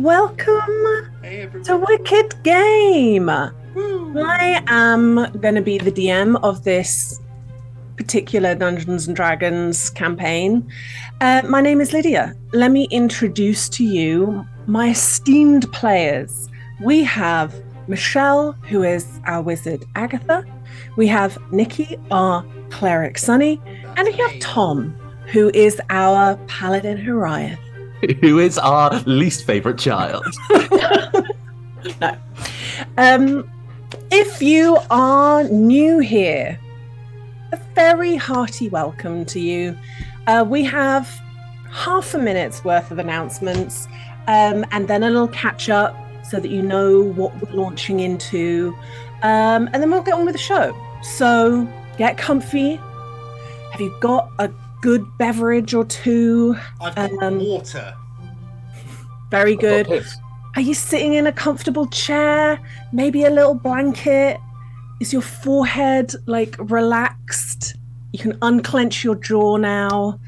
Welcome Hey to everyone. Wicked Game. Woo. I am going to be the DM of this particular Dungeons and Dragons campaign. My name is Lydia. Let me introduce to you my esteemed players. We have Michelle, who is our wizard Agatha. We have Nikki, our cleric Sunny. And we have Tom, who is our paladin Horiah. Who is our least favourite child. No. If you are new here, a very hearty welcome to you. We have half a minute's worth of announcements and then a little catch up so that you know what we're launching into. And then we'll get on with the show. So get comfy. Have you got a good beverage or two? I've got water. Very good. Are you sitting in a comfortable chair? Maybe a little blanket? Is your forehead like relaxed? You can unclench your jaw now.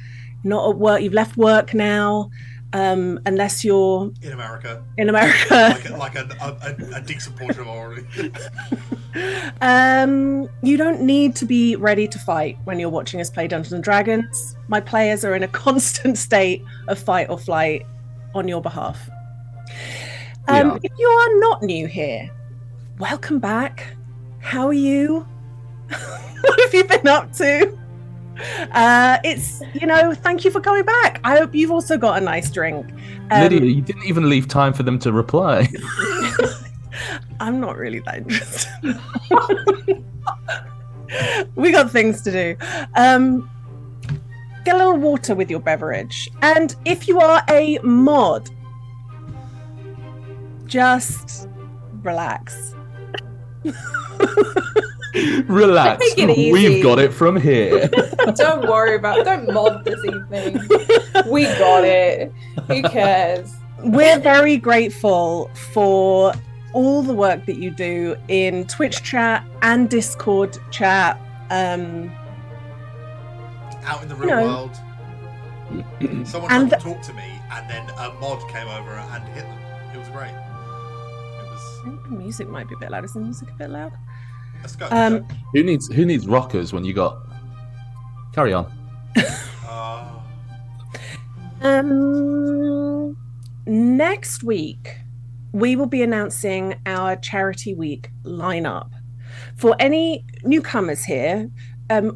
Not at work. You've left work now, unless you're in America. In America, like a decent portion of already. You don't need to be ready to fight when you're watching us play Dungeons and Dragons. My players are in a constant state of fight or flight on your behalf. If you are not new here, welcome back. How are you? What have you been up to? Thank you for coming back. I hope you've also got a nice drink. Lydia, you didn't even leave time for them to reply. I'm not really that interested. We got things to do. Get a little water with your beverage. And if you are a mod, just relax. Relax. Take it easy. We've got it from here. Don't worry about it. Don't mod this evening. We got it. Who cares? We're very grateful for all the work that you do in Twitch chat and Discord chat. Out in the real world. Someone tried to talk to me and then a mod came over and hit them. It was great. The music might be a bit loud. Is the music a bit loud? Let's go. Who needs rockers when you got... Carry on. Next week, we will be announcing our Charity Week lineup. For any newcomers here,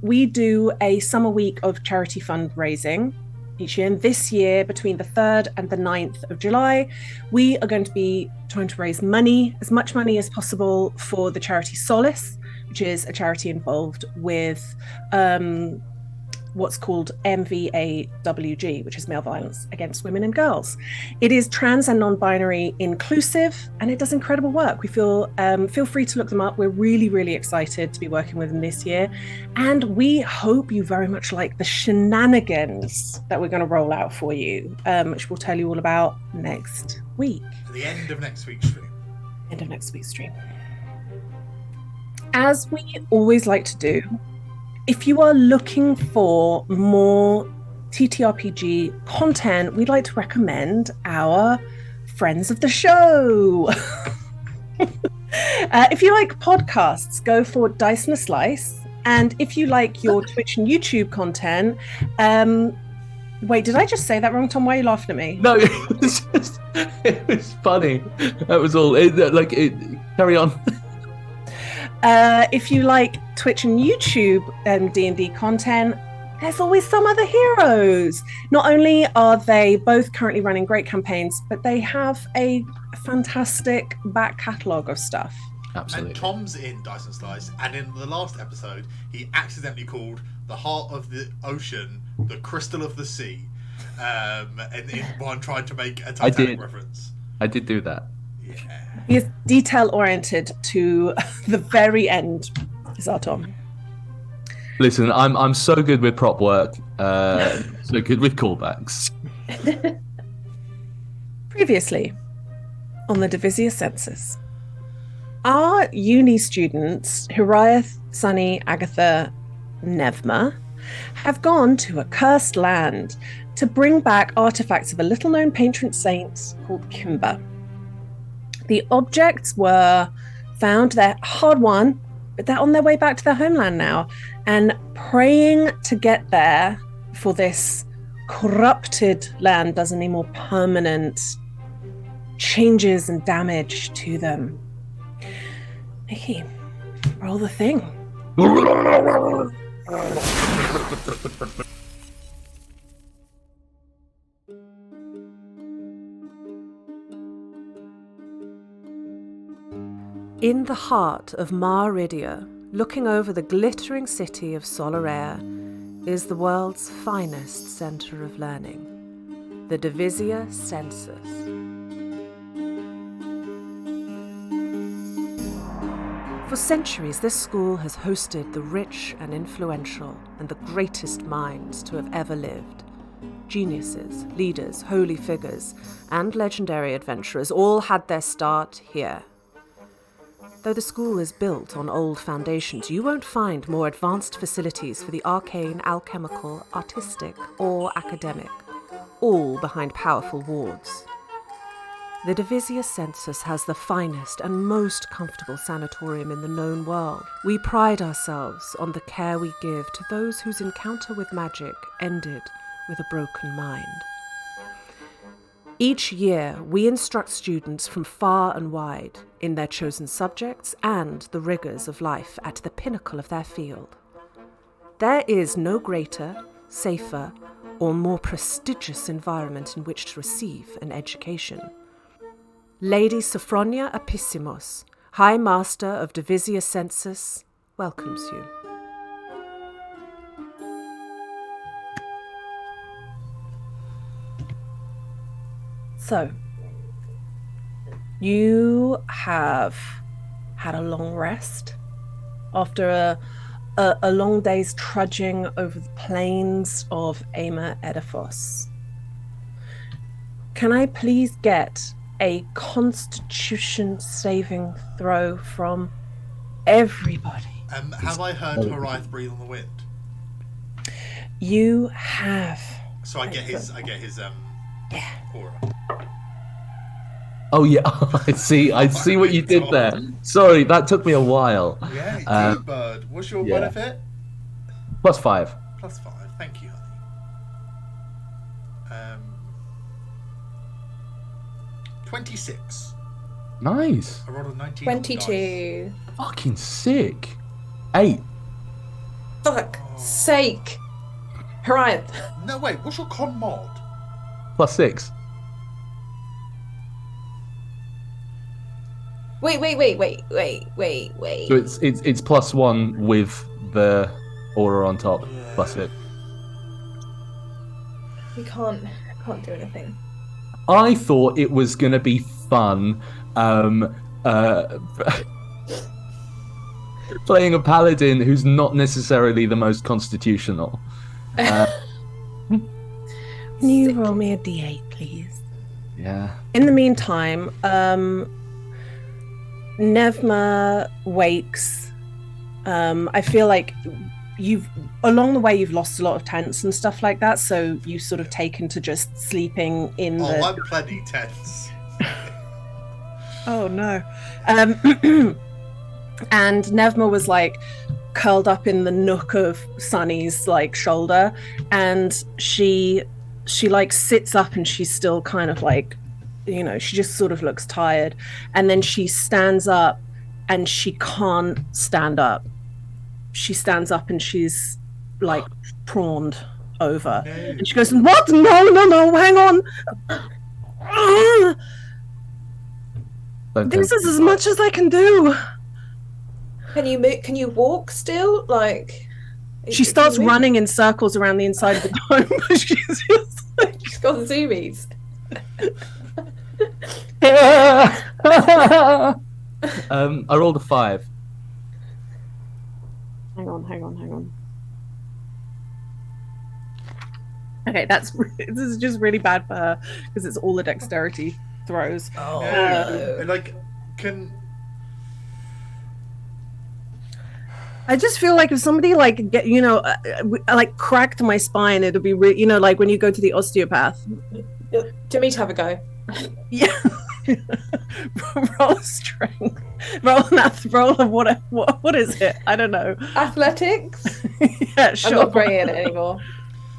we do a summer week of charity fundraising each year. And this year, between the 3rd and the 9th of July, we are going to be trying to raise money, as much money as possible, for the charity Solace, which is a charity involved with what's called MVAWG, which is male violence against women and girls. It is trans and non-binary inclusive, and it does incredible work. We feel free to look them up. We're really, really excited to be working with them this year, and we hope you very much like the shenanigans that we're going to roll out for you, which we'll tell you all about next week. At the end of next week's stream. As we always like to do, if you are looking for more TTRPG content, we'd like to recommend our friends of the show. If you like podcasts, go for Dice and a Slice. And if you like your Twitch and YouTube content, wait, did I just say that wrong, Tom? Why are you laughing at me? No, it was funny. That was all. Carry on. If you like Twitch and YouTube D&D content, there's always some other heroes. Not only are they both currently running great campaigns, but they have a fantastic back catalogue of stuff. Absolutely. And Tom's in Dice and Slice, and in the last episode, he accidentally called the heart of the ocean the crystal of the sea, while trying to make a Titanic reference. I did do that. Yeah. He is detail-oriented to the very end, is our Tom. Listen, I'm so good with prop work, so good with callbacks. Previously, on the Divisia Sensus, our uni students, Horiah, Sunny, Agatha, Nevma, have gone to a cursed land to bring back artifacts of a little-known patron saint called Kimber. The objects were found, they're hard-won, but they're on their way back to their homeland now, and praying to get there for this corrupted land does any more permanent changes and damage to them. Nikki, roll the thing. In the heart of Ma'aridia, looking over the glittering city of Solarair, is the world's finest center of learning, the Divisia Sensus. For centuries, this school has hosted the rich and influential and the greatest minds to have ever lived. Geniuses, leaders, holy figures, and legendary adventurers all had their start here. Though the school is built on old foundations, you won't find more advanced facilities for the arcane, alchemical, artistic, or academic, all behind powerful wards. The Divisia Sensus has the finest and most comfortable sanatorium in the known world. We pride ourselves on the care we give to those whose encounter with magic ended with a broken mind. Each year, we instruct students from far and wide in their chosen subjects and the rigors of life at the pinnacle of their field. There is no greater, safer, or more prestigious environment in which to receive an education. Lady Sophronia Apissimos, High Master of Divisia Sensus, welcomes you. So, you have had a long rest after a long day's trudging over the plains of Ayma Edifos. Can I please get a Constitution saving throw from everybody? Have I heard Horaith breathe on the wind? You have. So I get his Yeah. aura. Oh yeah, I see what you did there. Sorry, that took me a while. Yeah, bird. What's your benefit? +5. +5. Thank you, honey. 26. Nice. I rolled a 19. 22. Fucking sick. 8. Fuck sake. Horaith. No, wait. What's your con mod? +6. Wait. So it's +1 with the aura on top. +6. We can't do anything. I thought it was gonna be fun. Playing a paladin who's not necessarily the most constitutional. Can you roll me a d8, please? Yeah. In the meantime, Nevma wakes. I feel like along the way you've lost a lot of tense and stuff like that, so you sort of taken to just sleeping in I'm plenty tense. Oh no. And Nevma was like curled up in the nook of Sunny's like shoulder, and she like sits up, and she's still kind of like, you know, she just sort of looks tired, and then she stands up and she can't stand up. She stands up and she's like prawned over, and she goes, "What? No, hang on. This is as much as I can do." Can you move? Can you walk still? Like, she starts running in circles around the inside of the dome. She's just like, she's got the zoomies. I rolled a 5. Hang on. Okay, this is just really bad for her because it's all the dexterity throws. Oh, like, can I just feel like if somebody like like cracked my spine, it'd be like when you go to the osteopath. Do you mean to have a go? Yeah. Roll strength. Roll math. Roll of what is it? I don't know. Athletics? Yeah, sure. I'm not bringing it anymore.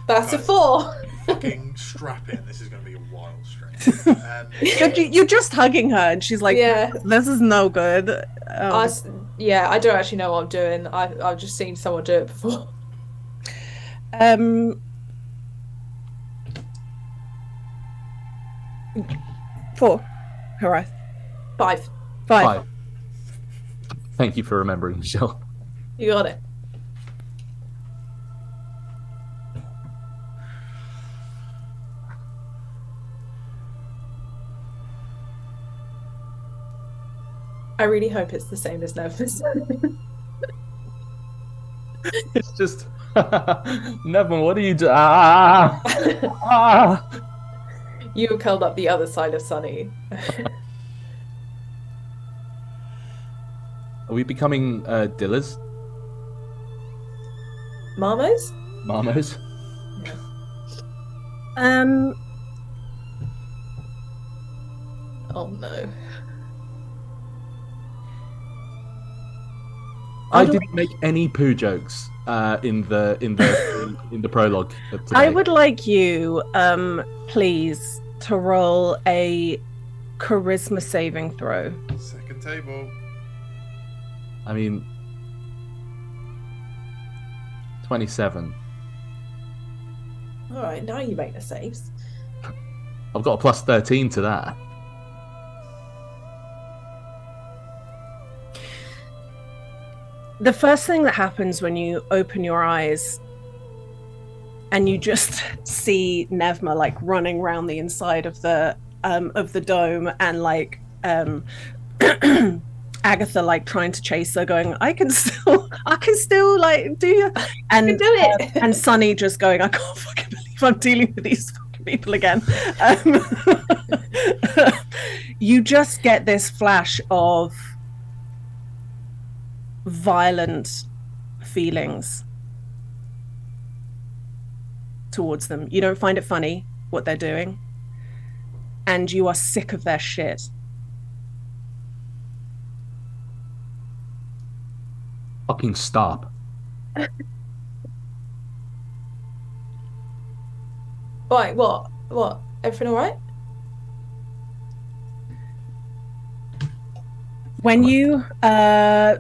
That's a 4. Fucking strap in. This is going to be a wild strength. You're just hugging her, and she's like, Yeah. "This is no good." I don't actually know what I'm doing. I've just seen someone do it before. 4. Hurrah. 5. 5. Thank you for remembering, Michelle. You got it. I really hope it's the same as nervous. It's just Nevin, what are you doing? Ah! You were curled up the other side of Sunny. Are we becoming Dillas? Marmos? Marmos? Oh no. I didn't make any poo jokes in the prologue of today. I would like you, please, to roll a charisma saving throw. Second table. I mean, 27. All right, now you make the saves. I've got a plus 13 to that. The first thing that happens when you open your eyes and you just see Nevma like running around the inside of the dome, and like Agatha like trying to chase her, going, I can still like do you, and do it. And Sunny just going, I can't fucking believe I'm dealing with these fucking people again. You just get this flash of violent feelings towards them. You don't find it funny what they're doing, and you are sick of their shit. Fucking stop. Right, what? Everything all right? When you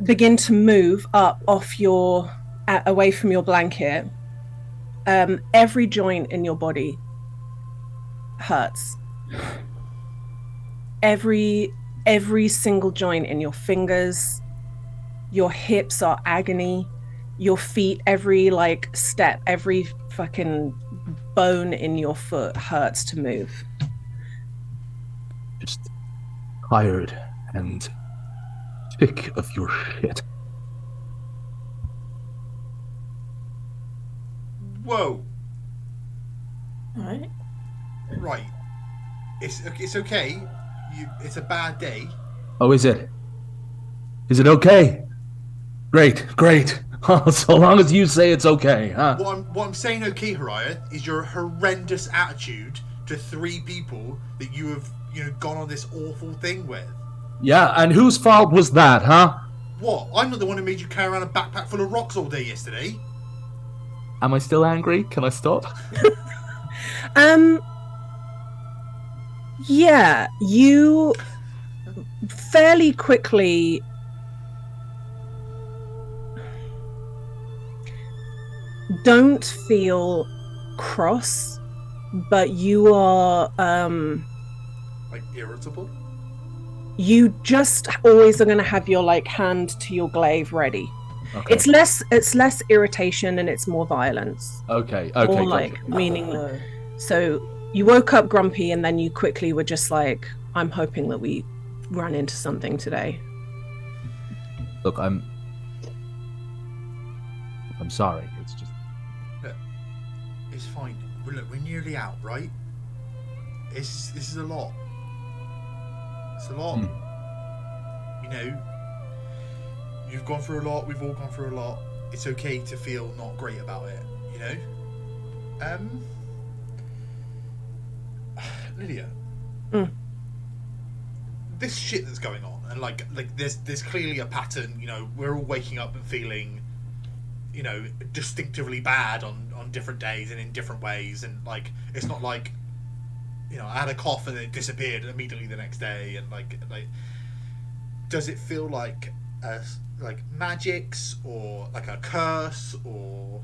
begin to move up off away from your blanket, every joint in your body hurts. Every single joint in your fingers, your hips are agony, your feet, every like step, every fucking bone in your foot hurts to move. Just tired and sick of your shit. Whoa. All right. Right. It's okay. It's a bad day. Oh, is it? Is it okay? Great. So long as you say it's okay, huh? What I'm saying, okay, Haraya, is your horrendous attitude to 3 people that you have, gone on this awful thing with. Yeah, and whose fault was that, huh? What? I'm not the one who made you carry around a backpack full of rocks all day yesterday. Am I still angry? Can I stop? Yeah, you fairly quickly don't feel cross, but you are like irritable. You just always are going to have your like hand to your glaive ready. Okay. It's less irritation and it's more violence. Okay. Or like meaning. So you woke up grumpy and then you quickly were just like, I'm hoping that we run into something today. Look, I'm sorry. It's just. Look, it's fine. Look, we're nearly out, right? This is a lot. It's a lot. You've gone through a lot. We've all gone through a lot. It's okay to feel not great about it. You know. Lydia. This shit that's going on, and like there's clearly a pattern. You know, we're all waking up and feeling, you know, distinctively bad on different days and in different ways, and like it's not like, you know, I had a cough and it disappeared immediately the next day, and like does it feel like magics or like a curse or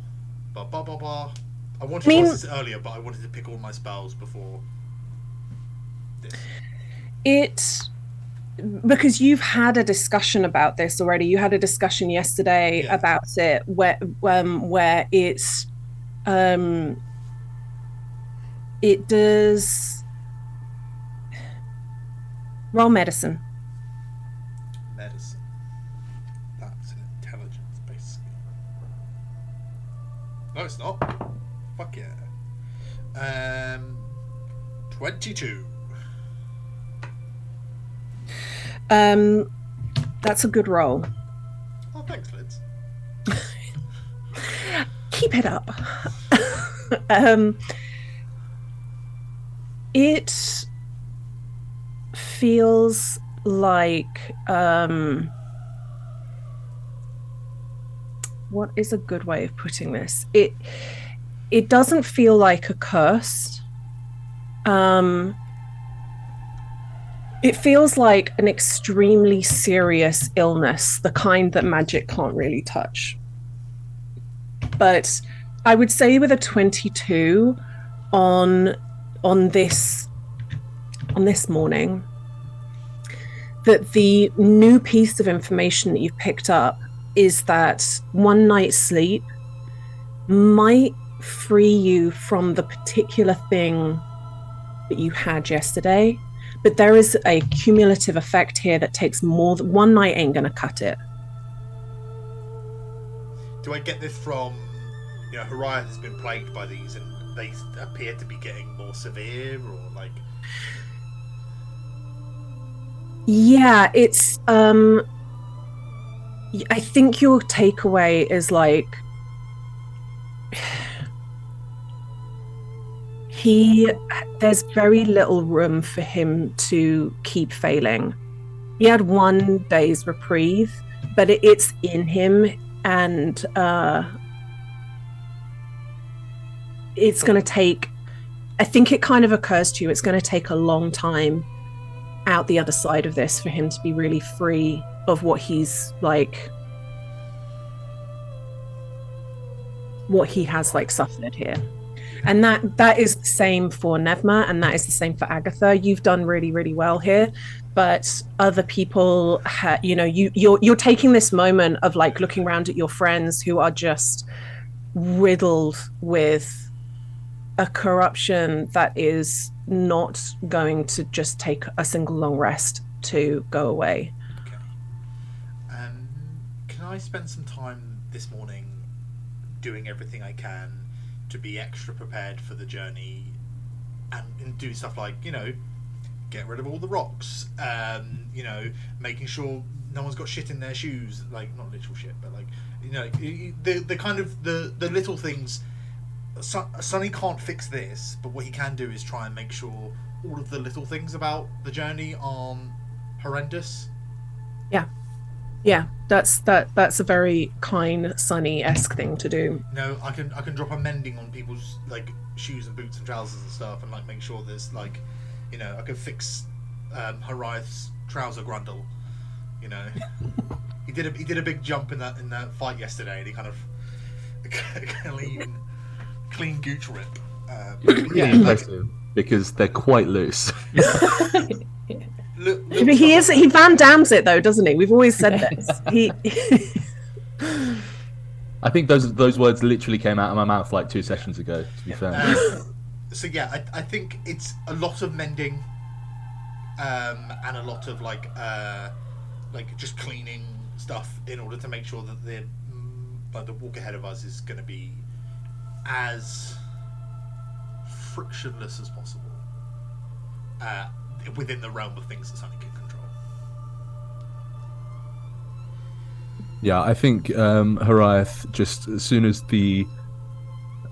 blah blah blah blah? I wanted to ask this earlier, but I wanted to pick all my spells before this. Because you've had a discussion about this already. You had a discussion yesterday about it where it's it does roll medicine. Medicine. That's an intelligence based skill. No, it's not. Fuck yeah. 22. That's a good roll. Oh, thanks, Liz. Keep it up. It feels like what is a good way of putting this? It doesn't feel like a curse. It feels like an extremely serious illness, the kind that magic can't really touch. But I would say with a 22 on this morning, that the new piece of information that you've picked up is that one night's sleep might free you from the particular thing that you had yesterday. But there is a cumulative effect here that takes more than one night ain't gonna cut it. Do I get this from, you know, Horiah has been plagued by these and they appear to be getting more severe, or like? Yeah, it's I think your takeaway is like there's very little room for him to keep failing. He had one day's reprieve, but it's in him, and it's going to take, I think it kind of occurs to you, it's going to take a long time out the other side of this for him to be really free of what he's like, what he has like suffered here. And that is the same for Nevma, and that is the same for Agatha. You've done really, really well here, but other people, you know, you're taking this moment of like looking around at your friends who are just riddled with a corruption that is not going to just take a single long rest to go away. Okay. Can I spend some time this morning doing everything I can to be extra prepared for the journey and do stuff like, you know, get rid of all the rocks, you know, making sure no one's got shit in their shoes, like not literal shit, but like, you know, the kind of the little things. Sonny can't fix this, but what he can do is try and make sure all of the little things about the journey aren't horrendous. Yeah, that's a very kind Sonny-esque thing to do. No, I can drop a mending on people's like shoes and boots and trousers and stuff, and like make sure there's like, you know, I can fix Horiah's trouser grundle. You know, he did a big jump in that fight yesterday, and he kind of clean gooch rip. Yeah, impressive because they're quite loose. But he Van Dammes it though, doesn't he? We've always said this. I think those words literally came out of my mouth like 2 sessions ago, to be fair. So yeah, I think it's a lot of mending, and a lot of like just cleaning stuff in order to make sure that the walk ahead of us is going to be as frictionless as possible, within the realm of things that Sonny can control. Yeah, I think Hariath, just as soon as the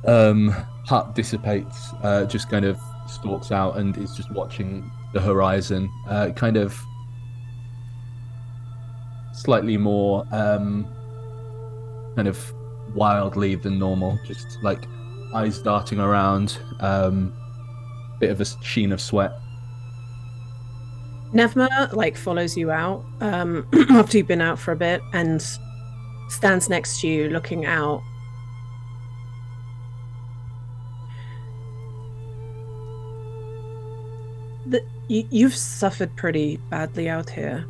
hut dissipates, just kind of stalks out and is just watching the horizon, kind of slightly more kind of wildly than normal, just like eyes darting around, bit of a sheen of sweat. Nevma like follows you out after you've been out for a bit and stands next to you looking out. You've suffered pretty badly out here.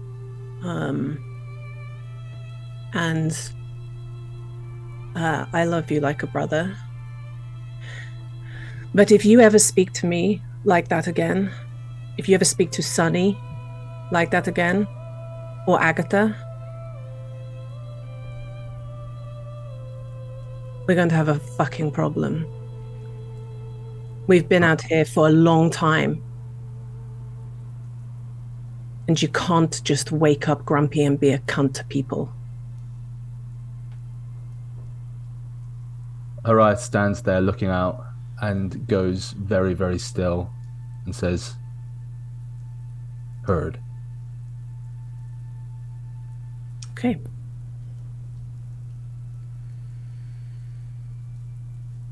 And I love you like a brother. But if you ever speak to me like that again, if you ever speak to Sunny like that again, or Agatha, we're going to have a fucking problem. We've been out here for a long time. And you can't just wake up grumpy and be a cunt to people. Hariath stands there looking out and goes very, very still and says, "Heard." Okay.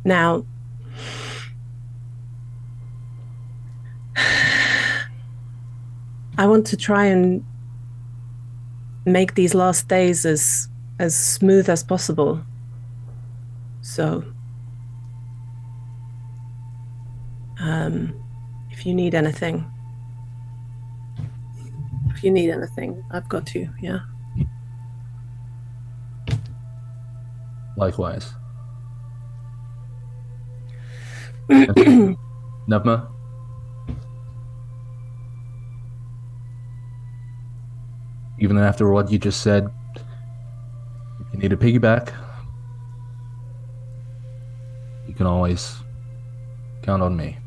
Now, I want to try and make these last days as smooth as possible. So, if you need anything, I've got you, yeah? Likewise. Navma? Even after what you just said, if you need a piggyback, you can always count on me.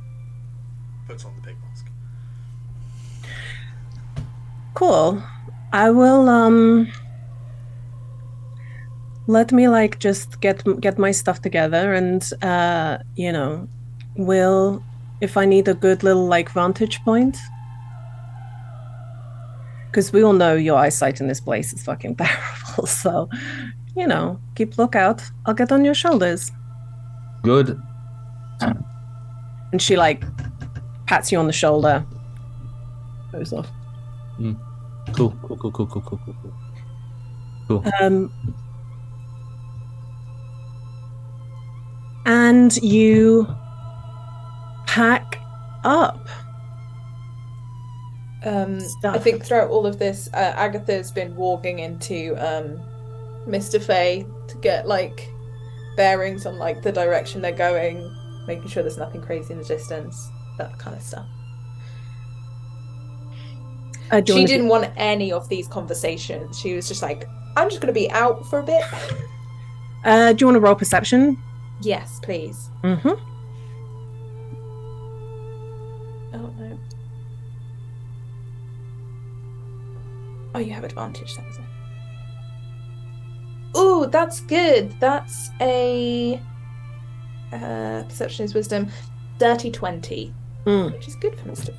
Puts on the big mask. Cool. I will let me like just get my stuff together and you know, will if I need a good little like vantage point, because we all know your eyesight in this place is fucking terrible, so you know, keep lookout. I'll get on your shoulders. Good. And she like pats you on the shoulder. Goes off. Cool. And you pack up. I think throughout all of this, Agatha's been walking into Mr. Fay to get like bearings on like the direction they're going, making sure there's nothing crazy in the distance, that kind of stuff. She didn't want any of these conversations. She was just like, I'm just going to be out for a bit. Do you want to roll perception? Yes, please. Mm-hmm. Oh, no. Oh, you have advantage, that was it. Ooh, that's good. That's a perception is wisdom. Dirty 20. Which is good for Mr.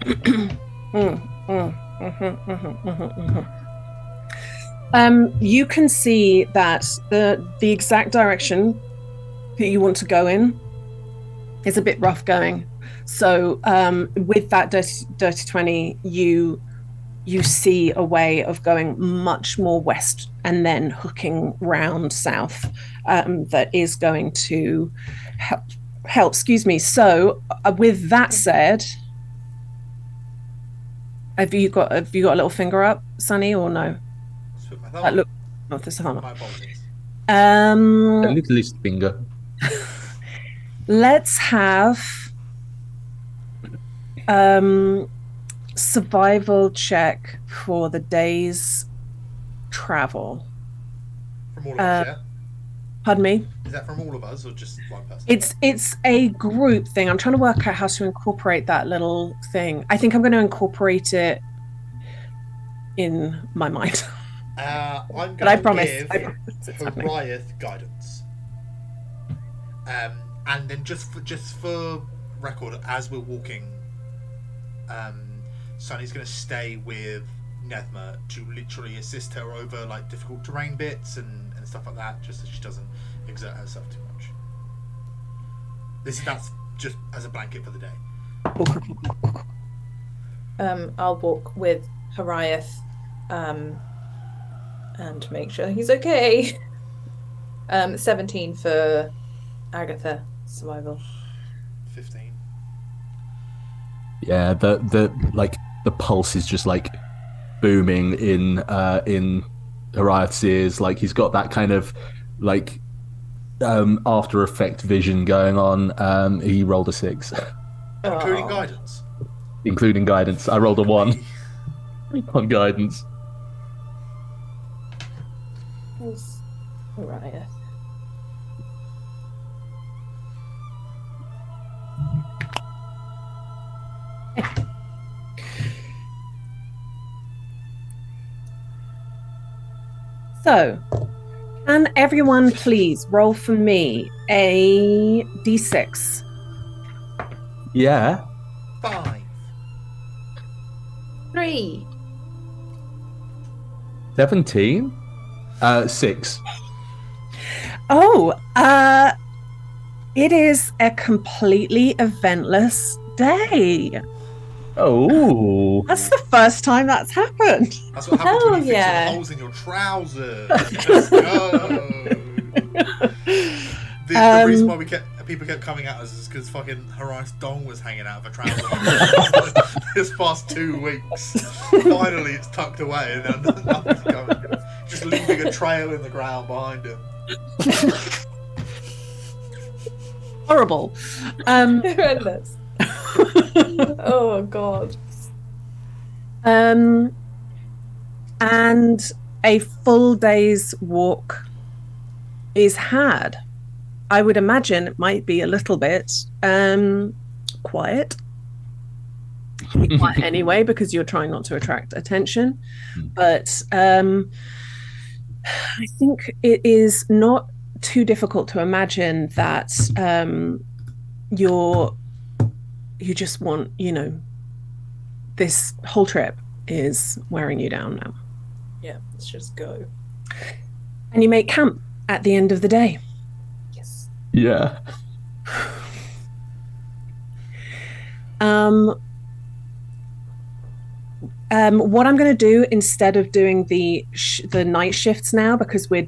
You can see that the exact direction that you want to go in is a bit rough going. So with that dirty 20, you see a way of going much more west and then hooking round south that is going to help. Excuse me. So with that said, have you got a little finger up, Sunny, or no? Look, not this hammer. My apologies. A littlest finger. Let's have survival check for the day's travel. From all of us, yeah? Pardon me? Is that from all of us or just one person? It's a group thing. I'm trying to work out how to incorporate that little thing. I think I'm going to incorporate it in my mind. I'm But I going to promise. give It's happening. Horiath guidance. And then just for record, as we're walking, Sunny's going to stay with Nethma to literally assist her over like difficult terrain bits and stuff like that, just so she doesn't exert herself too much. That's just as a blanket for the day. I'll walk with Horiath, and make sure he's okay. 17 for Agatha survival. 15. Yeah, the pulse is just like booming in Horiath's ears. Like he's got that kind of like after effect vision going on. He rolled a 6. Including guidance. Including guidance. I rolled a 1 on guidance. Where's Horiath? So, can everyone please roll for me a d6? Yeah. 5. 3. 17? 6. Oh, it is a completely eventless day. Oh. That's the first time that's happened. That's what happens when you fix all yeah. the holes in your trousers. Let's go. The reason why people kept coming at us is because fucking Horiath's dong was hanging out of her trousers this past 2 weeks. Finally, it's tucked away and then nothing's coming. Just leaving a trail in the ground behind him. Horrible. Horrendous. Oh god. And a full day's walk is had. I would imagine it might be a little bit quiet. Quiet anyway, because you're trying not to attract attention. But I think it is not too difficult to imagine that you just want, this whole trip is wearing you down now. Yeah, let's just go. And you make camp at the end of the day. Yes. Yeah. What I'm going to do instead of doing the night shifts now, because we're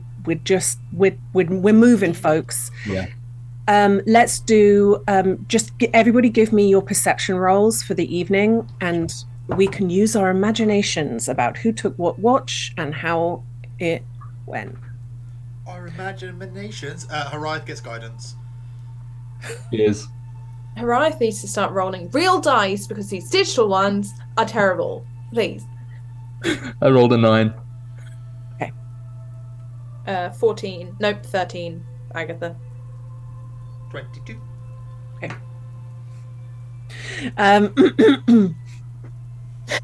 moving, folks. Yeah. Let's do everybody give me your perception rolls for the evening, and we can use our imaginations about who took what watch and how it went. Our imaginations. Horiath gets guidance. Yes. Horiath needs to start rolling real dice because these digital ones are terrible. Please. I rolled a 9. Okay. 14. Nope, 13. Agatha. 22. Okay.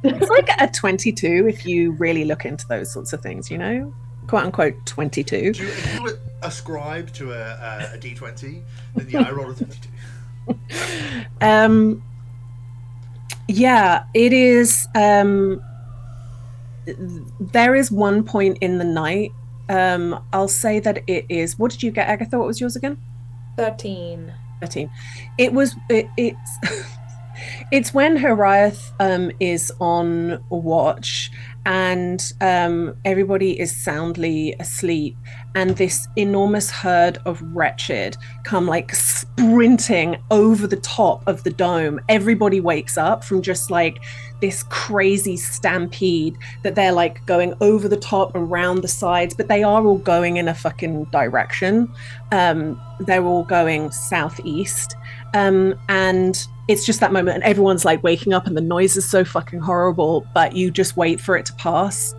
It's like a 22 if you really look into those sorts of things, quote unquote 22. If you ascribe to a D20, then yeah, I rolled a 22. Yeah, it is. There is one point in the night. I'll say that it is. What did you get, Agatha? What was yours again? 13. 13. It's it's when Horiath is on watch and everybody is soundly asleep, and this enormous herd of wretched come like sprinting over the top of the dome. Everybody wakes up from just like this crazy stampede that they're like going over the top and round the sides, but they are all going in a fucking direction. They're all going southeast. And it's just that moment, and everyone's like waking up, and the noise is so fucking horrible, but you just wait for it to pass,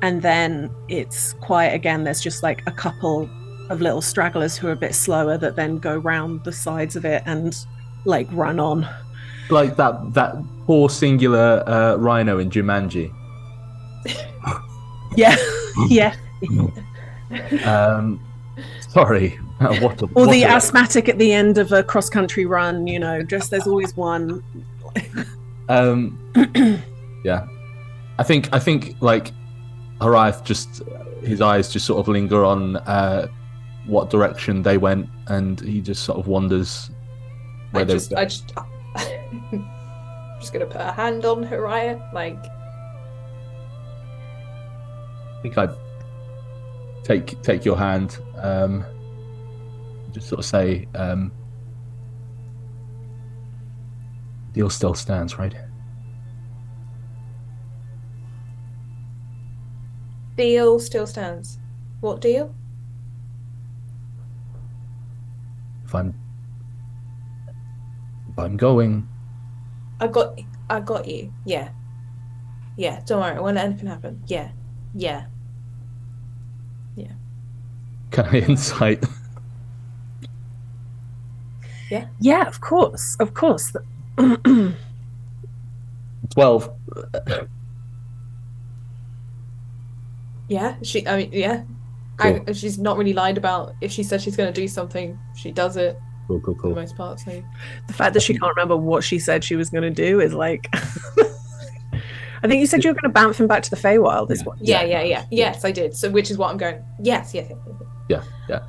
and then it's quiet again. There's just like a couple of little stragglers who are a bit slower that then go round the sides of it and like run on. Like that poor singular rhino in Jumanji. Yeah. Yeah. Sorry. Or the asthmatic at the end of a cross-country run, just there's always one. Yeah. I think like Harath just his eyes just sort of linger on what direction they went, and he just sort of wonders where I'm just gonna put a hand on Hariah, like. I think I'd take your hand, just sort of say, deal still stands, right? Deal still stands. What deal? If I'm going. I got you. Yeah. Yeah, don't worry, won't let anything happen. Yeah. Yeah. Yeah. Can I insight? Yeah. Yeah, of course. 12. Yeah. Yeah. Cool. She's not really lied about if she says she's going to do something, she does it. Cool. For the most part, so. The fact that she can't remember what she said she was going to do is like. I think you said you were going to bounce him back to the Feywild. Yeah. Yes, I did. So, which is what I'm going. Yes. Yeah.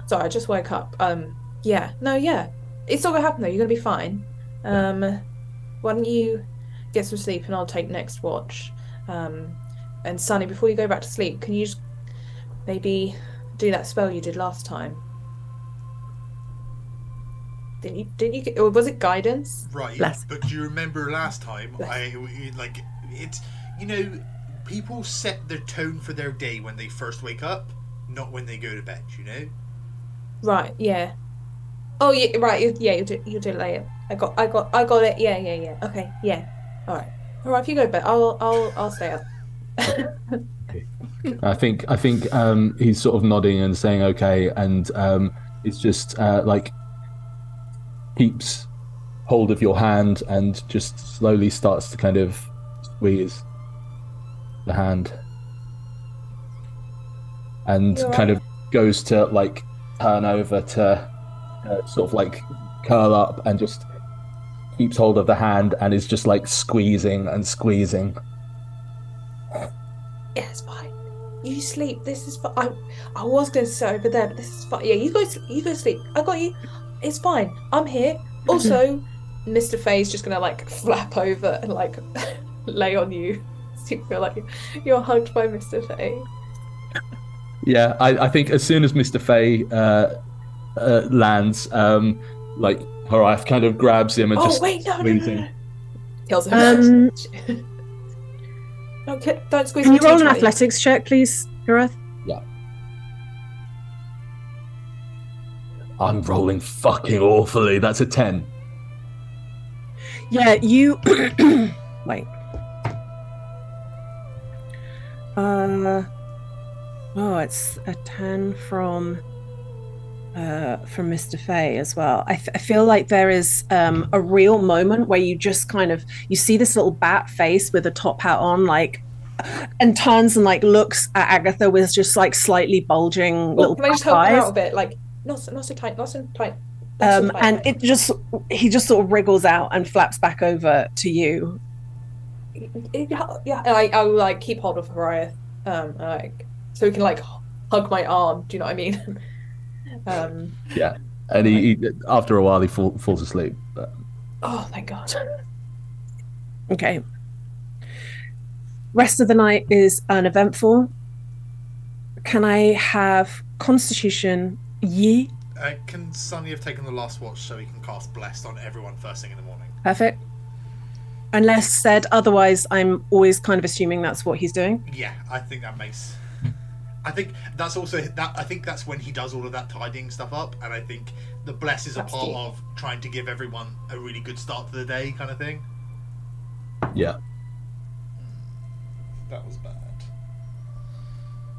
Sorry, I just woke up. Yeah. No. Yeah. It's not going to happen though. You're going to be fine. Why don't you get some sleep and I'll take next watch. And Sunny, before you go back to sleep, can you just maybe do that spell you did last time? Didn't you get, or was it guidance? Right. Bless. But do you remember last time? People set their tone for their day when they first wake up, not when they go to bed. Right. Yeah. Oh yeah. Right. Yeah. You do it later. I got it. Yeah. Okay. Yeah. All right. If you go to bed, I'll stay up. I think he's sort of nodding and saying okay, and it's just like keeps hold of your hand and just slowly starts to kind of squeeze the hand, and kind of goes to like turn over to sort of like curl up and just keeps hold of the hand and is just like squeezing. Yeah, it's fine. You sleep. This is fine. I was going to sit over there, but this is fine. Yeah, you go sleep. I got you. It's fine. I'm here. Also, Mr. Faye's just going to like flap over and like lay on you. So you feel like you're hugged by Mr. Faye. Yeah, I think as soon as Mr. Faye lands, like Harath kind of grabs him and just squeezing. Kills him. Don't squeeze. Can you roll an athletics check, please, Harath? Yeah. I'm rolling fucking awfully. That's a 10. Yeah, you. Wait. It's a 10 from Mr. Faye as well. I feel like there is a real moment where you just kind of you see this little bat face with a top hat on, like, and turns and like looks at Agatha with just like slightly bulging little can I just help eyes. her out a bit? Like not so tight. And it just he just sort of wriggles out and flaps back over to you. Yeah, I'll like keep hold of Hariah, like so he can like hug my arm. Do you know what I mean? Yeah, and he after a while he falls asleep. But... Oh, thank God. Okay. Rest of the night is uneventful. Can I have Constitution? Ye. Can Sunny have taken the last watch so he can cast Blessed on everyone first thing in the morning? Perfect. Unless said otherwise, I'm always kind of assuming that's what he's doing. Yeah, I think that makes. I think that's also that. I think that's when he does all of that tidying stuff up, and I think the Bless is a part of trying to give everyone a really good start to the day, kind of thing. Yeah. That was bad.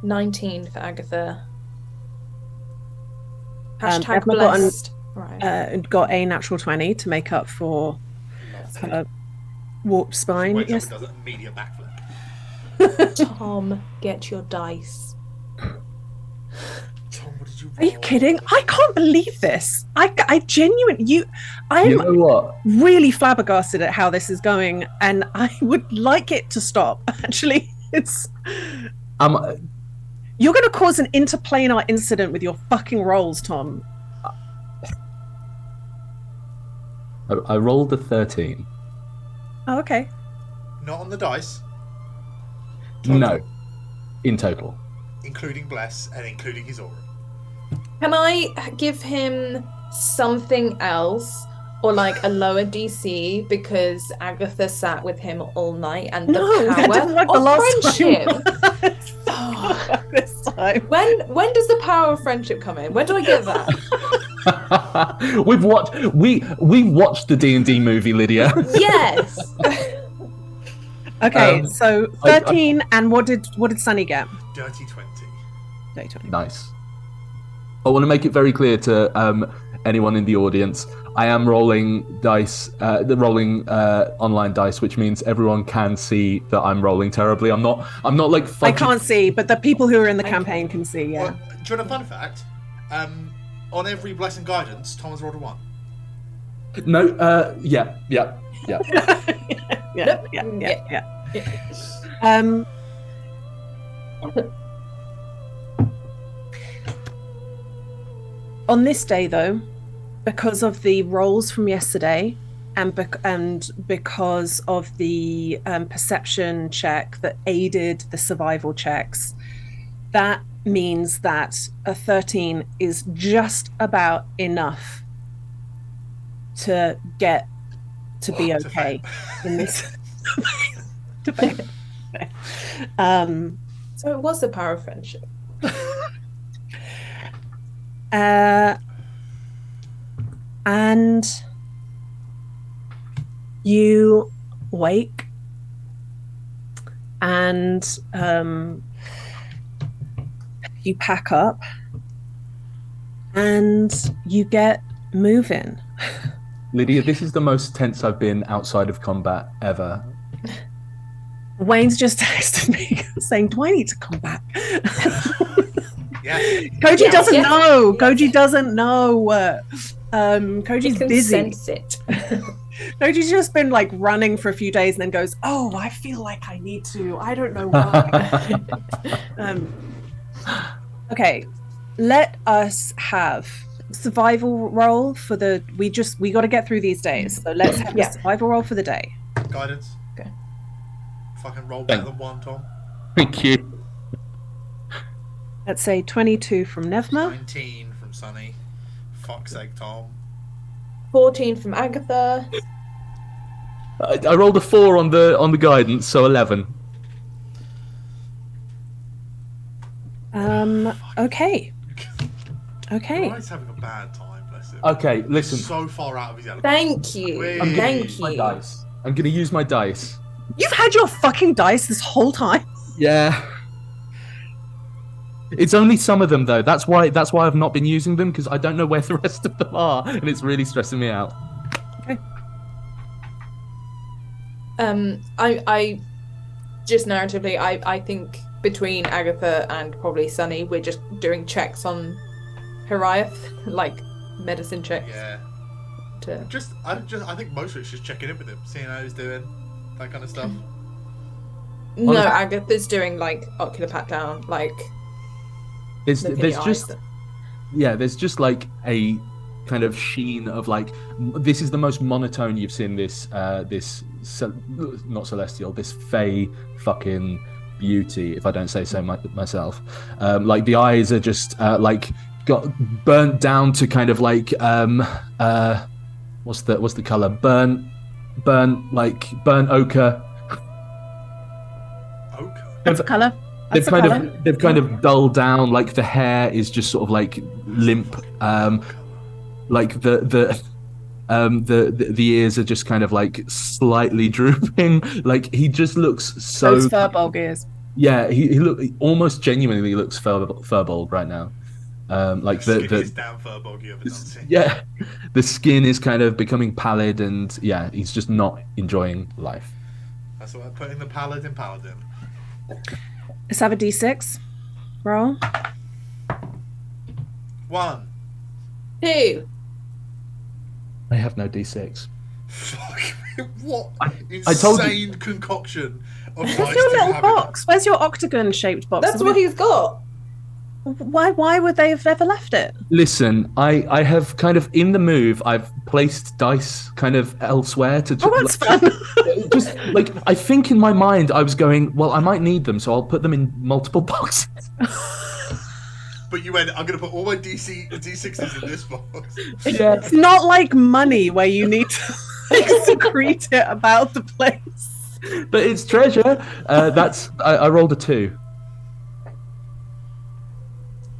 19 for Agatha. Hashtag Emma blessed. Got a natural 20 to make up for warped spine. Yes. Yes. Does an immediate backflip. Tom, get your dice. Tom, what did you roll? Are you kidding? I can't believe this. Tom, what did you roll? Are you kidding? I can't believe this. I genuinely, You know what? really flabbergasted at how this is going, and I would like it to stop. Actually, you're going to cause an interplanar incident with your fucking rolls, Tom. I rolled a 13. Oh, okay. Not on the dice. Total. No, in total, including bless and including his aura. Can I give him something else, or like a lower DC, because Agatha sat with him all night, and the power that didn't work the last friendship. Time. This time. When does the power of friendship come in? When do I get that? We've watched the D&D movie, Lydia. Yes. Okay, so 13, and what did Sunny get? Dirty 20. Dirty 20. Nice. I want to make it very clear to anyone in the audience, I am rolling dice, online dice, which means everyone can see that I'm rolling terribly. I'm not like fudging. I can't see, but the people who are in the campaign can see. Yeah. Well, do you want a fun fact? On every blessing guidance, Tom has rolled a 1. No. Yeah. yeah. On this day, though, because of the rolls from yesterday, and because of the perception check that aided the survival checks, that means that a 13 is just about enough to get to be okay in this. So it was the power of friendship. And you wake, and you pack up, and you get moving. Lydia, this is the most tense I've been outside of combat ever. Wayne's just texted me saying, "Do I need to come back?" Yes. Koji doesn't know. Koji doesn't know. Koji's busy. Sense it. Koji's just been like running for a few days and then goes, "Oh, I feel like I need to. I don't know why." Okay, let us have survival roll for the. We got to get through these days. So let's have a survival roll for the day. Guidance. Okay. Fucking roll better than 1, Tom. Thank you. Let's say 22 from Nevma. 19 from Sunny. Fuck's sake, Tom. 14 from Agatha. I rolled a 4 on the guidance, so 11. Okay. Ryan's having a bad time, bless him. Okay, listen. So far out of his element. Thank you. Thank you. My dice. I'm going to use my dice. You've had your fucking dice this whole time. Yeah. It's only some of them though. That's why I've not been using them, because I don't know where the rest of them are, and it's really stressing me out. Okay. I just narratively, I think between Agatha and probably Sunny, we're just doing checks on Heriath, like medicine checks. Yeah. I think most of it's just checking in with him, seeing how he's doing, that kind of stuff. No, Agatha's doing like ocular pat down, like. There's just like a kind of sheen of like, this is the most monotone you've seen this not celestial, this fey fucking beauty, if I don't say so myself. Like the eyes are just like got burnt down to kind of like what's the color? Burnt ochre. Ochre. That's a color. They've kind of dulled down. Like the hair is just sort of like limp. Like the ears are just kind of like slightly drooping. Like he just looks so. Those furball ears. Yeah, he almost genuinely looks furballed right now. Like the damn furball yeah, the skin is kind of becoming pallid, and yeah, he's just not enjoying life. That's why I'm putting the paladin. Let's have a D6. Roll. 1. 2. I have no D6. Fuck. What I told insane concoction of Where's dice your do you little have box? Where's your octagon-shaped box? That's what he's got. Why would they have ever left it? Listen, I have kind of in the move. I've placed dice kind of elsewhere to. Oh, that's fun. Just like I think in my mind, I was going, well, I might need them, so I'll put them in multiple boxes. But you went, I'm going to put all my D6s in this box. Yeah. It's not like money where you need to like, secrete it about the place. But it's treasure. I rolled a 2.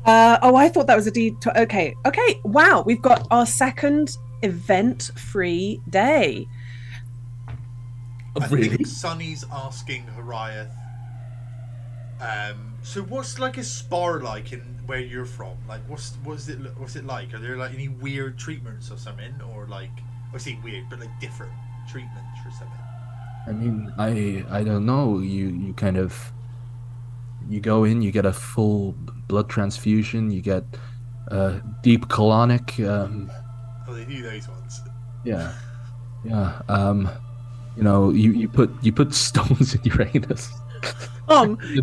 I thought that was a D. Okay. Wow, we've got our second event-free day. I Really? think Sonny's asking Hariath. So what's like a spar like in where you're from? Like what's it like? Are there like any weird treatments or something, or like I say weird, but like different treatments or something? I mean, I don't know. You kind of you go in, you get a full blood transfusion, you get deep colonic. Oh, they do those ones. Yeah. You know, you put stones in your anus.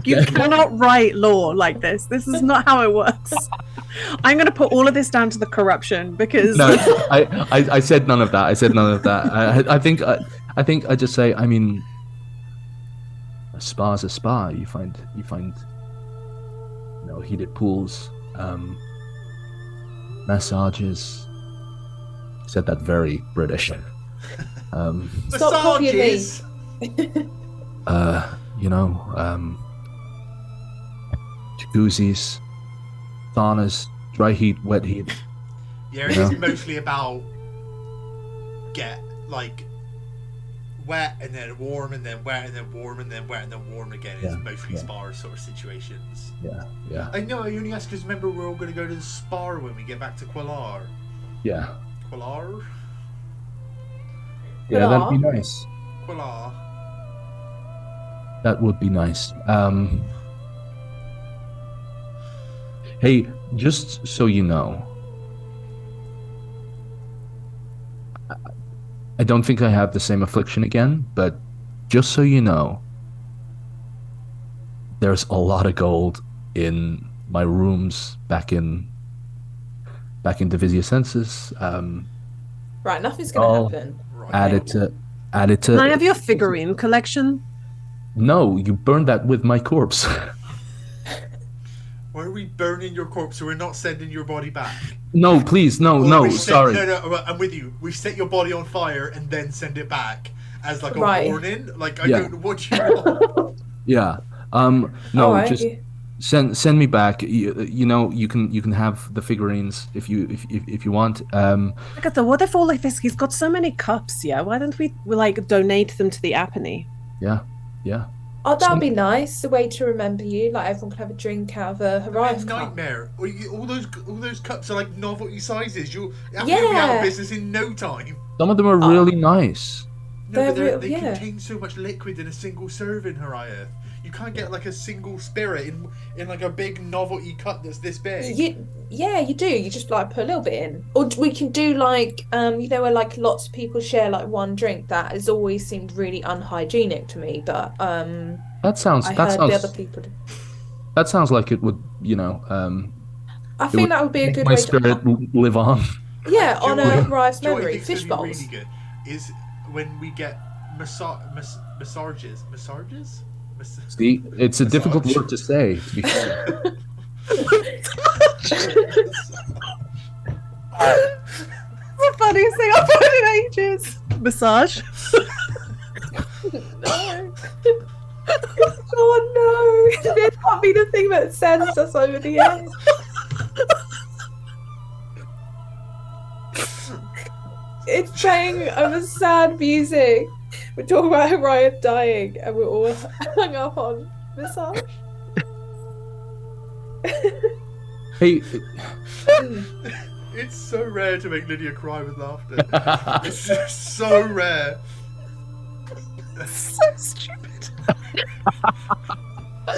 You cannot write law like this. This is not how it works. I'm going to put all of this down to the corruption because No, I said none of that. I said none of that. I think I just say. I mean, a spa's a spa. You find heated pools, massages. I said that very British. Stop copying me. Jacuzzis, saunas, dry heat, wet heat. Yeah, it is mostly about get like wet and then warm and then wet and then warm and then wet and then warm again. It's mostly spa sort of situations. Yeah. I know. I only ask because remember we're all going to go to the spa when we get back to Quellar. Yeah. Quellar. Yeah, that'd be nice. Quellar. That would be nice. Hey, just so you know, I don't think I have the same affliction again, but just so you know, there's a lot of gold in my rooms back in Divisia Sensus. Right, nothing's going to happen. Right. Added to. Can I have your figurine collection? No, you burned that with my corpse. Why are we burning your corpse so we're not sending your body back? No, please, no, sorry. No, I'm with you. We set your body on fire and then send it back as like a warning. Like I don't know what you want. Yeah. No, right. just send me back. You know, you can have the figurines if you want. Look at what if all of this? He's got so many cups. Yeah, why don't we like donate them to the Apony? Yeah. Oh, that'd be nice. A way to remember you. Like everyone could have a drink out of a Hariath cup. Nightmare. All those cups are like novelty sizes. You'll have to be out of business in no time. Some of them are really nice. No, but they contain so much liquid in a single serving, Hariath. You can't get like a single spirit in like a big novelty cup that's this big. You do. You just like put a little bit in, or we can do like where like lots of people share like one drink. That has always seemed really unhygienic to me. But that sounds. The other people do. That sounds like it would. I think that would be a good my way spirit to live on. Yeah, on a Hariath's memory. Fish bowls. Really good is when we get massages. Massages. See, it's a difficult word to say, to be fair. The funniest thing I've heard in ages. Massage. No. Oh no! This can't be the thing that sends us over the edge. It's playing over sad music. We're talking about Hariath dying, and we're all hung up on massage. Hey, it's so rare to make Lydia cry with laughter. It's just so rare. So stupid. Oh, I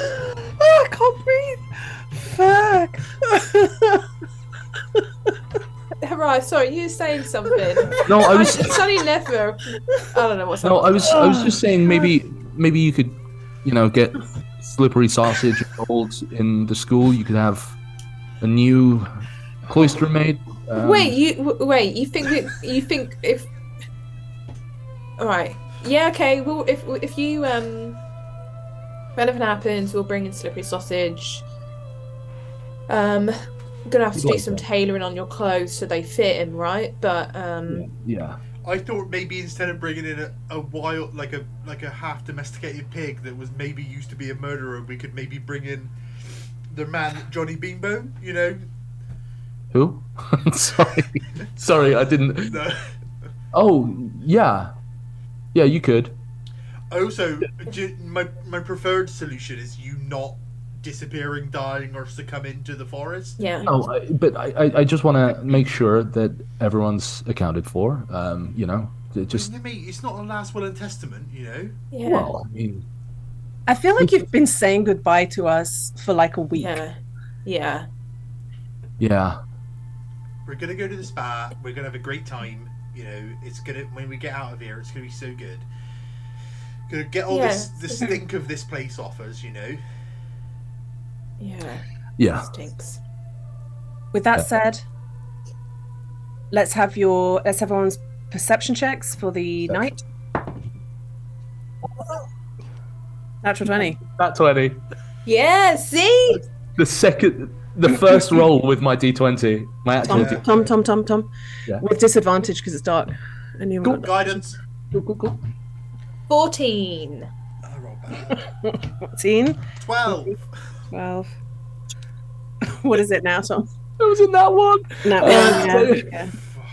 can't breathe. Right, sorry, you were saying something. No, I was. Sunny never. I don't know what's No, happening. I was just saying maybe you could, get slippery sausage rolled in the school. You could have a new cloister made. Wait, you think if all right, yeah, okay. Well, if you if anything happens, we'll bring in slippery sausage. Gonna have to do some tailoring on your clothes so they fit him, right? But Yeah. I thought maybe instead of bringing in a wild, like a half domesticated pig that was maybe used to be a murderer, we could maybe bring in the man Johnny Beanbone. You know. Who? Sorry, I didn't. No. Oh yeah, you could. Also, my preferred solution is you not disappearing, dying, or succumbing to the forest. yeah. Oh, but I just want to make sure that everyone's accounted for. Just Mate, it's not a last will and testament, Yeah. well, I mean, I feel like you've been saying goodbye to us for like a week. Yeah. yeah. We're gonna go to the spa. We're gonna have a great time. It's gonna when we get out of here, it's gonna be so good. Gonna get all the stink of this place off us, Yeah. Stinks. With that said, let's have everyone's perception checks for the night. Natural 20. That 20. Yeah, see? The first roll with my D20. My actual D20. Tom. Yeah. With disadvantage because it's dark. Cool. Guidance. Cool. 14. I rolled bad. 14. 12. 12. What is it now, Tom? I was in that one. No,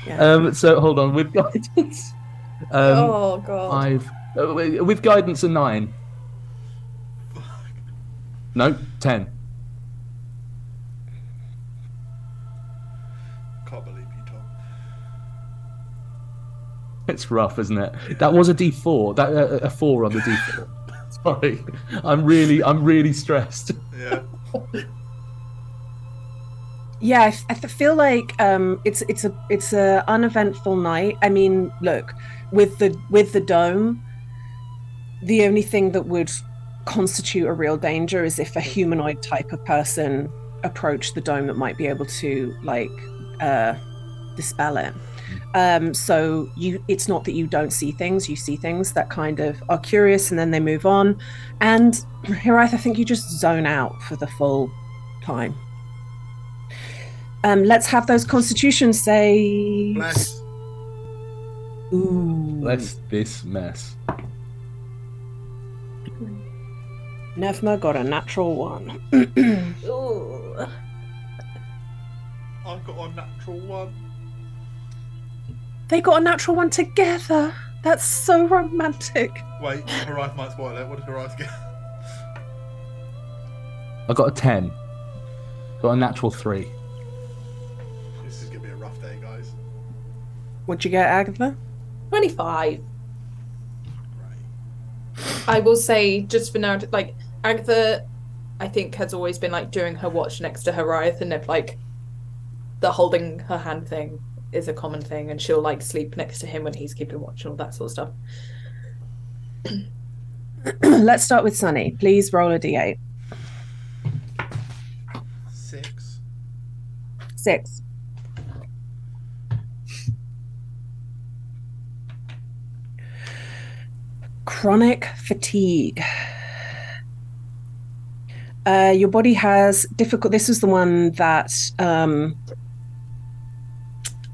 yeah. So hold on, with guidance. Oh god. 5. With guidance a 9. Fuck. No, 10. Can't believe you, Tom. It's rough, isn't it? That was a D4. That a 4 on the D4. Sorry, I'm really stressed. Yeah. Yeah, I feel like it's a uneventful night. I mean, look, with the dome, the only thing that would constitute a real danger is if a humanoid type of person approached the dome that might be able to dispel it. So it's not that you don't see things, you see things that kind of are curious and then they move on. And Hiraeth, I think you just zone out for the full time. Let's have those constitutions say. Bless. Ooh. Bless this mess. Nefma got a natural 1. Ooh. I got a natural 1. They got a natural 1 together. That's so romantic. Wait, Hiraeth might spoil it. What did Hiraeth get? I got a 10. Got a natural 3. This is gonna be a rough day, guys. What'd you get, Agatha? 25. Right. I will say, just for now, like, Agatha, I think, has always been, like, doing her watch next to Hiraeth, and if, like, the holding her hand thing is a common thing, and she'll, like, sleep next to him when he's keeping watch and all that sort of stuff. Let's start with Sunny. Please roll a d8. 6. 6. Chronic fatigue. Your body has difficult. This is the one that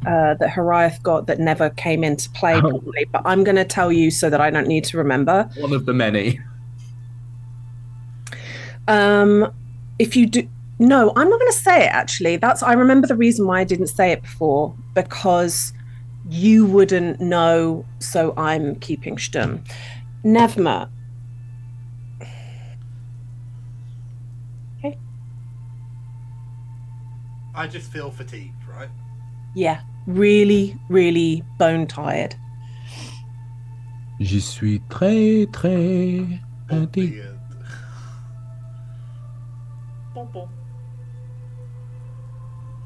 that Hiraeth got that never came into play properly. But I'm going to tell you so that I don't need to remember. One of the many. If you do, no, I'm not going to say it. Actually, I remember the reason why I didn't say it before, because you wouldn't know. So I'm keeping stum. Nevma. Okay. I just feel fatigued, right? Yeah, really, really bone tired. Je suis très très fatigué. Weird. Bon bon.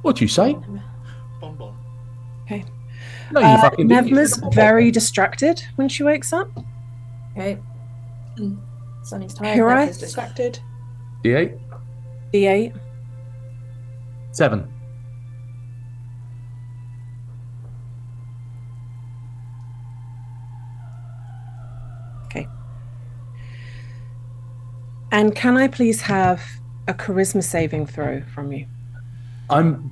What'd you say? Bon bon. Okay. No, you fucking didn't. You Nevma's said very distracted when she wakes up. Okay. Sunny's tired. Hira? Nevma's distracted. D8? D8. 7. Okay. And can I please have a charisma saving throw from you? I'm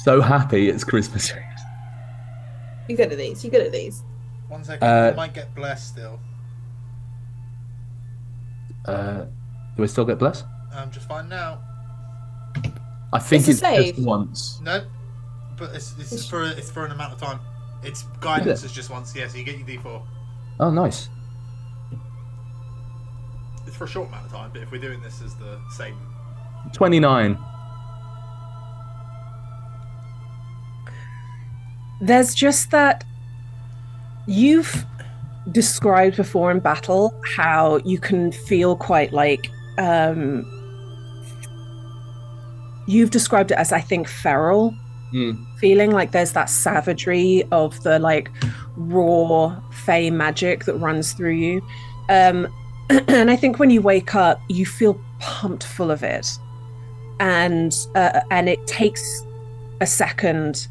so happy it's Christmas. You good at these? You good at these? 1 second. You might get blessed still. Do I still get blessed? Just fine now. I think It's it's a save. just once. No, but it's for an amount of time. It's guidance is just once. Yeah, so you get your D4. Oh, nice. It's for a short amount of time, but if we're doing this as the same. 29. There's just that you've described before in battle how you can feel quite like you've described it as, I think, feral feeling, like there's that savagery of the like raw fey magic that runs through you, and I think when you wake up you feel pumped full of it, and it takes a second,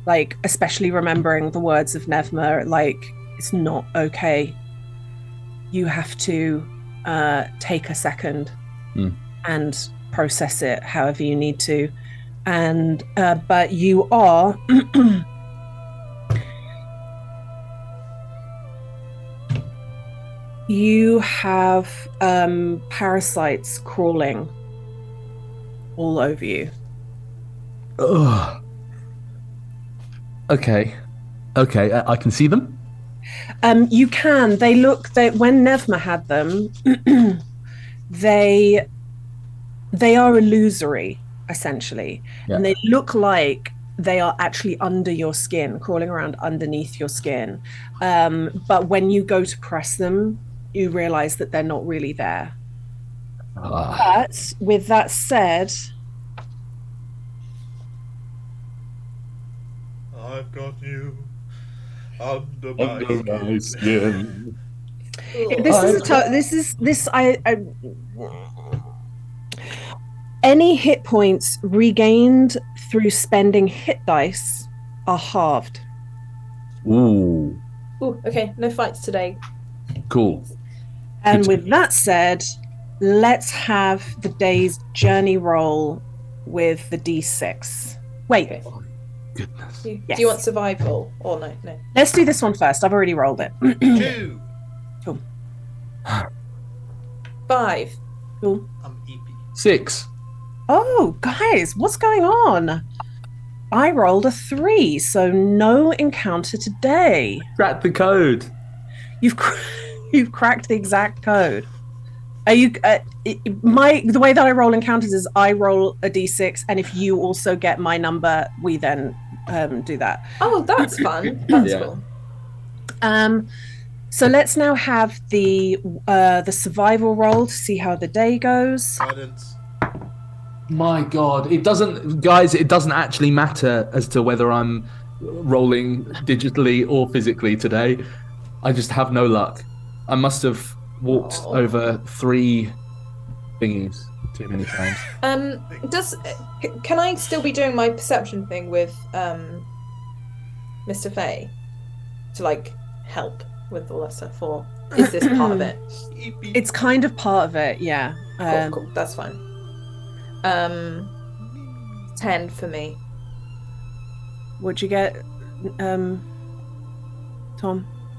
like especially remembering the words of Nevma, like it's not okay. You have to take a second and process it however you need to. And but you are you have parasites crawling all over you. Ugh. Okay, I can see them. You can. They look. When Nevma had them, they are illusory, essentially, and they look like they are actually under your skin, crawling around underneath your skin. But when you go to press them, you realize that they're not really there. But with that said, I've got you under my skin. Any hit points regained through spending hit dice are halved. Ooh, okay. No fights today. Cool. And with that said, let's have the day's journey roll with the D6. Wait. Okay. Goodness. Do you want survival or no? No. Let's do this one first. I've already rolled it. 2. Cool. 5. Cool. I'm EP. 6. Oh, guys, what's going on? I rolled a 3, so no encounter today. Crack the code. You've cracked the exact code. Are you? The way that I roll encounters is I roll a d6, and if you also get my number, we then do that. Oh, that's fun. That's cool. So let's now have the survival roll to see how the day goes. Guidance. My God, it doesn't actually matter as to whether I'm rolling digitally or physically today. I just have no luck. I must have walked over 3 thingies too many times. Can I still be doing my perception thing with Mr. Fay to like help with all that stuff, or is this part of it? It's kind of part of it, yeah. Cool. That's fine. 10 for me. What'd you get, Tom?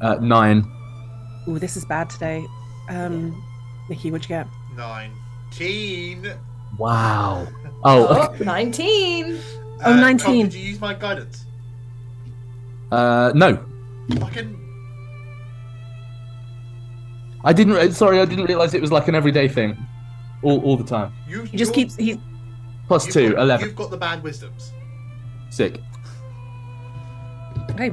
9. Oh, this is bad today. Nikki, what'd you get? 19. Wow. Oh, 19. 19. Tom, did you use my guidance? No. Fucking. I didn't realize it was like an everyday thing, all the time. He just keeps. He plus 2, 11. You've got the bad wisdoms. Sick. Okay.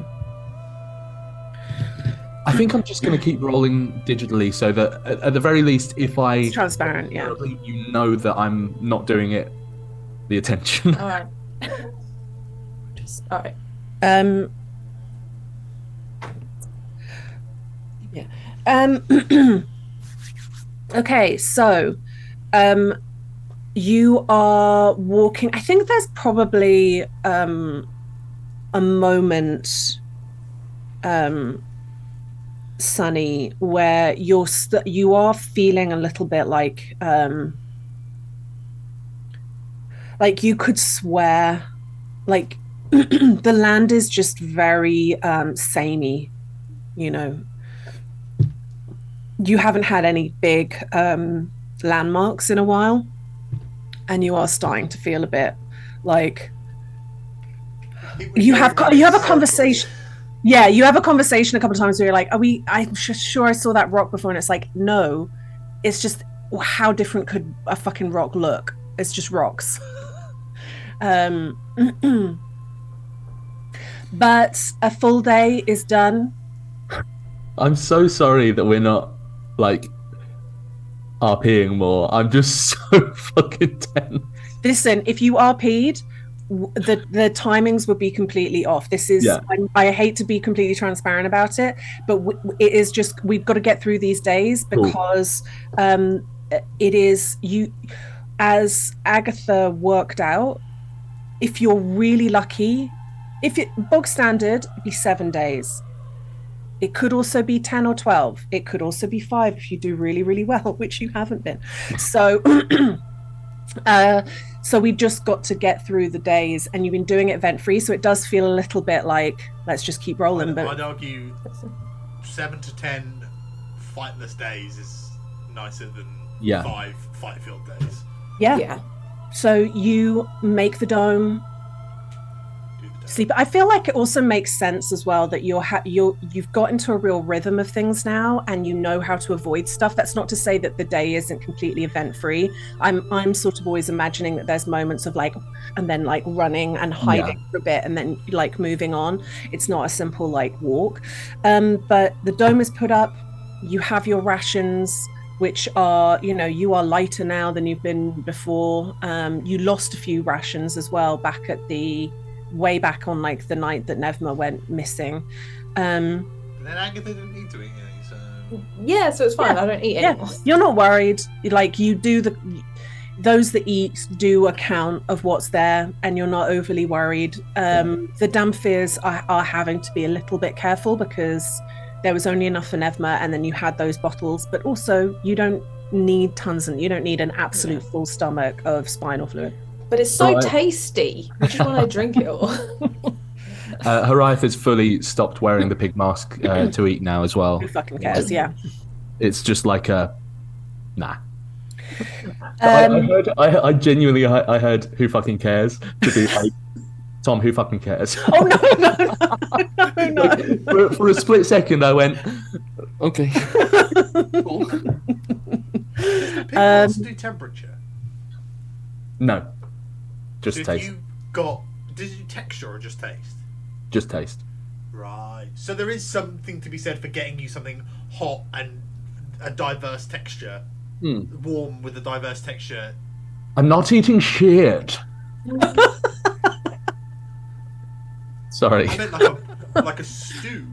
I think I'm just going to keep rolling digitally, so that at the very least, if It's transparent, yeah. you know that I'm not doing it the attention. All right. All right. Yeah. Okay, so you are walking. I think there's probably a moment, Sunny, where you are feeling a little bit like you could swear, like the land is just very samey, you know. You haven't had any big landmarks in a while, and you are starting to feel a bit like you have a conversation. Yeah, you have a conversation a couple of times where you're like, I'm sure I saw that rock before, and it's like, no, it's just, how different could a fucking rock look? It's just rocks. But a full day is done. I'm so sorry that we're not like RPing more. I'm just so fucking tense. Listen, if you RP'd, the timings would be completely off. This is, Yeah. I hate to be completely transparent about it, but it is just, we've got to get through these days because it is, you, as Agatha worked out, if you're really lucky, if it bog standard, it'd be 7 days. It could also be 10 or 12. It could also be 5 if you do really, really well, which you haven't been. So so we've just got to get through the days, and you've been doing it event free, so it does feel a little bit like, let's just keep rolling. But I'd argue 7 to 10 fightless days is nicer than 5 fight-filled days. Yeah. So you make the dome, sleep. I feel like it also makes sense as well that you've got into a real rhythm of things now, and you know how to avoid stuff. That's not to say that the day isn't completely event free. I'm sort of always imagining that there's moments of like, and then like running and hiding for a bit, and then like moving on. It's not a simple like walk. But the dome is put up. You have your rations, which are, you are lighter now than you've been before. You lost a few rations as well back at way back on like the night that Nevma went missing. But then Agatha didn't need to eat any, so yeah, so it's fine. I don't eat anymore. You're not worried. Like, you do those that eat do a count of what's there, and you're not overly worried. The Damphirs are having to be a little bit careful because there was only enough for Nevma, and then you had those bottles, but also you don't need tons, and you don't need an absolute full stomach of spinal fluid. But it's so tasty. You just want to drink it all. Hariath has fully stopped wearing the pig mask to eat now as well. Who fucking cares? Yeah. It's just like a nah. I genuinely heard who fucking cares to be like, Tom, who fucking cares? Oh no. Like, for a split second I went, okay. Cool. Does the pig mask do temperature? No. Just taste. Did you texture or just taste? Just taste. Right. So there is something to be said for getting you something hot and a diverse texture. Warm with a diverse texture. I'm not eating shit. Sorry. I meant like a stew.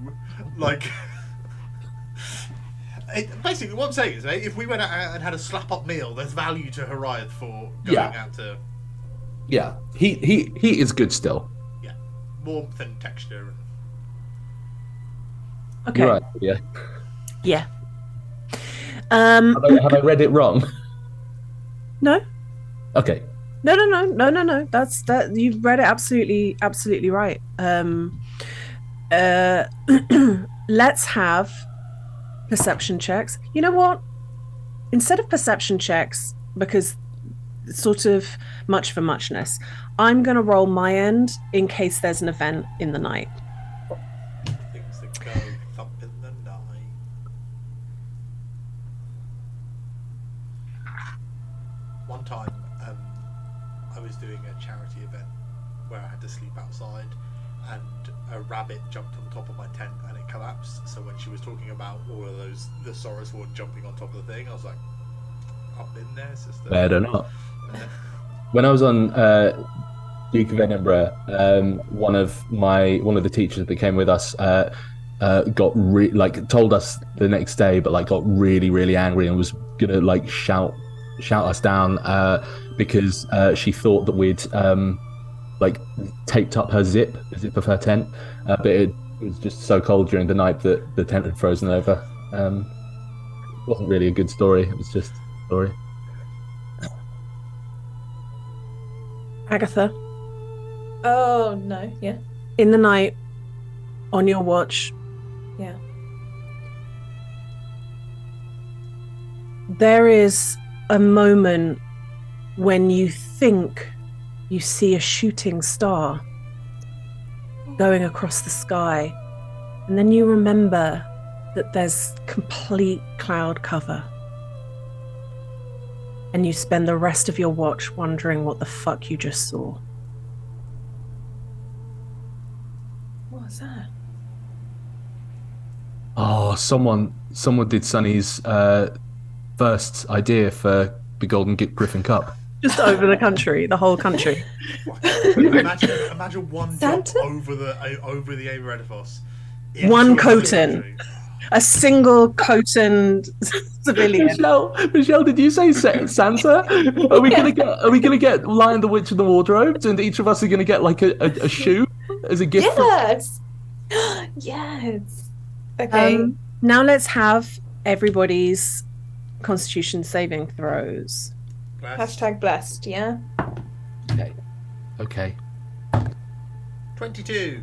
Like basically what I'm saying is, if we went out and had a slap up meal, there's value to Hariath for going out to. Yeah, he is good still. Yeah, warmth and texture. Okay. You're right. Yeah. Yeah. Have I read it wrong? No. Okay. No. That's that. You've read it absolutely right. Let's have perception checks. You know what? Instead of perception checks, because it's sort of much for muchness, I'm going to roll my end in case there's an event in the night. Things that go thump in the night. One time, I was doing a charity event where I had to sleep outside, and a rabbit jumped on top of my tent and it collapsed. So when she was talking about all of those, the Saurus jumping on top of the thing, I was like, I've been there, sister. Better not. When I was on Duke of Edinburgh, one of the teachers that came with us told us the next day, but like got really angry and was gonna like shout us down because she thought that we'd like taped up the zip of her tent, but it was just so cold during the night that the tent had frozen over. It wasn't really a good story. It was just a story. Agatha, Oh no, yeah. in the night, on your watch, Yeah. there is a moment when you think you see a shooting star going across the sky, and then you remember that there's complete cloud cover. And you spend the rest of your watch wondering what the fuck you just saw. What was that? Oh, someone did Sonny's first idea for the Golden Griffin Cup. Just over the country, the whole country. Imagine one jump Santa? over the Ayma Edifos. One Coton. A single Coton civilian. Michelle, did you say Santa? Are we gonna get Lion the Witch and the Wardrobes, and each of us are gonna get like a shoe as a gift? Yes. Yes. Okay. Now let's have everybody's Constitution saving throws. Hashtag blessed, yeah? Okay. 22.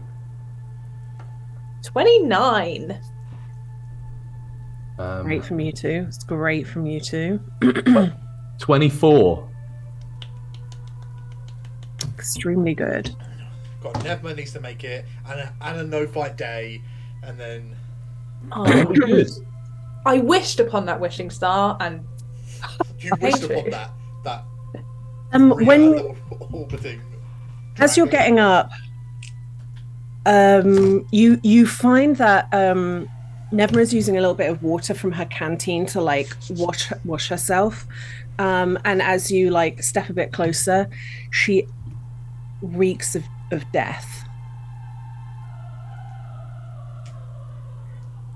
29. Great from you two. It's great from you two. 24. Extremely good. God, Nevma needs to make it, and a no fight day, and then. Oh, Good. I wished upon that wishing star, and You wished upon that when orbiting. as you're getting up, you find that Nevma is using a little bit of water from her canteen to like wash herself, and as you like step a bit closer, she reeks of death.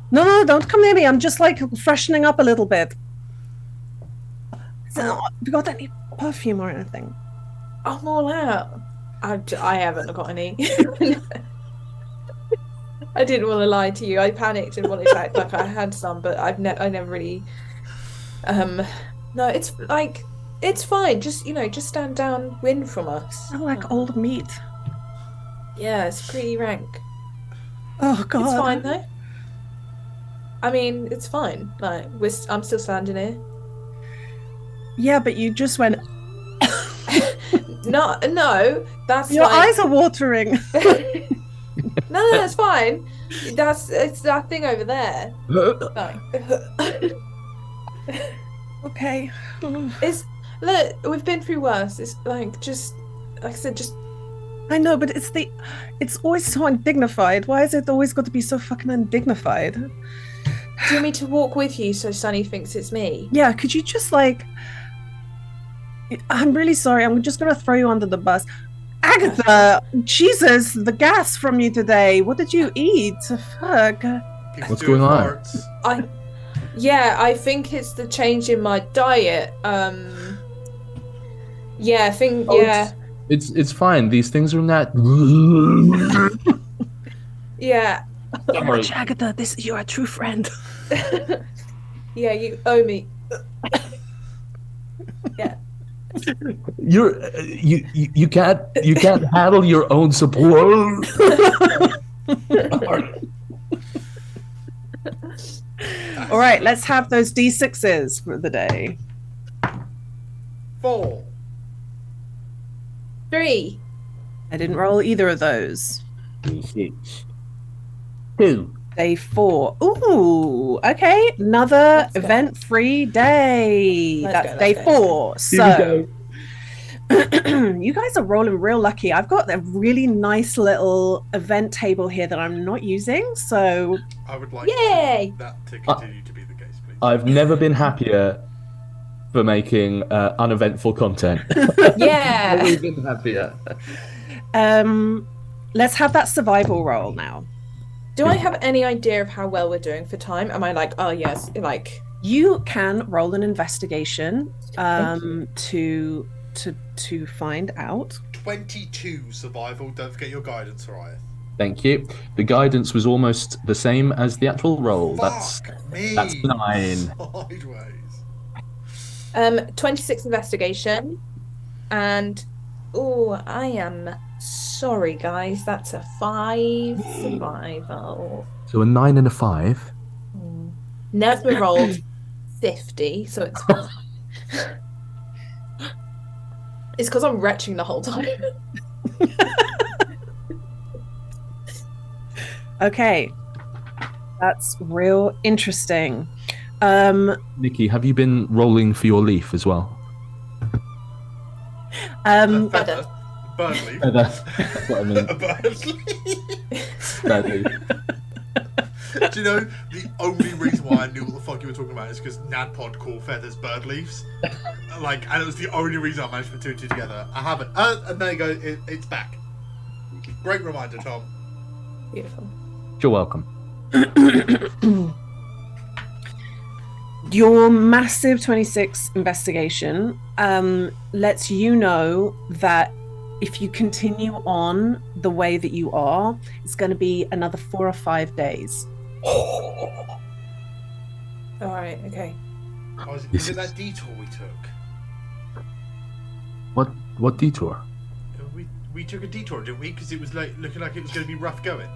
No, don't come near me. I'm just like freshening up a little bit. So, have you got any perfume or anything? I'm all out. I haven't got any. I didn't want to lie to you. I panicked and wanted to act like I had some, but I never really. No, it's like it's fine. Just just stand downwind from us. I like old meat. Yeah, it's pretty rank. Oh God. It's fine though. I mean, it's fine. Like I'm still standing here. Yeah, but you just went. No, that's Your like... eyes are watering. No, that's fine. It's that thing over there. No. Okay. Look, we've been through worse. It's like just like I said, just. I know, but it's always so undignified. Why is it always got to be so fucking undignified? Do you want me to walk with you so Sunny thinks it's me? Yeah, could you just like... I'm really sorry, I'm just gonna throw you under the bus. Agatha, Jesus, the gas from you today. What did you eat? Fuck. What's going on? I think it's the change in my diet. It's fine. These things are not. Yeah. Sorry. Agatha, you're a true friend. Yeah, you owe me. Yeah. You can't handle your own support. All right, let's have those D6s for the day. 4. 3. I didn't roll either of those. 2. Day 4. Ooh, okay. Another Let's go. event-free day. That's day 4. So you guys are rolling real lucky. I've got a really nice little event table here that I'm not using. So I would like Yay! that to continue to be the case, please. I've never been happier for making uneventful content. Yeah. Never been happier. Let's have that survival roll now. Do I have any idea of how well we're doing for time? Am I like, oh yes, like you can roll an investigation to find out. 22 survival. Don't forget your guidance, Ryan. Thank you. The guidance was almost the same as the actual roll. That's 9. Sideways. 26 investigation, and I am sorry, guys. That's a 5 survival. So a 9 and a 5. Nesma rolled 50, so it's it's because I'm retching the whole time. Okay, that's real interesting. Nikki, have you been rolling for your leaf as well? Feather. Bird leaf. Feather. That's what I mean. A bird leaf. Bird leaf. Do you know the only reason why I knew what the fuck you were talking about is because NADPOD called feathers bird leaves. And it was the only reason I managed to put 2 and 2 together. I haven't. And there you go. It's back. Great reminder, Tom. Beautiful. You're welcome. Your massive 26 investigation lets you know that if you continue on the way that you are, it's going to be another 4 or 5 days. All right. Okay. Is it that detour we took? What detour? We took a detour, didn't we? Because it was looking like it was going to be rough going.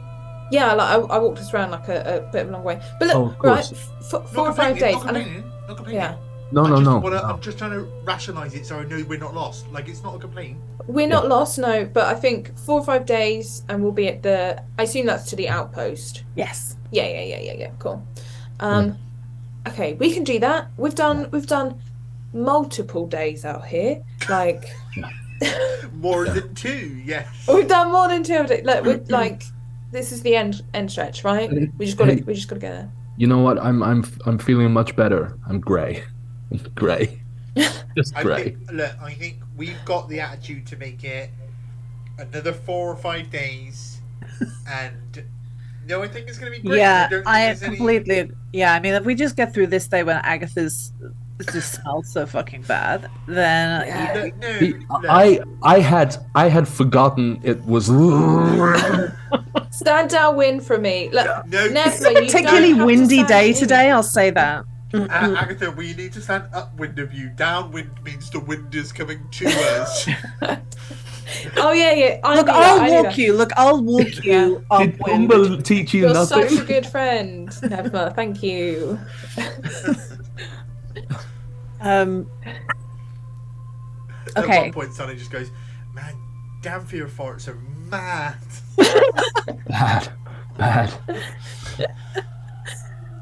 Yeah, I walked us around like a bit of a long way. But look, right, 4 or 5 days. Not complaining. Yeah. No. I'm just trying to rationalise it so I know we're not lost. It's not a complaint. We're not lost, no, but I think 4 or 5 days and we'll be at the... I assume that's to the outpost. Yes. Yeah, cool. Okay, we can do that. We've done multiple days out here. More than 2, yes. We've done more than 2 days. Look, we're this is the end stretch, right? We just gotta get there. You know what? I'm feeling much better. I'm grey. Grey. Just grey. I think we've got the attitude to make it another 4 or 5 days, and I think it's going to be great. Yeah, I completely. Yeah, I mean, if we just get through this day when Agatha's just smells so fucking bad, then I had forgotten it was. Stand downwind from me. Look, it's a particularly windy day today. I'll say that. Agatha, we need to stand upwind of you. Downwind means the wind is coming to us. Oh yeah. I'll walk you. Look, I'll walk you upwind. Did Umber teach you nothing? You're such a good friend, Nebma. Thank you. Okay. At one point, Sonny just goes, "Man, damn fear farts are mad." Bad.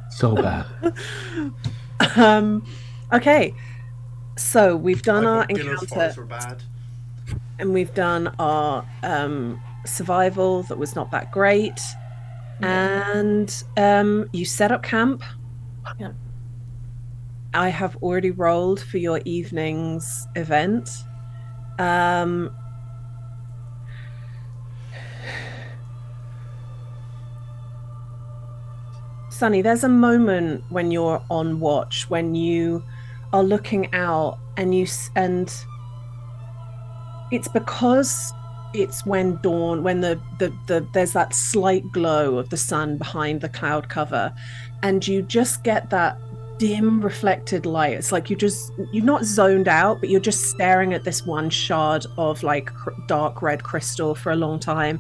So bad. Okay. So we've done our Gillo's encounter, farts were bad. and we've done our survival that was not that great, and you set up camp. Yeah. I have already rolled for your evening's event. Sunny, there's a moment when you're on watch, when you are looking out, and it's because it's when dawn, when there's that slight glow of the sun behind the cloud cover, and you just get that dim reflected light. It's like you're not zoned out, but you're just staring at this one shard of dark red crystal for a long time,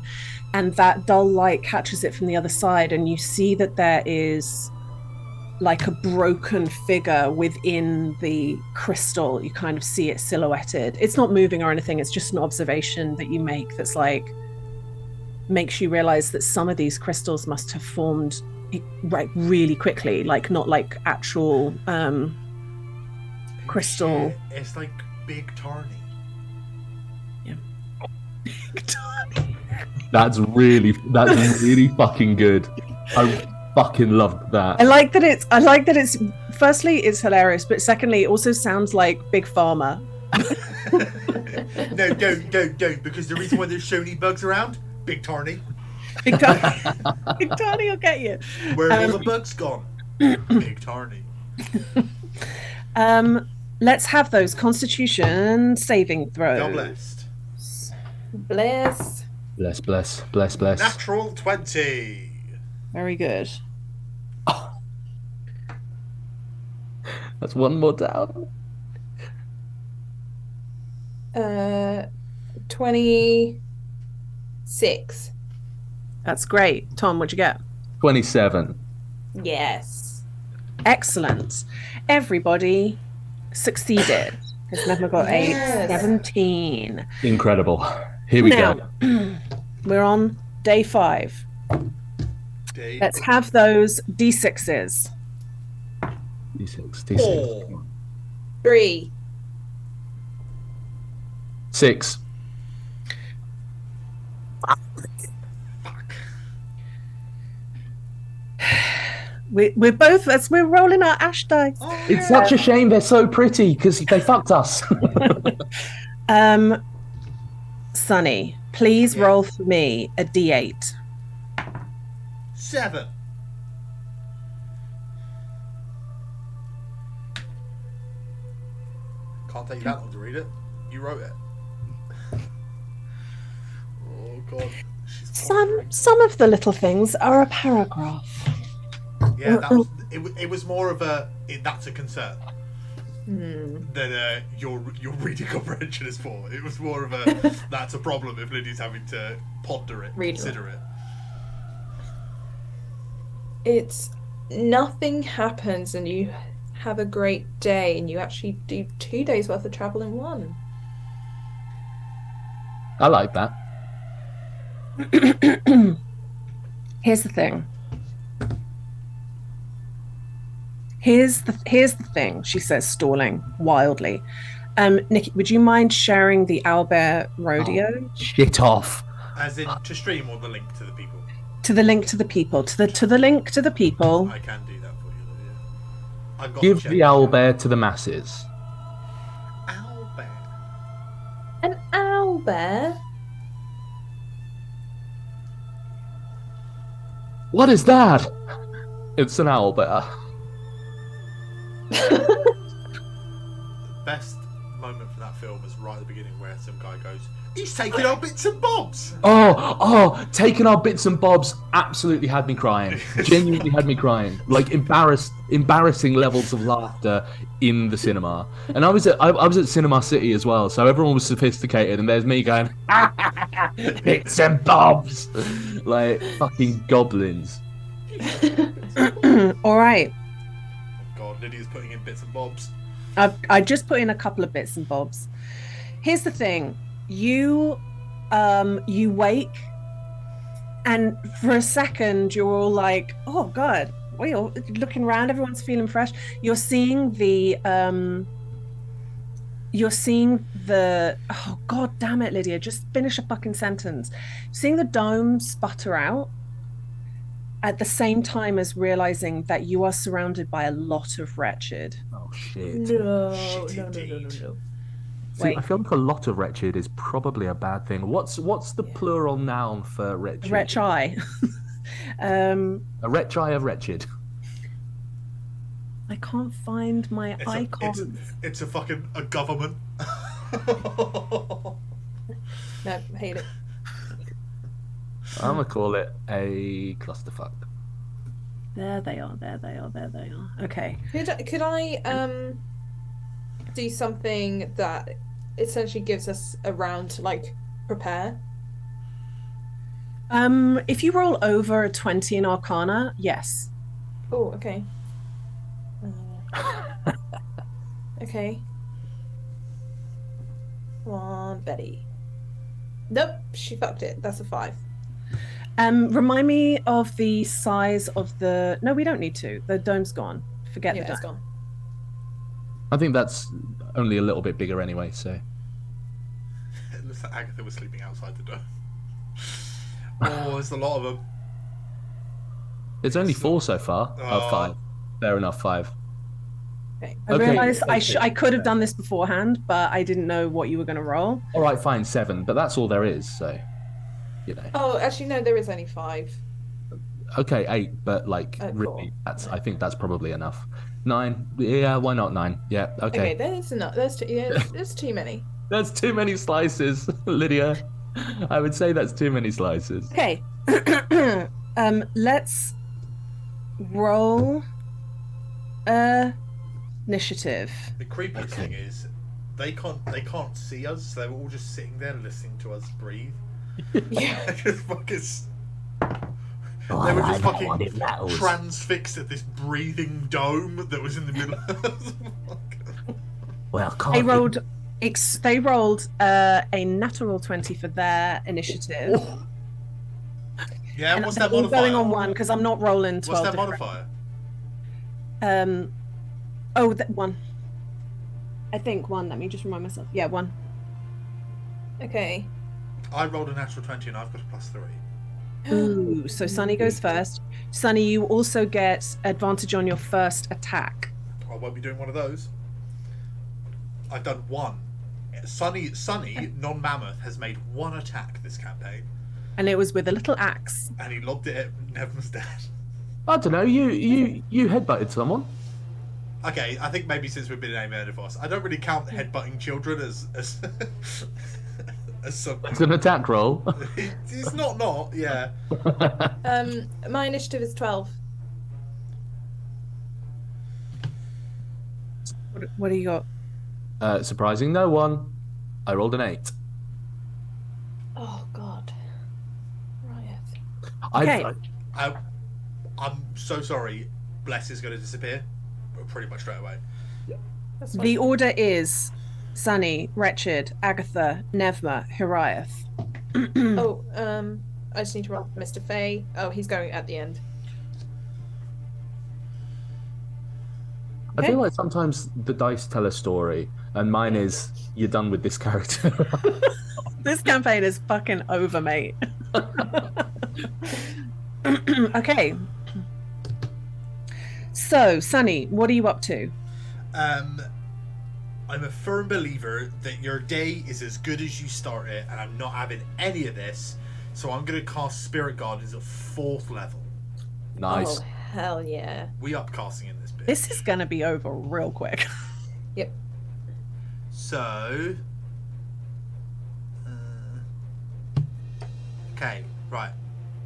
and that dull light catches it from the other side, and you see that there is like a broken figure within the crystal. You kind of see it silhouetted. It's not moving or anything, it's just an observation that you make that's makes you realize that some of these crystals must have formed really quickly, not like actual crystal. It's like Big Tarny. Yeah. Big Tarny. That's really fucking good. I fucking loved that. I like that it's firstly it's hilarious, but secondly it also sounds like Big Pharma. No, don't, because the reason why there's so many bugs around, Big Tarny. Big Tarny, Big Tarny will get you. Where have all the bugs gone? Big Tarny. Let's have those Constitution saving throws. You're blessed. Bless. Bless. Natural 20. Very good. Oh. That's one more down. 26. That's great. Tom, what'd you get? 27. Yes. Excellent. Everybody succeeded. It's never got Yes. 17. Incredible. Here we go. We're on day 5. Let's have those D6s. D6. 4. 3. 6. We're both, as we're rolling our ash dice. Oh, It's such a shame they're so pretty because they fucked us. Sunny, please roll for me a D8. 7. Can't take you that long to read it. You wrote it. Oh god. Some of the little things are a paragraph. Yeah, it was more of a that's a concern than your reading comprehension is for. It was more of a that's a problem if Lydia's having to ponder it, consider it. It's nothing happens and you have a great day and you actually do 2 days worth of travel in one. I like that. Here's the thing. Here's the thing, she says, stalling wildly. Nikki, would you mind sharing the Owlbear Rodeo? Oh, shit off. As in to stream or the link to the people? To the link to the people. To the link to the people. I can do that for you, Lydia. I've got Give the owlbear to the masses. Owlbear. An owlbear? What is that? It's an owlbear. The best moment for that film is right at the beginning where some guy goes, "He's taking our bits and bobs." Oh, taking our bits and bobs absolutely had me crying. Genuinely had me crying. Like embarrassing levels of laughter in the cinema. And I was at Cinema City as well, so everyone was sophisticated, and there's me going, bits and bobs, like fucking goblins. All right. God, Lydia's putting in bits and bobs. I just put in a couple of bits and bobs. Here's the thing. You wake, and for a second you're all like, oh god, you're looking around, everyone's feeling fresh. You're seeing the oh god damn it, Lydia, just finish a fucking sentence. Seeing the dome sputter out at the same time as realizing that you are surrounded by a lot of wretched. Oh shit. No. See, I feel like a lot of wretched is probably a bad thing. What's the plural noun for wretched? Wretch-eye. A wretch-eye of wretched. I can't find my icon. It's a fucking a government. No, I hate it. I'm gonna call it a clusterfuck. There they are. Okay. Could I do something that essentially gives us a round to like prepare? If you roll over a 20 in Arcana, yes. Oh, okay. Okay. Come on, Betty. Nope, she fucked it. That's a 5. Remind me of the size of the... No, we don't need to. The dome's gone. Forget the dome. It's gone. I think that's only a little bit bigger anyway, so. It looks like Agatha was sleeping outside the dome. Oh, there's a lot of them. There's only 4 so far. Oh, 5. Fair enough, 5. Okay. I realized I could have done this beforehand, but I didn't know what you were going to roll. All right, fine, 7, but that's all there is. So, you know. Oh, actually, no, there is only 5. Okay, 8, but like Oh, really, cool. I think that's probably enough. 9, yeah, why not 9? Yeah, Okay, okay. there's enough. There's too many. That's too many slices, Lydia. I would say that's too many slices. Okay. Let's roll initiative. The creepiest thing is they can't see us, so they're all just sitting there listening to us breathe. Yeah. Just fucking. They were just fucking transfixed at this breathing dome that was in the middle. Well, They rolled a natural 20 for their initiative. Yeah, And what's that they're all modifier? going on 1 because I'm not rolling 12. What's that modifier? That 1. I think 1. Let me just remind myself. Yeah, 1. Okay. I rolled a natural 20 and I've got a +3. Ooh, so Sunny goes first. Sunny, you also get advantage on your first attack. I won't be doing one of those. I've done 1. Sunny, non-mammoth, has made 1 attack this campaign. And it was with a little axe. And he lobbed it at Neville's dad. I don't know. You headbutted someone. Okay, I think maybe since we've been in Ayma Edifos, I don't really count headbutting children as something. It's an attack roll. It's not, yeah. My initiative is 12. What do you got? Surprising no one. I rolled an 8. Oh God. Riot. Okay. I'm so sorry. Bless is going to disappear pretty much straight away. That's fine. The order is Sunny, Wretched, Agatha, Nevma, Hiriath. Oh, I just need to roll for Mr. Fay. Oh, he's going at the end. I feel like sometimes the dice tell a story, and mine is you're done with this character. This campaign is fucking over, mate. Okay. So, Sunny, what are you up to? I'm a firm believer that your day is as good as you start it, and I'm not having any of this. So I'm going to cast Spirit Guardians at 4th level. Nice. Oh, hell yeah. We upcasting in this bit. This is going to be over real quick. Yep. So, okay, right.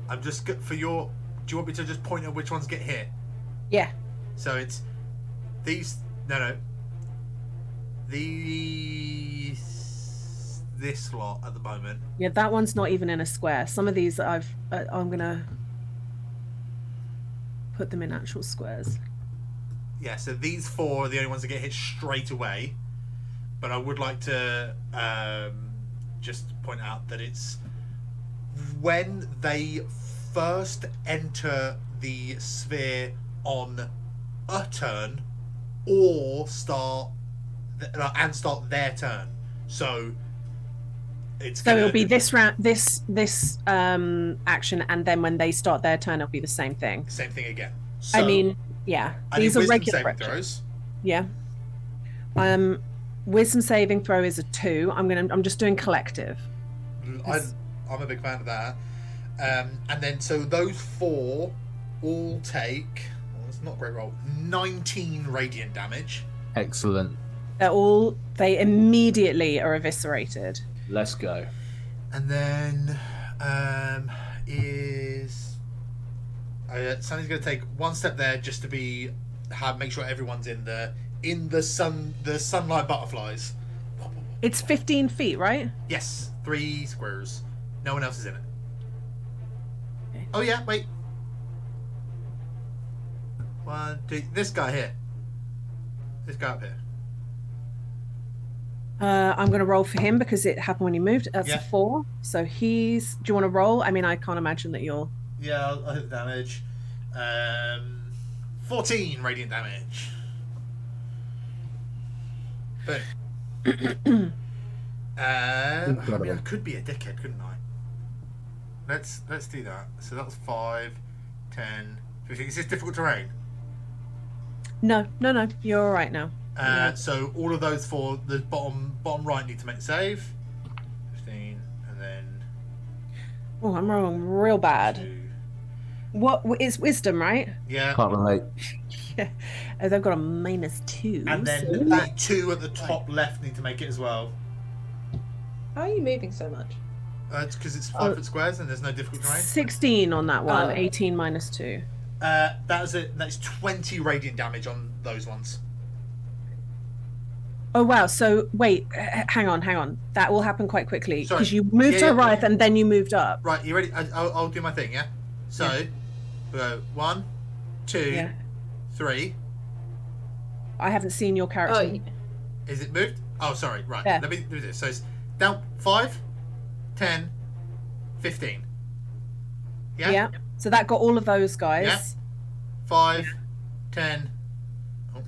I'm just for your. Do you want me to just point out which ones get hit? Yeah. So it's these. No. This lot at the moment. Yeah, that one's not even in a square. Some of these I'm going to put them in actual squares. Yeah, so these 4 are the only ones that get hit straight away. But I would like to just point out that it's when they first enter the sphere on a turn or start their turn. So it'll be this round, this action, and then when they start their turn, it'll be the same thing. Same thing again. So, I mean, yeah, these are regular saving throws. Yeah. Wisdom saving throw is a 2. I'm just doing collective. I'm a big fan of that. And then so those 4 all take. Well, it's not a great roll. 19 radiant damage. Excellent. They immediately are eviscerated. Let's go. And then Sunny's going to take 1 step there just to make sure everyone's in the sunlight butterflies. It's 15 feet, right? Yes, 3 squares. No one else is in it. Okay. Oh yeah, wait. 1, 2. This guy here. This guy up here. I'm going to roll for him because it happened when he moved. That's Yeah. a 4. So do you want to roll? I mean, I can't imagine that you'll. Yeah, I'll hit the damage. 14 radiant damage. Boom. I mean, I could be a dickhead, couldn't I? Let's do that. So that's 5, 10, 15. Is this difficult terrain? No. You're all right now. So all of those for the bottom right need to make a save. 15, and then. Oh, I'm rolling real bad. 2. What is wisdom, right? Yeah. Can't relate. Yeah. They've got a -2. And then so- the 2 at the top left need to make it as well. How are you moving so much? It's because it's 5-foot squares and there's no difficult terrain. 16 on that one. Oh. 18 -2. That's it. That's 20 radiant damage on those ones. Oh wow! So wait, hang on. That will happen quite quickly Sorry. because you moved to Yeah. right and then you moved up. Right, you ready? I'll do my thing, yeah? So, we go 1, 2, Yeah. 3. I haven't seen your character. Oh, Is it moved? Oh, sorry. Right. Yeah. Let me do this. So it's down 5, 10, 15. Yeah? Yeah. So that got all of those guys. Yeah. 5, 10. Oh,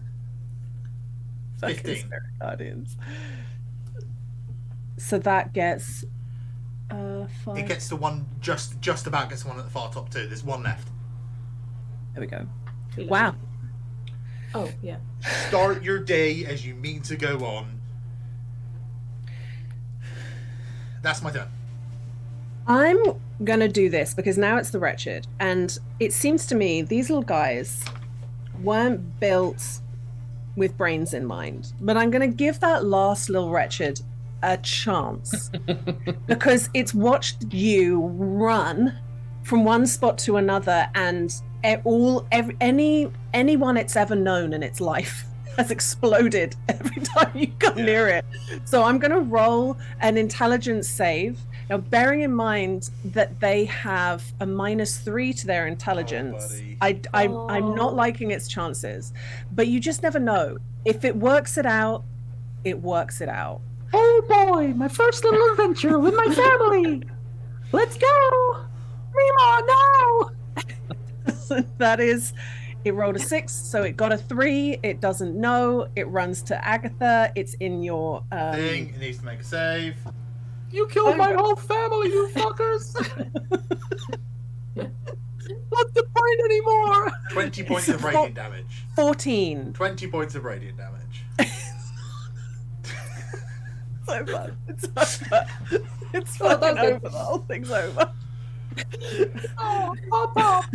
Fucking 15. Spirit Guardians. So that gets 5. It gets the one, just about gets the one at the far top too. There's one left. There we go. Wow. Oh, yeah. Start your day as you mean to go on. That's my turn. I'm gonna do this because now it's the wretched, and it seems to me these little guys weren't built with brains in mind. But I'm gonna give that last little wretched a chance because it's watched you run from one spot to another, and anyone it's ever known in its life has exploded every time you come near it. So I'm going to roll an intelligence save. Now, bearing in mind that they have a -3 to their intelligence, I'm not liking its chances. But you just never know. If it works it out, it works it out. Oh boy, my first little adventure with my family. Let's go. Mima, no. That is, it rolled a 6, so it got a 3. It doesn't know. It runs to Agatha. It's in your Thing. It needs to make a save. You killed my whole family, you fuckers. What's the point anymore? 20 points of radiant damage. 14. 20 points of radiant damage. So bad. It's over. It's Oh, fucking that's over. good. The whole thing's over. Oh, Pop.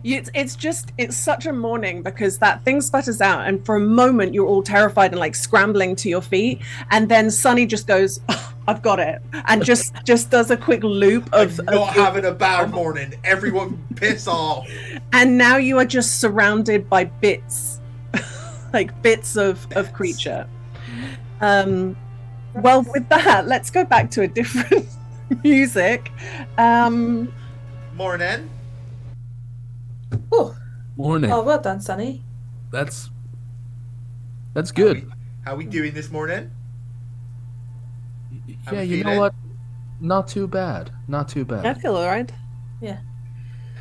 It's such a morning because that thing sputters out, and for a moment you're all terrified and like scrambling to your feet, and then Sunny just goes, oh, I've got it, and just does a quick loop of Not having a bad morning. Everyone piss off. and now you are just surrounded by bits like bits of creature. Well, with that, let's go back to a different music. Morning. Oh, Morning. well done, Sonny. That's good. How we doing this morning? Yeah, you know feeling? what? Not too bad. Not too bad. I feel all right.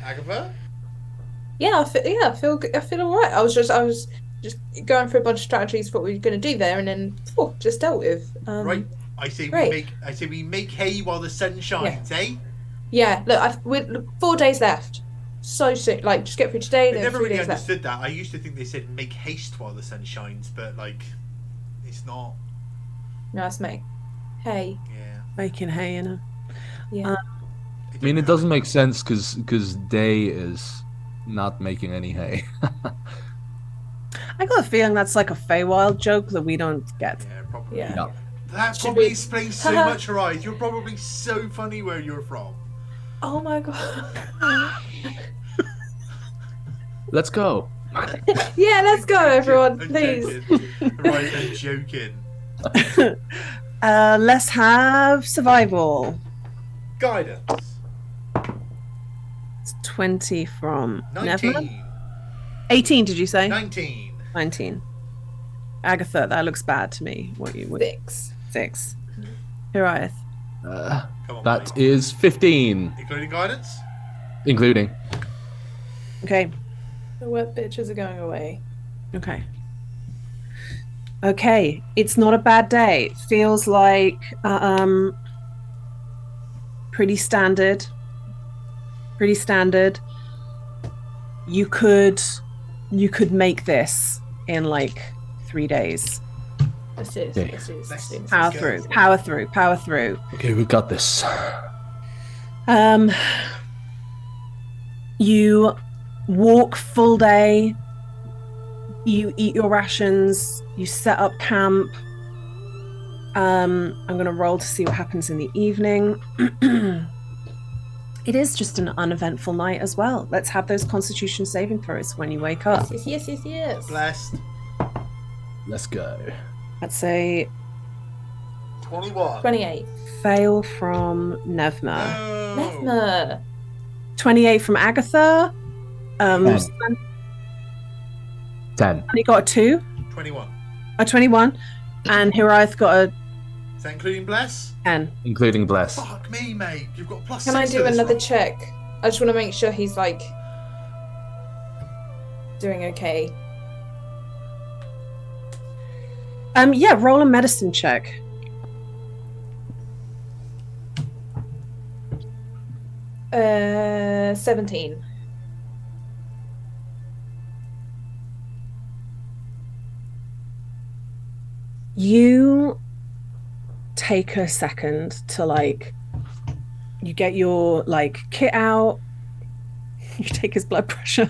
Agatha? Yeah, I feel all right. I was just going through a bunch of strategies for what we were going to do there, and then just dealt with. Right. I say great. we make hay while the sun shines, eh? Yeah, look, we're 4 days left. So soon, like just get through today. I Then never 3 really days left. understood that. I used to think they said make haste while the sun shines, but like, it's not. No, it's mate. Hey, Yeah. Making hay, you know. yeah. I mean, it doesn't make sense because Day is not making any hay. I got a feeling that's like a Feywild joke that we don't get. Yeah, probably. Yeah. Yeah. That Should probably we- explains so much, Arise. You're probably so funny where you're from. Oh my god. Let's go. Yeah, let's go, everyone, I'm please. joking. Right, I'm joking. Let's have survival. Guidance. It's 20 from 19. Neverland. 18, did you say? 19. 19. Agatha, that looks bad to me. What 6. Uriah. Come on, That mate. is 15, Including guidance? including. Okay. The wet bitches are going away. Okay. It's not a bad day. It feels like pretty standard pretty standard. You could make this in like 3 days. Let's do this. Power through. Okay, we've got this. You walk full day. You eat your rations. You set up camp. I'm going to roll to see what happens in the evening. It is just an uneventful night as well. Let's have those Constitution saving throws when you wake up. Yes. Blessed. Let's go. That's a 21. 28. fail from Nevma. No. Methna. 28 from Agatha. 10. He got a 2. 21. A 21. And Hiraeth got a Is that including bless? 10. Including bless. Fuck me, mate. You've got plus Can I 6 to do this another one. check? I just want to make sure he's like doing okay. Yeah, roll a medicine check. Uh, 17. You take a second to you get your kit out. You take his blood pressure.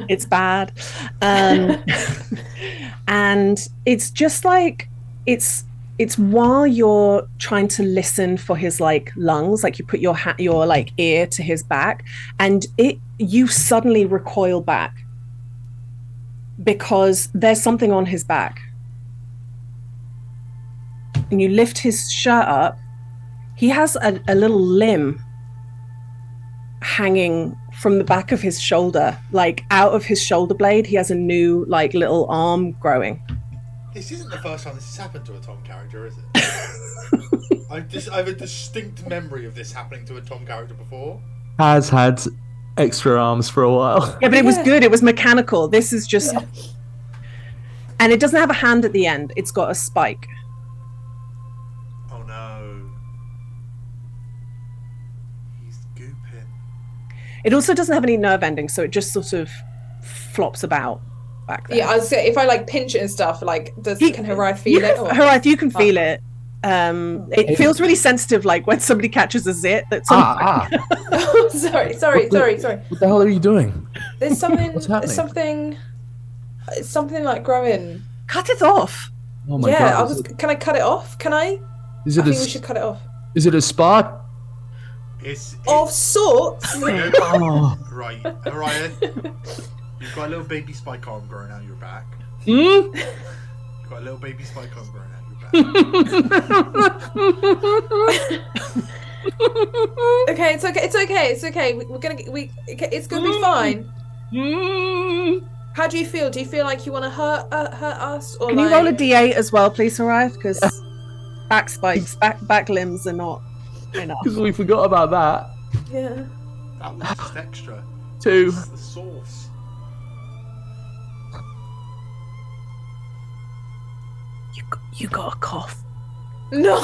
It's bad. And it's just it's while you're trying to listen for his lungs, you put your ear to his back, and you suddenly recoil back because there's something on his back. And you lift his shirt up. He has a little limb hanging from the back of his shoulder, out of his shoulder blade. He has a new little arm growing. This isn't the first time this has happened to a Tom character, is it? I have a distinct memory of this happening to a Tom character before. Has had extra arms for a while. Yeah, but it was good. It was mechanical. This is just... And it doesn't have a hand at the end. It's got a spike. Oh no. He's gooping. It also doesn't have any nerve endings, so it just sort of flops about back there. Yeah, I was say if I pinch it and stuff, can Hiraeth feel it? Or... Hiraeth, you can feel it. It feels really sensitive, when somebody catches a zit. That's Oh, sorry. What the hell are you doing? There's something. What's happening? It's something growing. Cut it off. Oh my Yeah, god. Can I cut it off? Can I? I think we should cut it off. Is it a spot? It's Of sorts. Oh. Right, Orion. You've got a little baby spike arm growing out your back. Hmm? You've got a little baby spike arm growing out your back. Okay, it's okay. It's okay. It's gonna be fine. How do you feel? Do you feel like you want to hurt us, or Can you roll a d8 as well, please, Hiraeth? Because back spikes, back limbs are not enough. Because we forgot about that. Yeah. That was just extra. 2. That's the sauce. You got a cough. No.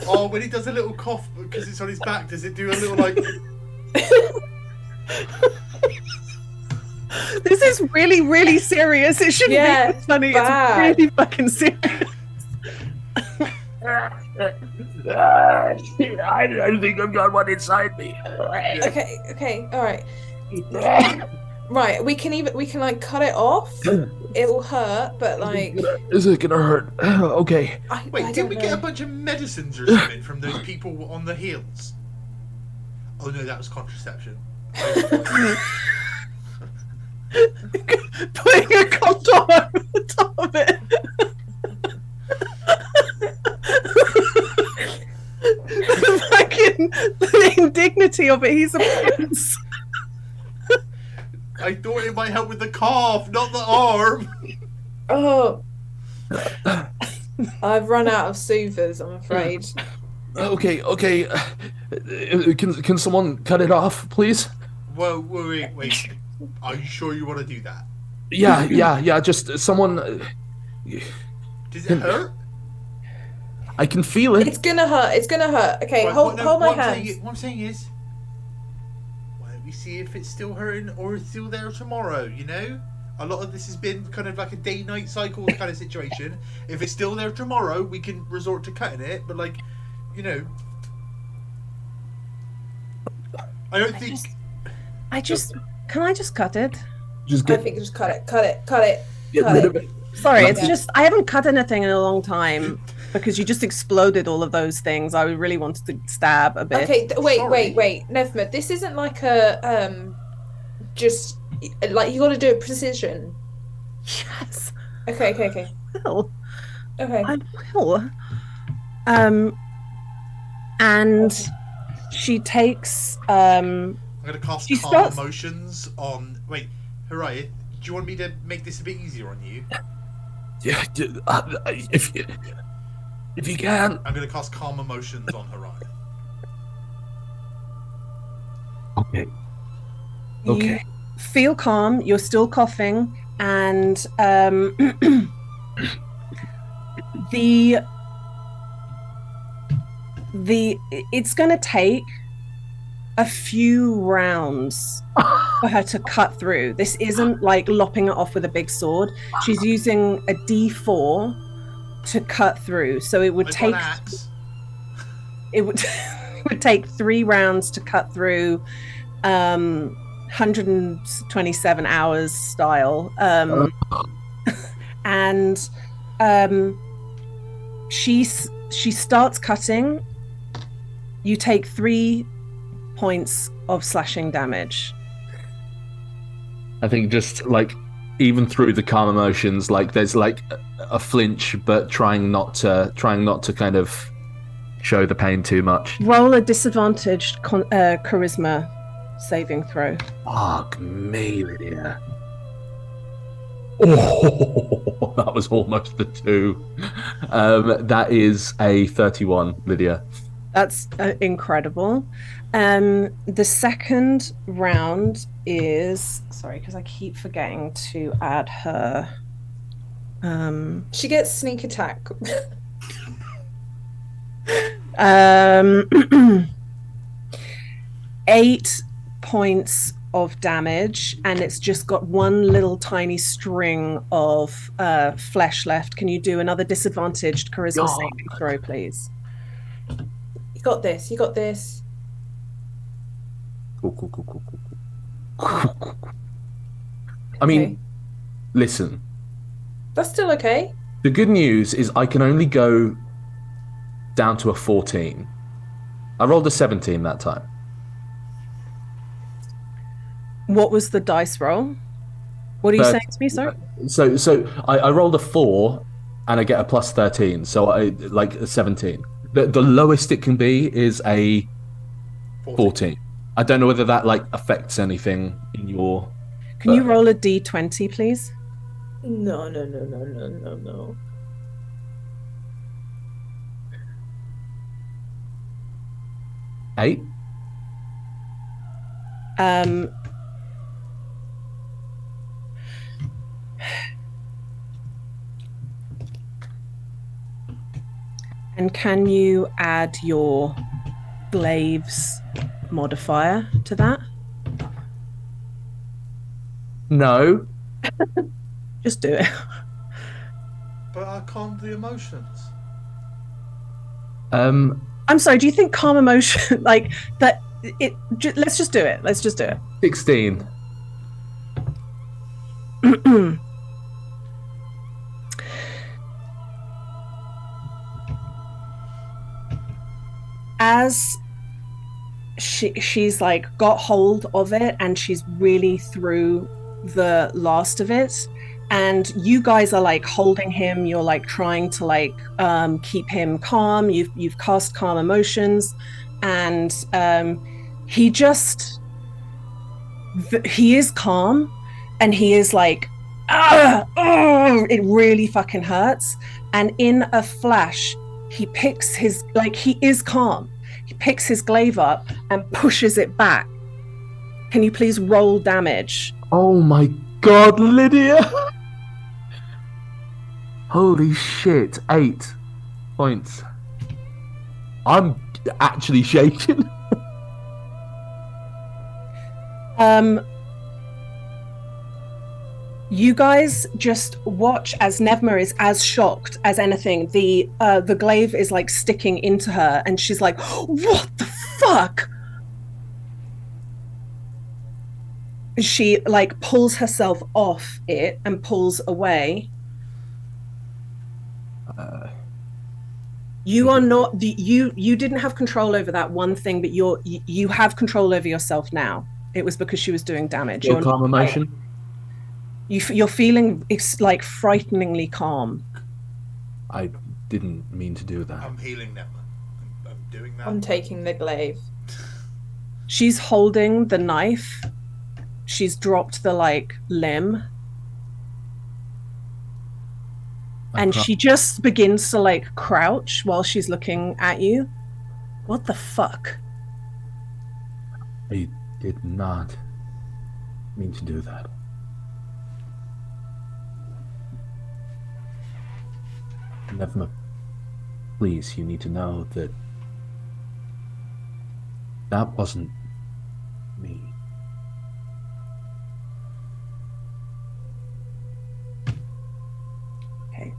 Oh, when he does a little cough because it's on his back, does it do a little This is really, really serious. It shouldn't Yeah, be funny. bad. It's really fucking serious. I think I've got one inside me. Okay. All right. Right. We can cut it off. It will hurt, but Is it gonna hurt? Okay. Wait, did we get a bunch of medicines or something from those people on the hills? Oh no, that was contraception. Putting a condom over the top of it. The indignity of it. He's a prince. I thought it might help with the cough, not the arm. Oh. I've run out of soothers, I'm afraid. Okay. Can someone cut it off, please? Whoa, wait. Are you sure you want to do that? Yeah. Just someone. Does it hurt? I can feel it. It's gonna hurt. It's gonna hurt. Okay, Right, hold my hand. What I'm saying is, why don't we see if it's still hurting or it's still there tomorrow? You know, a lot of this has been kind of like a day-night cycle kind of situation. If it's still there tomorrow, we can resort to cutting it. But like, you know, I don't think. Can I just cut it? I think just cut it. Cut it. Sorry, it's just I haven't cut anything in a long time because you just exploded all of those things. I really wanted to stab a bit. Okay, wait, Nevma. This isn't like a just like you got to do it precision. Yes. Okay. Will. Okay. I will. And she takes. I'm gonna cast she calm starts... emotions on. Wait, Haraya, do you want me to make this a bit easier on you? Yeah, if you can. I'm gonna cast calm emotions on Haraya. Okay. You feel calm. You're still coughing, and it's going to take a few rounds for her to cut through. This isn't like lopping it off with a big sword. She's using a D4 to cut through. So it would take it would it would take 3 rounds to cut through 127 hours style. And she starts cutting. You take 3 points of slashing damage. I think just like even through the calm emotions, like there's like a flinch, but trying not to kind of show the pain too much. Roll a disadvantaged charisma saving throw. Fuck me, Lydia. Oh, that was almost the 2. That is a 31, Lydia. That's incredible. The second round is... Sorry, because I keep forgetting to add her... She gets sneak attack. 8 points of damage, and it's just got one little tiny string of flesh left. Can you do another disadvantaged charisma saving throw, please? You got this. Cool. I mean, listen. That's still okay. The good news is I can only go down to a 14. I rolled a 17 that time. What was the dice roll? What are you saying to me, sorry? So I rolled a 4 and I get a plus 13, so I like a 17. The lowest it can be is a 14. I don't know whether that like affects anything in your... Can you roll a d20, please? No. 8? And can you add your glaives modifier to that? No. Just do it. But I calmed the emotions. I'm sorry, do you think calm emotion, like, that, let's just do it. 16. As she's like got hold of it and she's really through the last of it, and you guys are like holding him, you're like trying to like keep him calm, you've cast calm emotions, and he is calm, and he is like, it really fucking hurts, and in a flash he picks his, like, he is calm, he picks his glaive up and pushes it back. Can you please roll damage? Oh my god, Lydia! Holy shit, 8 points. I'm actually shaking. You guys just watch as Nevma is as shocked as anything. The glaive is like sticking into her, and she's like, "What the fuck?" She like pulls herself off it and pulls away. You are not you didn't have control over that one thing, but you have control over yourself now. It was because she was doing damage. Your calm emotion. You're feeling like frighteningly calm. I didn't mean to do that. I'm healing them. I'm doing that. I'm taking the glaive. She's holding the knife. She's dropped the like limb. And she just begins to like crouch while she's looking at you. What the fuck? I did not mean to do that. Nevma, please, you need to know that that wasn't me. Okay.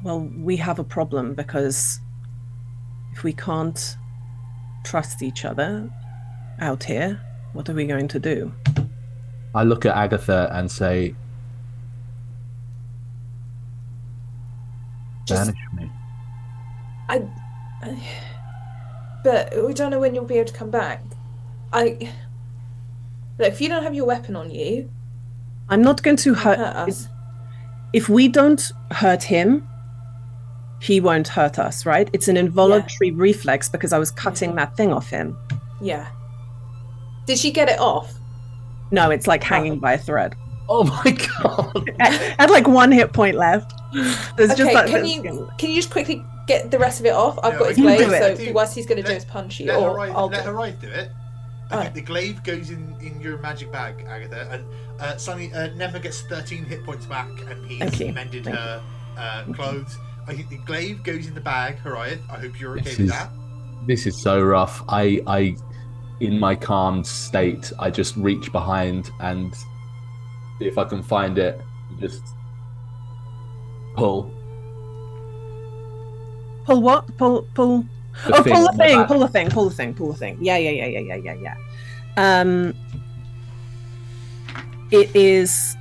Well, we have a problem because if we can't trust each other out here, what are we going to do? I look at Agatha and say, banish me. But we don't know when you'll be able to come back. Look, if you don't have your weapon on you, I'm not going to hurt us. If we don't hurt him, he won't hurt us, right? It's an involuntary reflex because I was cutting that thing off him. Yeah. Did she get it off? No, it's like hanging by a thread. Oh my god! Had like one hit point left. There's okay, just like, can you just quickly get the rest of it off? I've got his you glaive, do it. so what he's going to do is punch you. Let her right do it. I think the glaive goes in your magic bag, Agatha, and Sonny never gets 13 hit points back, and he's mended her clothes. I think the glaive goes in the bag, Harriet. I hope you're okay with that. This is so rough. I, in my calm state, I just reach behind and if I can find it, just pull. Pull what? Pull. Pull the thing. Pull the thing. Yeah. It is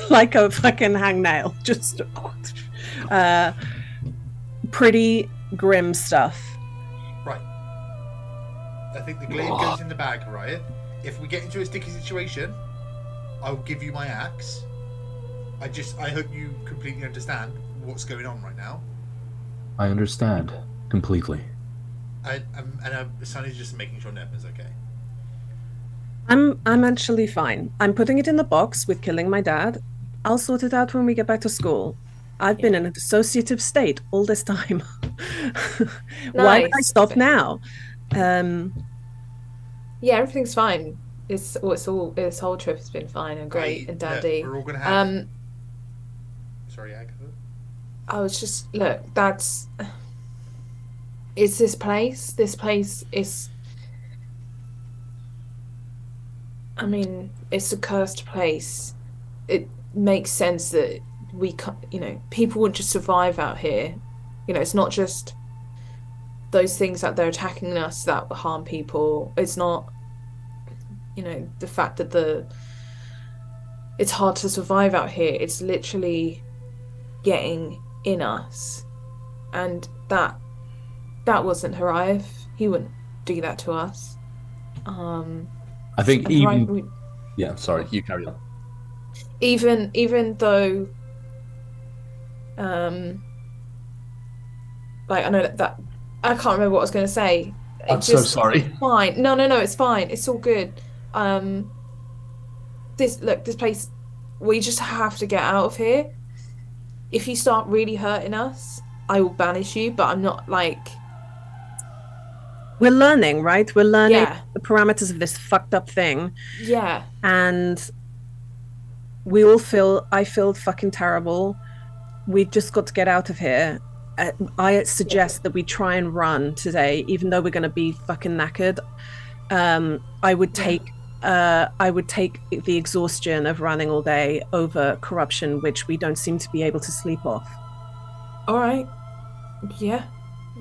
like a fucking hangnail. Just pretty grim stuff. Right. I think the glaive goes in the bag, right? If we get into a sticky situation, I'll give you my axe. I hope you completely understand what's going on right now. I understand completely. And Sonny's just making sure Nevma's okay. I'm actually fine. I'm putting it in the box with killing my dad. I'll sort it out when we get back to school. I've been in a dissociative state all this time. Why would I stop now? Yeah, everything's fine. This whole trip has been fine and great and dandy. We're all gonna have. Sorry, Agatha. I was just it's this place. This place is. I mean, it's a cursed place. It makes sense that we can't, people wouldn't just survive out here. It's not just those things that they're attacking us that harm people. It's not, the fact that it's hard to survive out here. It's literally getting in us. And that wasn't Haraif. He wouldn't do that to us. I think even... Yeah, sorry, you carry on. Even though I know that I can't remember what I was going to say. I'm so sorry. It's fine. No, it's fine. It's all good. This place, we just have to get out of here. If you start really hurting us, I will banish you, but I'm not We're learning, right? We're learning the parameters of this fucked up thing. Yeah. And I feel fucking terrible. We've just got to get out of here. I suggest that we try and run today, even though we're going to be fucking knackered. I would take the exhaustion of running all day over corruption, which we don't seem to be able to sleep off. All right. Yeah,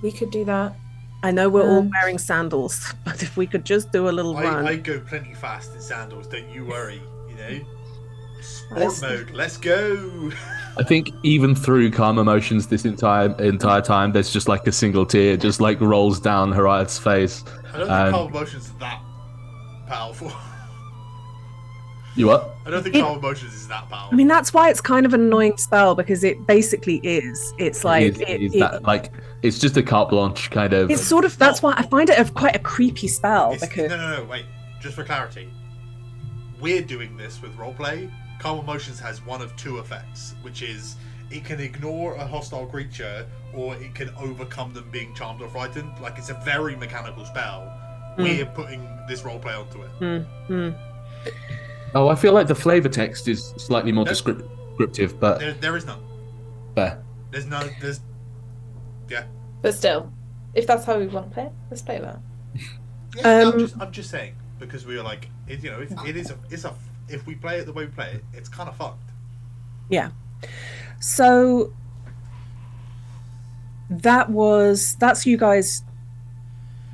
we could do that. I know we're all wearing sandals, but if we could just do a little run. I go plenty fast in sandals, don't you worry, Sport mode, let's go! I think even through calm emotions this entire time, there's just like a single tear just like rolls down Hariath's face. I don't think calm emotions are that powerful. You what? I don't think calm emotions is that powerful. I mean, that's why it's kind of an annoying spell, because it basically is. It's like it's just a carte blanche kind of. It's sort of, that's why I find it quite a creepy spell. Because no, wait. Just for clarity, we're doing this with roleplay. Calm emotions has one of two effects, which is it can ignore a hostile creature, or it can overcome them being charmed or frightened. Like, it's a very mechanical spell. We're putting this roleplay onto it. Oh, I feel like the flavor text is slightly more descriptive, but there is none. Fair. Yeah. But still, if that's how we want to play it, let's play that. Yeah, I'm just saying, because we are like, if we play it the way we play it, it's kind of fucked. Yeah. So that's you guys.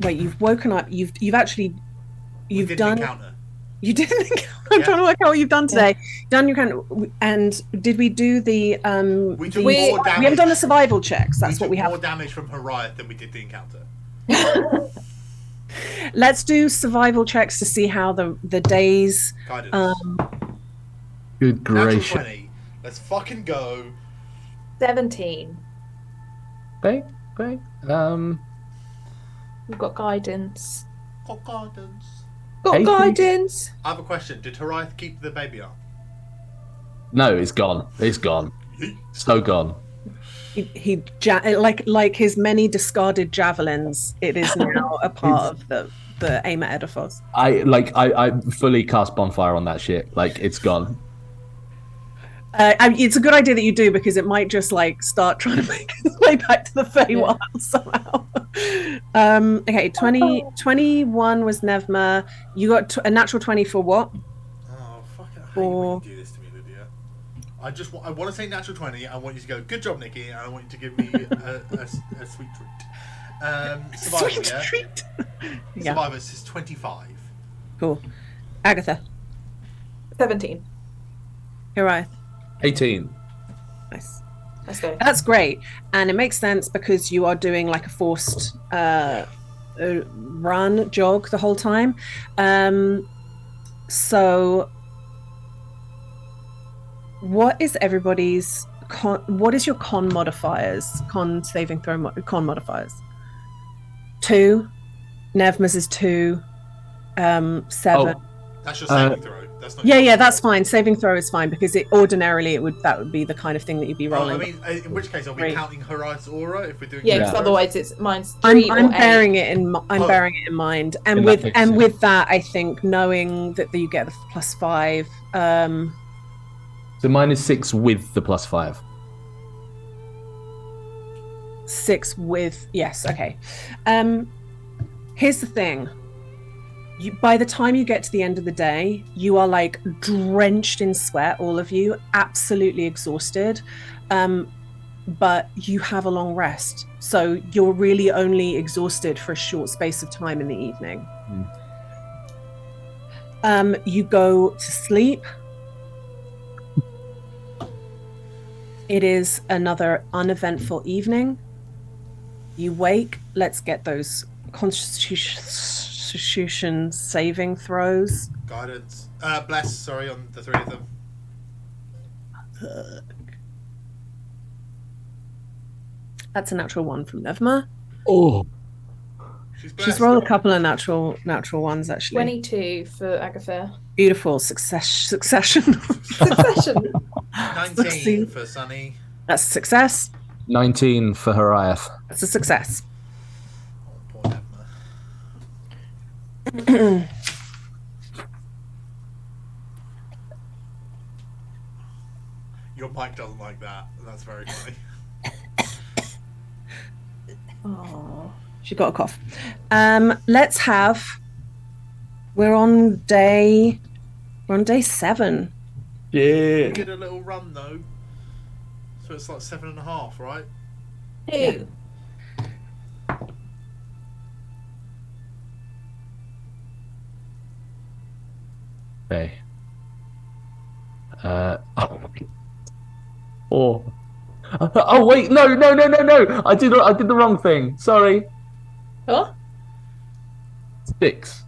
Wait, you've woken up. You've done. You did an encounter. I'm trying to work out what you've done today. Done your encounter, and did we do the? We haven't done the survival checks. That's what we have. More damage from Hariath than we did the encounter. Let's do survival checks to see how the days. Guidance. Good gracious. 20. Let's fucking go. 17. Bang. We've got guidance. Got guidance. Got guidance. I have a question. Did Hariath keep the baby up? No, it's gone. It's gone. So gone. He like his many discarded javelins. It is now a part of the Ayma Edifos. I fully cast bonfire on that shit. Like, it's gone. It's a good idea that you do, because it might just like start trying to make its way back to the Feywild somehow. Okay, 21 was Nevma. You got a natural 20 for what? Oh, fuck it. I hate when you do this to me, Lydia. I want to say natural 20. I want you to go, good job, Nikki, and I want you to give me a sweet treat. Survivor, sweet treat. Survivor is 25. Cool. Agatha. 17. Hariath. 18. Nice. Let's go. That's great, and it makes sense because you are doing like a forced jog the whole time. So, what is everybody's what is your con modifiers? Con saving throw con modifiers. 2. Nevma's is 2. 7. Oh, that's your saving throw. That's not that's fine. Saving throw is fine, because that would be the kind of thing that you'd be rolling. I mean, in which case, are we counting Hariath's aura if we're doing? Yeah, because otherwise it's mine's 3 I'm or bearing 8. I'm bearing it in mind, and with that, I think knowing that you get the +5. So mine is 6 with the +5. 6 with, yes, okay. Here's the thing. By the time you get to the end of the day, you are like drenched in sweat, all of you, absolutely exhausted, but you have a long rest, so you're really only exhausted for a short space of time in the evening. You go to sleep. It is another uneventful evening. You wake. Let's get those Constitution saving throws. Guidance. Bless, sorry, on the 3 of them. That's a natural 1 from Nevma. Oh. She's rolled a couple of natural ones, actually. 22 for Agatha. Beautiful. Succession. Succession. 19 for Sunny. That's a success. 19 for Hariath. That's a success. Oh, poor Nevma. Your mic doesn't like that. That's very funny. Oh. She got a cough. Let's have. We're on day 7. We Yeah. did a little run though, so it's like 7.5, right? Yeah. Okay. Oh. Oh wait, no! I did the wrong thing. Sorry. Huh? 6.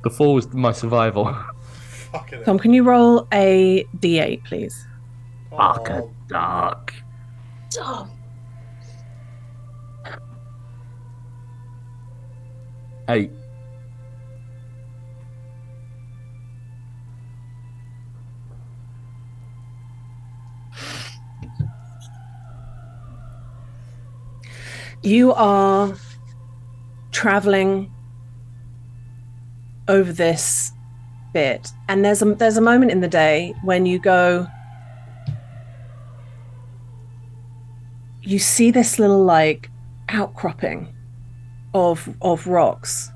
The 4 was my survival. Fucking hell. Tom, can you roll a d8, please? Fuck a Oh, duck. Dumb. 8. You are traveling over this bit, and there's a moment in the day when you go. You see this little like outcropping of rocks,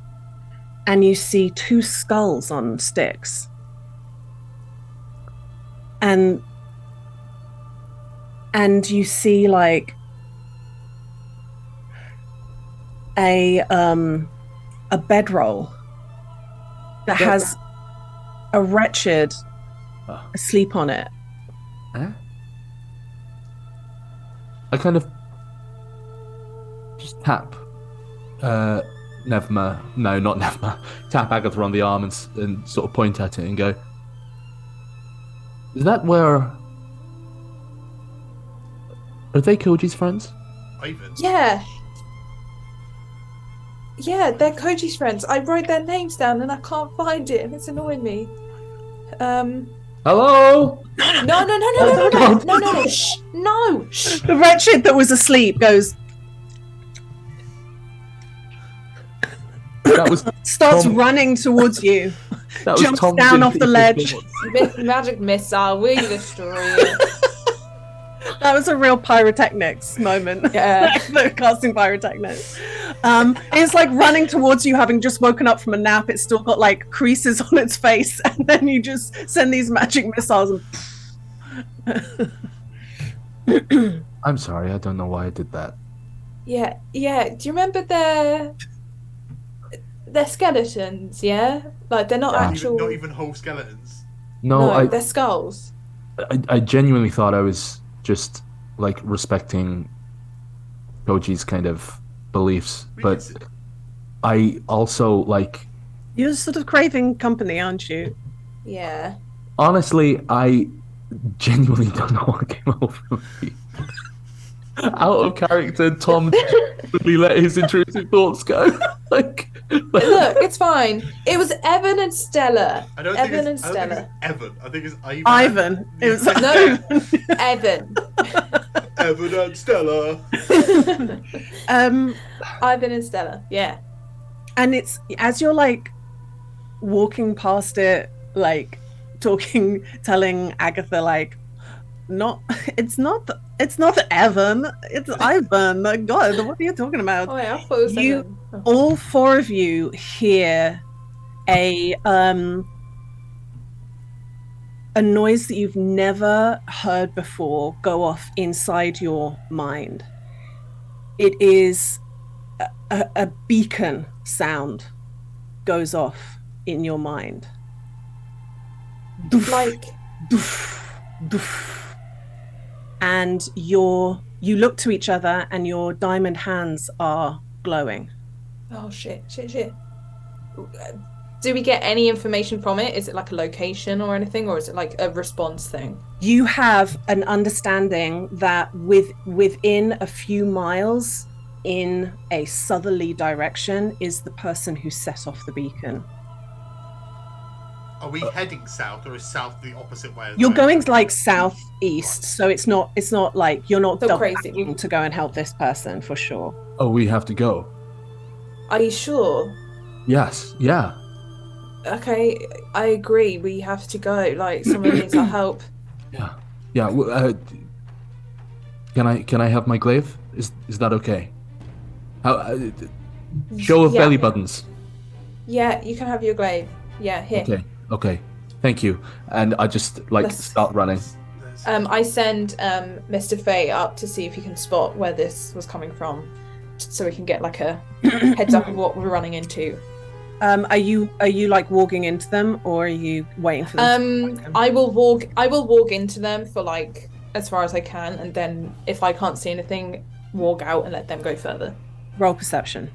and you see 2 skulls on sticks, and you see like a bedroll that has a wretched asleep on it. Huh? I kind of just tap Nevma. No, not Nevma. Tap Agatha on the arm and sort of point at it and go, is that where... Are they Koji's friends? Ivan. Yeah. Yeah, they're Koji's friends. I wrote their names down and I can't find it, and it's annoying me. Hello? No, shh, no, shh. The wretched that was asleep goes, That was starts Tom. running towards you, That was jumps Tom's down off the ledge. Magic missile, will you destroy it? That was a real pyrotechnics moment. Yeah. The casting pyrotechnics. It's like running towards you, having just woken up from a nap. It's still got like creases on its face, and then you just send these magic missiles. And I'm sorry, I don't know why I did that. Yeah. Do you remember their skeletons? Yeah, like they're not actual. Not even whole skeletons. No, they're skulls. I genuinely thought I was just like respecting Koji's kind of beliefs, but I also like. you're sort of craving company, aren't you? Yeah. Honestly, I genuinely don't know what came over me. Out of character, Tom really let his intrusive thoughts go. like, Look, it's fine. It was Evan and Stella. I don't Evan think and it's Stella. Evan. I think it's Ivan. Ivan. It was No, Evan. Evan and Stella. Ivan and Stella. Yeah. And it's as you're like walking past it, like talking, telling Agatha, like, it's not Evan, it's Ivan. God, what are you talking about? Oh, yeah, I thought it was Evan. All 4 of you hear a noise that you've never heard before go off inside your mind. It is a beacon sound goes off in your mind. Like, Doof, doof. And you look to each other and your diamond hands are glowing. oh shit. Do we get any information from it? Is it like a location or anything, or is it like a response thing? You have an understanding that within a few miles in a southerly direction is the person who set off the beacon. Are we heading south, or is south the opposite way? You're going like southeast, so it's not like you're not So double crazy. backing to go and help this person for sure. oh, we have to go. Are you sure? Yes, yeah. Okay, I agree. We have to go. Like, someone needs our help. Yeah. Can I have my glaive? Is that okay? Show of belly buttons. Yeah, you can have your glaive. Yeah, here. Okay. Thank you. And I just start running. I send Mr. Fay up to see if he can spot where this was coming from, so we can get like a heads up of what we're running into. Are you like walking into them, or are you waiting for them? I will walk into them for like as far as I can, and then if I can't see anything, walk out and let them go further. Roll perception.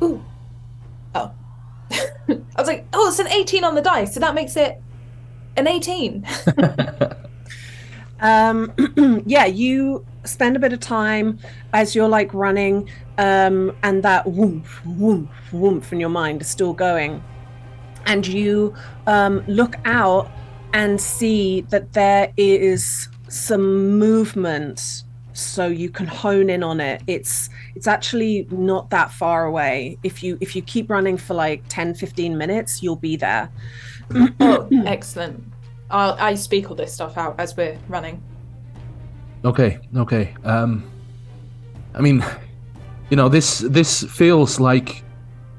Ooh. Oh. I was like, oh, it's an 18 on the dice, so that makes it an 18. Yeah, you spend a bit of time as you're like running, and that woof, woof, woof in your mind is still going. And you look out and see that there is some movement, so you can hone in on it. It's actually not that far away. If you keep running for like 10-15 minutes, you'll be there. Oh, excellent. I speak all this stuff out as we're running. Okay. I mean, this feels like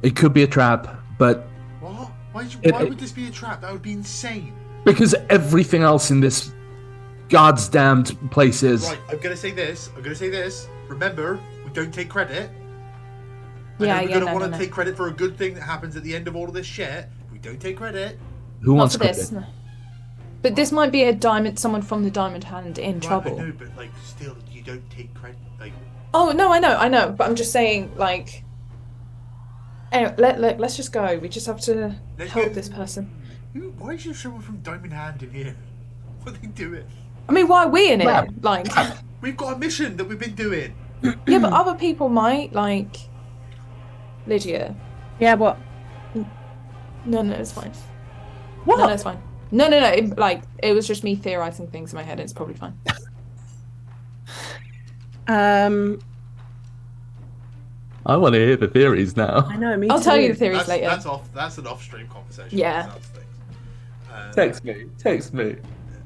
it could be a trap, but what? Why would this be a trap? That would be insane. Because everything else in this God's damned place is. Right, I'm gonna say this. Remember, we don't take credit. Yeah, we're gonna want to take credit for a good thing that happens at the end of all of this shit. We don't take credit. Who wants credit? This? But this might be someone from the Diamond Hand in trouble. I know, but like, still, you don't take credit. Like. Oh no, I know, but I'm just saying, like. Anyway, let's just go. We just have to help this person. Why is there someone from Diamond Hand in here? What are they doing? I mean, why are we in it? Like, we've got a mission that we've been doing. Yeah, but other people might, like Lydia. Yeah, what? No, it's fine. What? No, it's fine. No. It was just me theorizing things in my head. It's probably fine. I want to hear the theories now. I know. I'll tell you the theories later. That's an off-stream conversation. Yeah. Text me.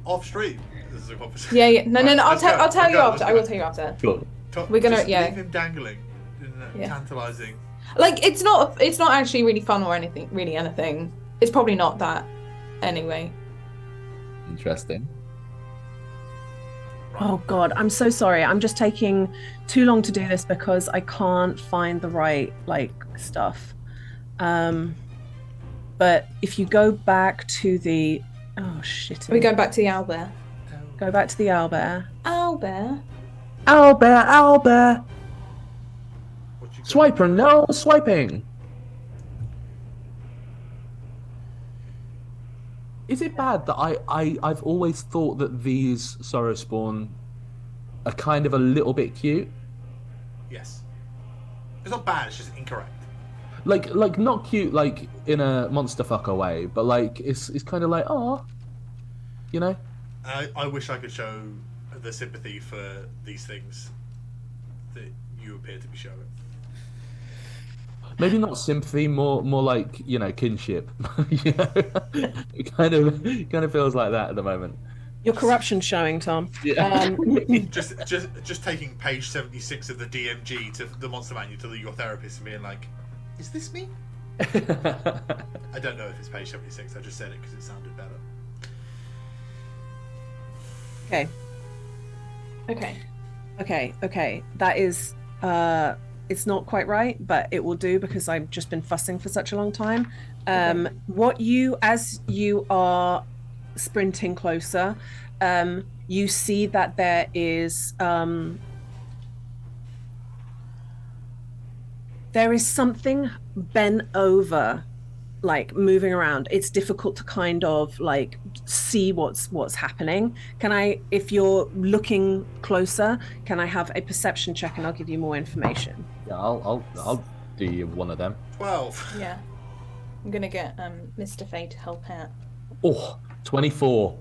Off-stream. This is a conversation. Yeah. No. I'll tell you after. I will tell you after. Cool. We're gonna leave him dangling, tantalizing. Like it's not actually really fun or anything. It's probably not that, anyway. Interesting. Oh God, I'm so sorry. I'm just taking too long to do this because I can't find the right stuff. But if you go back to the Are we going back to the owlbear? Go back to the owlbear. Owlbear. Swiper, no swiping. Is it bad that I've always thought that these Sorrow Spawn are kind of a little bit cute? Yes. It's not bad, it's just incorrect. Like not cute like in a monster fucker way, but like it's kind of like, oh, you know? I wish I could show the sympathy for these things that you appear to be showing. Maybe not sympathy, more like, kinship. It kind of feels like that at the moment. Your corruption's showing, Tom. Yeah. Just taking page 76 of the DMG to the Monster Manual to your therapist and being like, is this me? I don't know if it's page 76. I just said it because it sounded better. Okay. That is it's not quite right, but it will do because I've just been fussing for such a long time. As you are sprinting closer, you see that there is something bent over, like moving around. It's difficult to kind of like see what's happening. If you're looking closer, can I have a perception check and I'll give you more information? Yeah, I'll do you one of them. 12. Yeah. I'm gonna get Mr. Fay to help out. Oh, 24.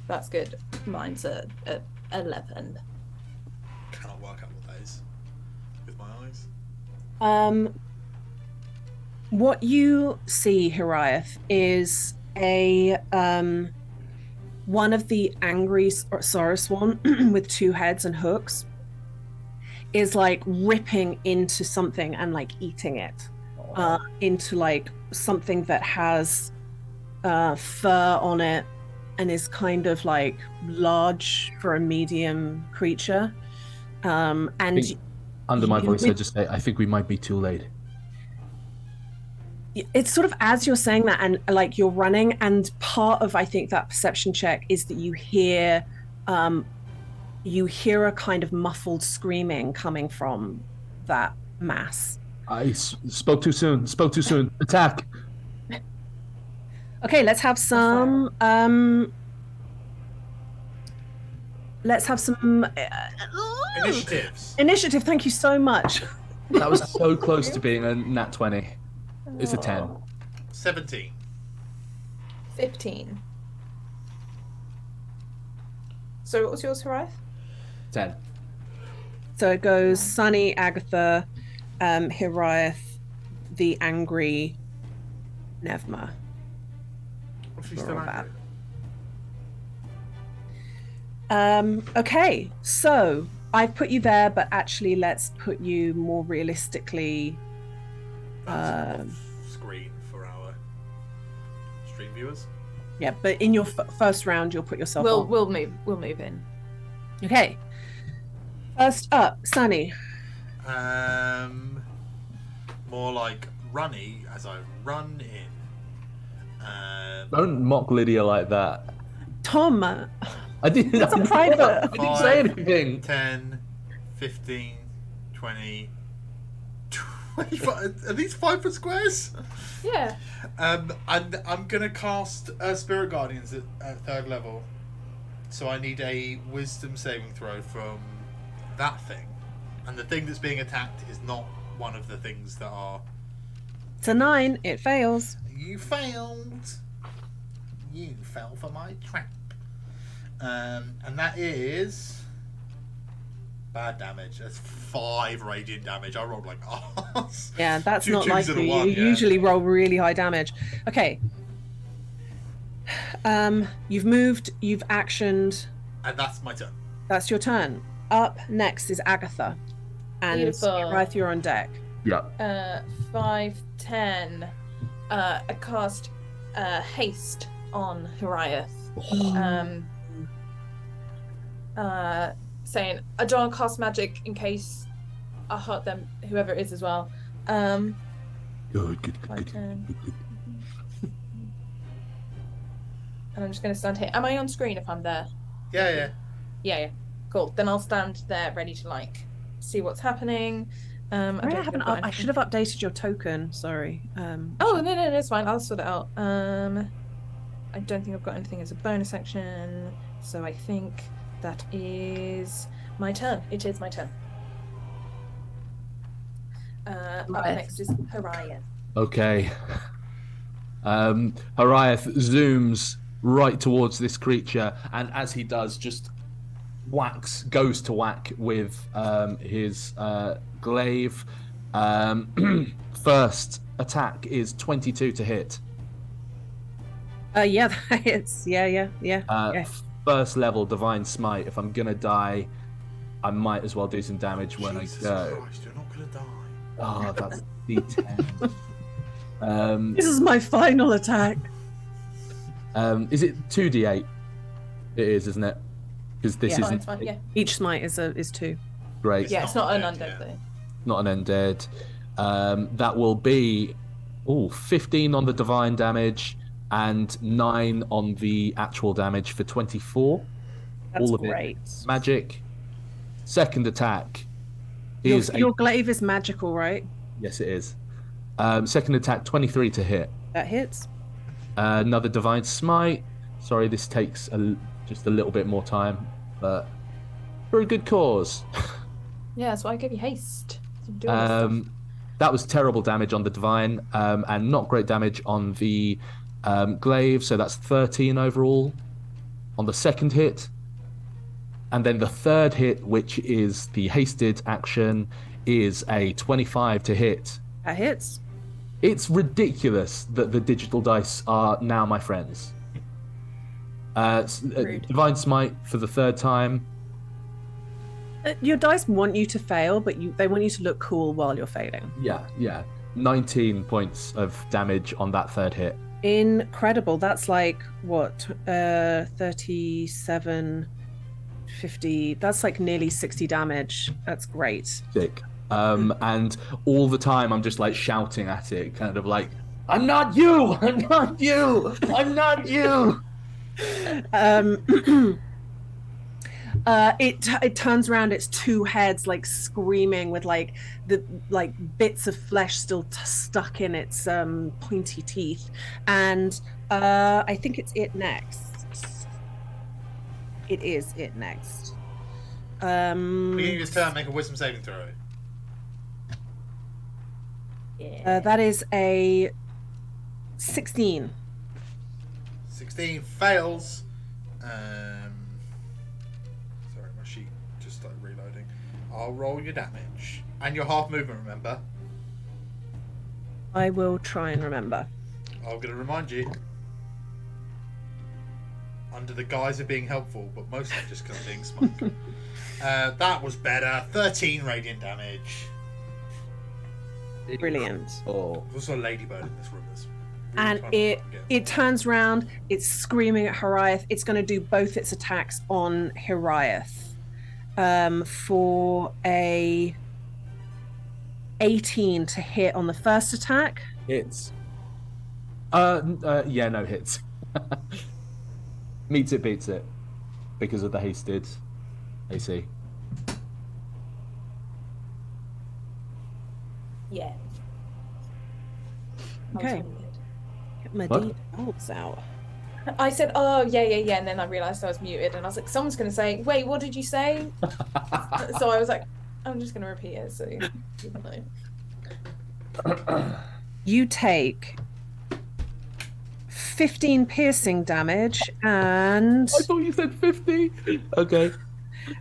That's good. Mine's a 11. Cannot work out what that is with my eyes. What you see, Hiraeth, is one of the angry Saraswan with two heads and hooks is like ripping into something and like eating it into like something that has fur on it and is kind of like large for a medium creature. And under my voice, I just say, I think we might be too late. It's sort of as you're saying that, and like you're running, and part of I think that perception check is that you hear a kind of muffled screaming coming from that mass. I spoke too soon. Attack. Okay, let's have some initiatives. Initiative, thank you so much. That was so close to being a nat 20. It's a 10. 17. 15. So what was yours, Hariath? 10. So it goes Sunny, Agatha, Hiriath, the angry Nevma. She's still angry. Okay, so I've put you there, but actually let's put you more realistically. Screen for our stream viewers. Yeah, but in your first round, you'll put yourself on. We'll move in. Okay. First up, Sunny. More like runny as I run in. Don't mock Lydia like that. Tom. I didn't. That's a private. I didn't say anything. 10, 15, 20, 25. Are these 5 foot squares? Yeah. And I'm gonna cast Spirit Guardians at 3rd level. So I need a Wisdom saving throw from that thing. And the thing that's being attacked is not one of the things that are... It's a 9. It fails. You failed. You fell for my trap. And that is... bad damage. That's 5 radiant damage. I rolled like arse. Yeah, that's Two not twos like and a you. one, You yeah. usually roll really high damage. Okay. You've moved. You've actioned. And that's my turn. That's your turn. Up next is Agatha. And Beautiful. right, you're on deck. Yeah. 5, 10. I cast haste on Hariath. Saying I don't want to cast magic in case I hurt them, whoever it is as well. Good. 5, 10. And I'm just going to stand here. Am I on screen if I'm there? Yeah. Yeah. Cool. Then I'll stand there ready to like see what's happening. I should have updated your token. Sorry. Oh no, it's fine. I'll sort it out. I don't think I've got anything as a bonus action, so I think that is my turn. It is my turn. Up next is Hariath. Okay. Hariath zooms right towards this creature, and as he does, just goes to whack with his glaive. First attack is 22 to hit. Yeah, that hits. Yeah. First level divine smite. If I'm gonna die, I might as well do some damage when Jesus I go. Christ, you're not gonna die. Oh, that's D10. This is my final attack. Is it 2d8? It is, isn't it? Because this Yeah, isn't it's fine. Yeah. Each smite is 2. great. Yeah, it's not an undead, undead yeah. thing. Not an undead. That will be 15 on the divine damage and 9 on the actual damage for 24. That's all of great. it magic. Second attack is Your glaive is magical, right? yes, it is. Second attack 23 to hit. That hits. Another divine smite. Sorry, this takes just a little bit more time, but for a good cause. Yeah, so I gave you haste. To do all this stuff. That was terrible damage on the divine, and not great damage on the glaive. So that's 13 overall on the second hit. And then the third hit, which is the hasted action, is a 25 to hit. That hits. It's ridiculous that the digital dice are now my friends. Rude. Divine Smite for the third time. Your dice want you to fail, but they want you to look cool while you're failing. Yeah. 19 points of damage on that third hit. Incredible. That's like what? 37, 50. That's like nearly 60 damage. That's great. Sick. And all the time I'm just like shouting at it, kind of like, I'm not you! I'm not you! I'm not you! It turns around its two heads, like screaming, with like the bits of flesh still stuck in its pointy teeth, and I think it's it next. It is it next. Beginning of his turn, make a wisdom saving throw. That is a 16. 16 fails. Sorry, my sheet just started reloading. I'll roll your damage. And your half movement, remember? I will try and remember. I'm going to remind you. Under the guise of being helpful, but mostly just because of being smug. That was better. 13 radiant damage. Brilliant. Oh. There's also a ladybird in this room. And it turns around, it's screaming at Horiath. It's going to do both its attacks on Horiath for a 18 to hit on the first attack. Hits. Yeah, no hits. Meets it, beats it. Because of the hasted AC. Yeah. Okay. Get my What? D12s out. I said, oh, yeah, and then I realised I was muted, and I was like, someone's going to say, wait, what did you say? So I was like, I'm just going to repeat it, so you know. You take 15 piercing damage and I thought you said 50. Okay.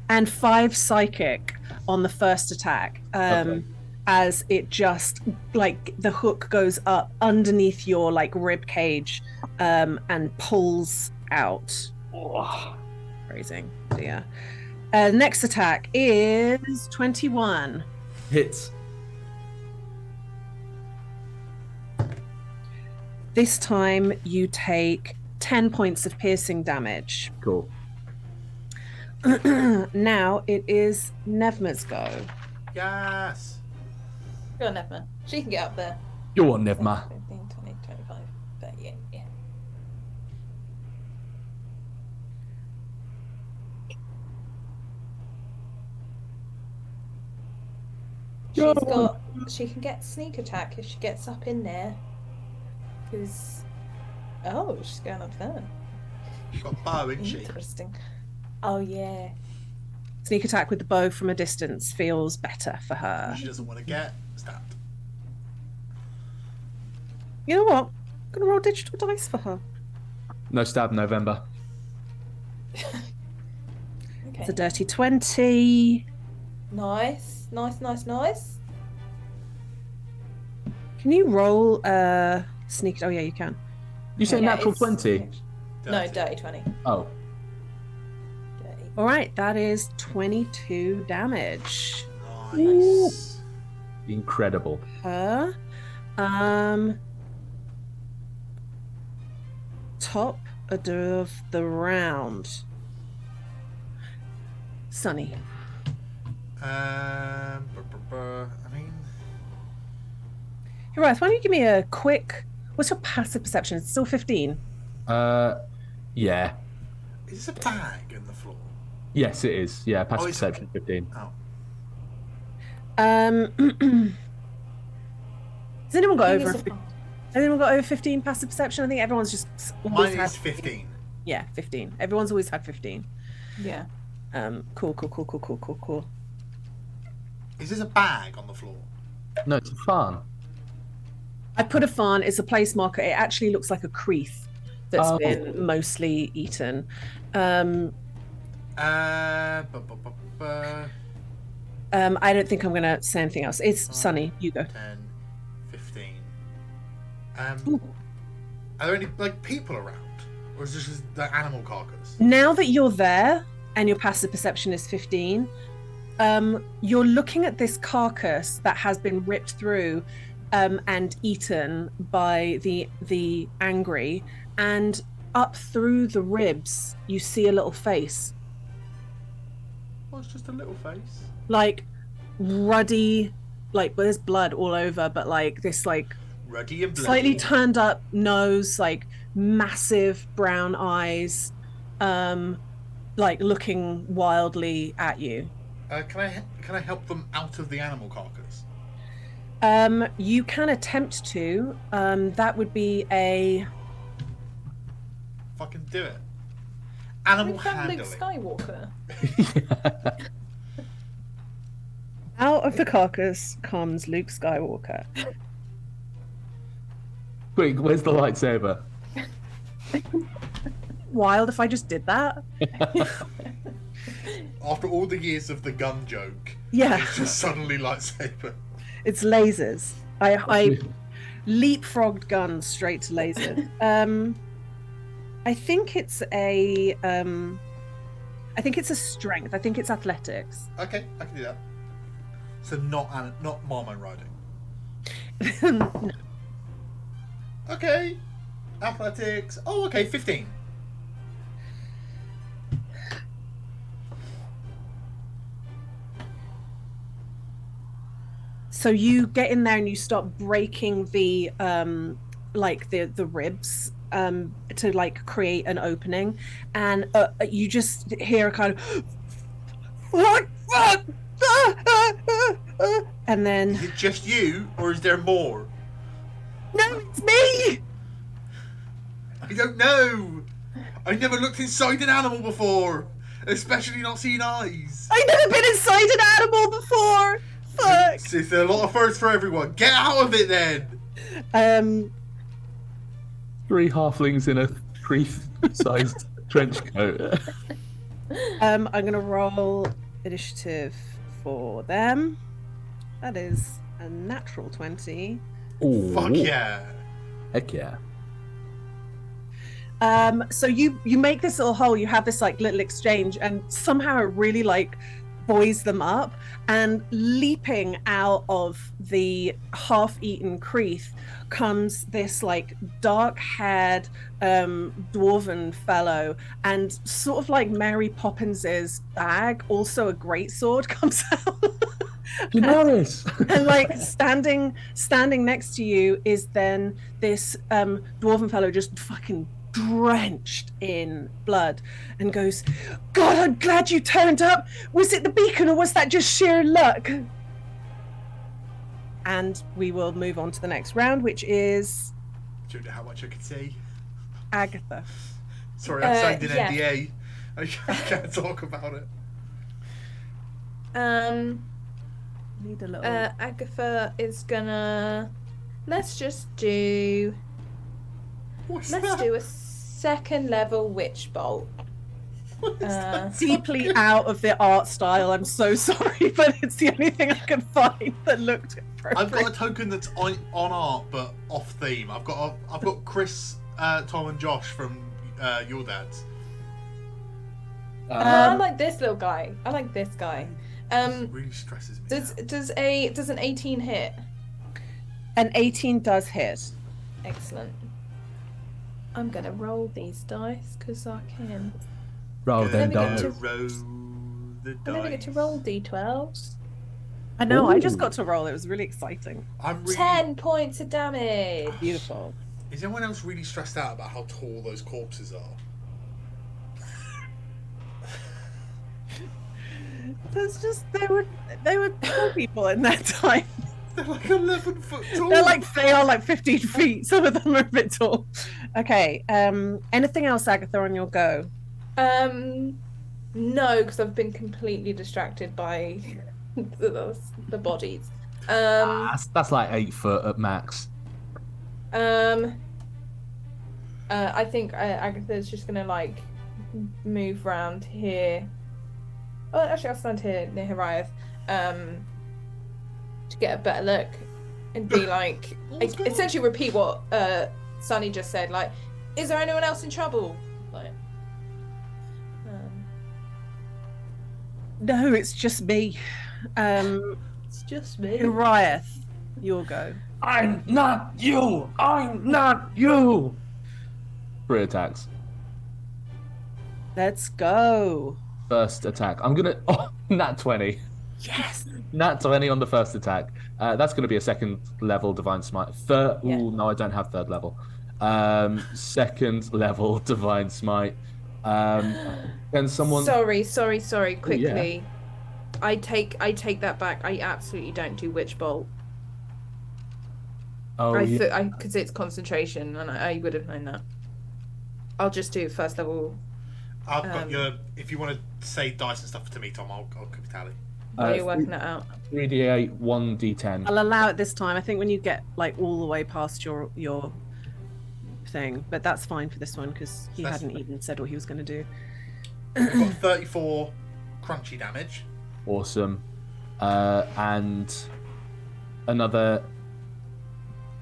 and 5 psychic on the first attack. Okay. As it just like the hook goes up underneath your like rib cage and pulls out. Oh. Phrasing, dear. Next attack is 21. Hits. This time you take 10 points of piercing damage. Cool. Now it is Nevma's go. Yes. Go on, Nevma. She can get up there. Go on, Nevma. 15, 20, 25, 38, yeah. She can get sneak attack if she gets up in there. Because, oh, she's going up there. She's got bow, isn't she? Interesting. Oh, yeah. Sneak attack with the bow from a distance feels better for her. She doesn't want to get stabbed. You know what? I'm going to roll digital dice for her. No stab November. Okay. It's a dirty 20. Nice. Can you roll sneak? Oh, yeah, you can. You say Yeah, natural it's- 20? No, dirty 20. Oh. Dirty. All right, that is 22 damage. Nice. Incredible. Her. Top of the round. Sunny. I mean, Right, why don't you give me a quick... What's your passive perception? It's still 15. Yeah. is this a bag in the floor? Yes, it is. Yeah, passive it's- perception 15. Oh. Has anyone got I think over? it's a- Has anyone got over 15 passive perception? I think everyone's just always Mine had is 15. Yeah, 15. Everyone's always had 15. Yeah. Cool. Is this a bag on the floor? No, it's fun. I put a farn. It's a place marker. It actually looks like a creath that's Oh. been mostly eaten. Bu- I don't think I'm going to say anything else. It's Sunny. You go. 10, 15. Ooh. Are there any like people around? Or is this just the animal carcass? Now that you're there and your passive perception is 15, you're looking at this carcass that has been ripped through and eaten by the angry, and up through the ribs you see a little face. Oh, it's just a little face. Like ruddy, like there's blood all over, but like this like Ruddy and bloody. slightly turned up nose, like massive brown eyes, like looking wildly at you. Can I help them out of the animal carcass? You can attempt to. That would be a. Fucking do it. Animal We've found handling. Luke Skywalker. Out of the carcass comes Luke Skywalker. Quick, where's the lightsaber? Wild if I just did that. After all the years of the gun joke, Yeah, it's just suddenly lightsaber. it's lasers. I leapfrogged guns straight to lasers. I think it's a. I think it's a strength. I think it's athletics. Okay, I can do that. So not Marmite riding. No. Okay. Athletics. Oh, okay, 15. So you get in there and you start breaking the like the ribs to like create an opening, and you just hear a kind of and then Is it just you, or is there more? no, it's me. I don't know. I've never looked inside an animal before, especially not seen eyes. I've never been inside an animal before. Fuck. Is there a lot of firsts for everyone? Get out of it then. 3 halflings in a tree-sized trench coat. I'm gonna roll initiative for them. That is a natural 20. Ooh, Fuck yeah. Heck yeah. So you make this little hole, you have this like little exchange, and somehow it really like buoys them up, and leaping out of the half-eaten creath comes this like dark-haired dwarven fellow, and sort of like Mary Poppins's bag, also a greatsword comes out. Daenerys! And like standing next to you is then this dwarven fellow just fucking drenched in blood, and goes, God, I'm glad you turned up. Was it the beacon or was that just sheer luck? And we will move on to the next round, which is Do you know how much I could say? Agatha. Sorry, I signed an yeah. NDA. I can't talk about it. Need a little Agatha is gonna. Let's do a second level witch bolt. deeply out of the art style. I'm so sorry, but it's the only thing I can find that looked appropriate. I've got a token that's on art but off theme. I've got Chris, Tom, and Josh from your dads. I like this little guy. I like this guy. It really stresses me. Does an 18 hit? An 18 does hit. Excellent. I'm gonna roll these dice because I can. Roll them Let me get dice. to- Roll the I never get to roll d12s. I know, I Ooh. just got to roll. It was really exciting. I'm really. 10 points of damage. Beautiful. Is anyone else really stressed out about how tall those corpses are? There's just they were poor people in that time. They're like 11 foot tall. They are like 15 feet. Some of them are a bit tall. Okay. Anything else, Agatha, on your go? No, because I've been completely distracted by the bodies. That's like 8 foot at max. I think Agatha's just gonna like move round here. Oh, actually, I'll stand here near Horiath, to get a better look and be like, What's going on? essentially repeat what Sunny just said. Like, is there anyone else in trouble? Like, No, it's just me. it's just me. Uriah, you'll go. I'm not you. I'm not you. 3 attacks. Let's go. First attack. I'm gonna. Oh, nat 20. Yes. Nat 20 on the first attack. That's going to be a second level divine smite. Third. Yeah. Ooh, no, I don't have third level. Second level divine smite. Can someone? Sorry. Quickly, yeah. I take that back. I absolutely don't do witch bolt. Oh, yeah. Because it's concentration, and I would have known that. I'll just do first level. I've got your. If you want to say dice and stuff to me, Tom, I'll keep a tally. While you're working it out. 3d8, 1d10. I'll allow it this time. I think when you get like all the way past your thing, but that's fine for this one because he hadn't even said what he was going to do. We've got 34 crunchy damage. Awesome. And another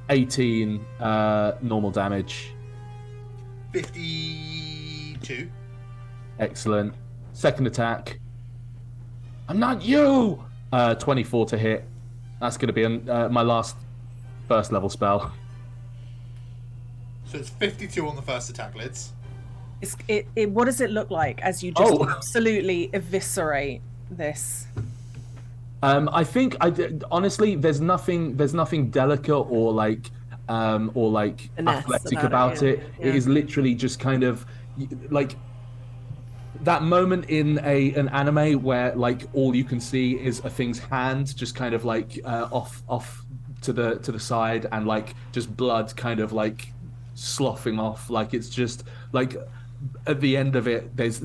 18 normal damage. 52. Excellent. Second attack. I'm not you. 24 to hit. That's going to be my last first level spell. So it's 52 on the first attack, Lids. What does it look like as you just absolutely eviscerate this? I think honestly, there's nothing delicate or like athletic about it. Yeah. It is literally just kind of like that moment in an anime where like all you can see is a thing's hand just kind of like off to the side and like just blood kind of like sloughing off. Like it's just like at the end of it there's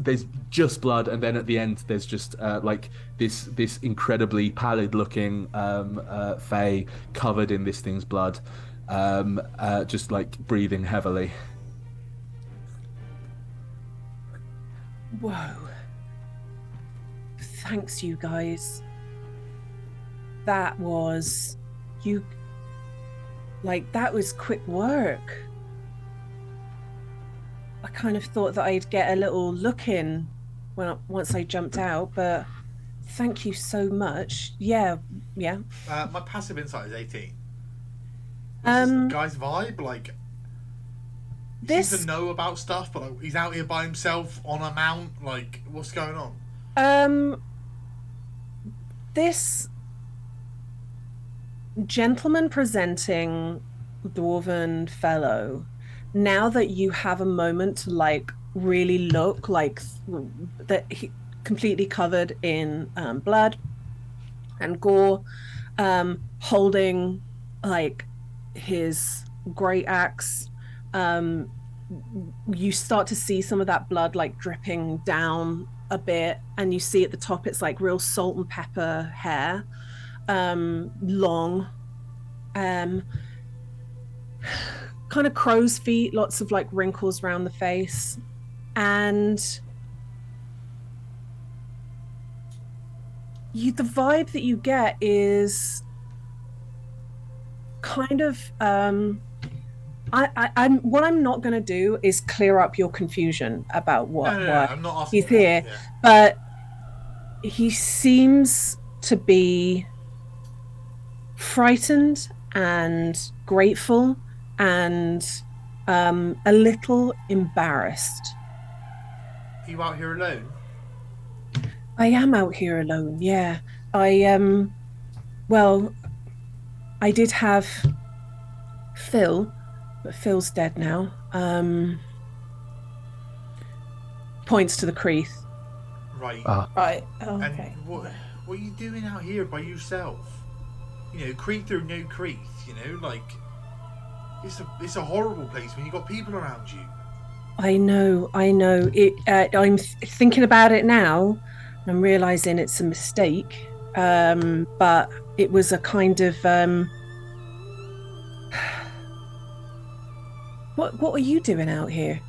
just blood, and then at the end there's just like this incredibly pallid looking fae covered in this thing's blood, just like breathing heavily. Whoa. Thanks, you guys. That was that was quick work. I kind of thought that I'd get a little look in once I jumped out, but thank you so much. Yeah. My passive insight is 18. What's this guy's vibe? Like, he seems to know about stuff, but like, he's out here by himself on a mount. Like, what's going on? This gentleman presenting dwarven fellow, now that you have a moment to like really look like that, he completely covered in blood and gore, holding like his great axe, you start to see some of that blood like dripping down a bit, and you see at the top it's like real salt and pepper hair, long, kind of crow's feet, lots of like wrinkles around the face, and the vibe that you get is kind of I'm what I'm not going to do is clear up your confusion about why I'm not asking he's here, but he seems to be frightened and grateful and a little embarrassed. Are you out here alone? I am out here alone, yeah. Well, I did have Phil, but Phil's dead now. Points to the Creeth. Right. Right. Oh, okay. And what are you doing out here by yourself? You know, Creeth or no Creeth, you know, like it's a horrible place when you got people around you. I know. I'm thinking about it now. I'm realizing it's a mistake. But it was a kind of What are you doing out here?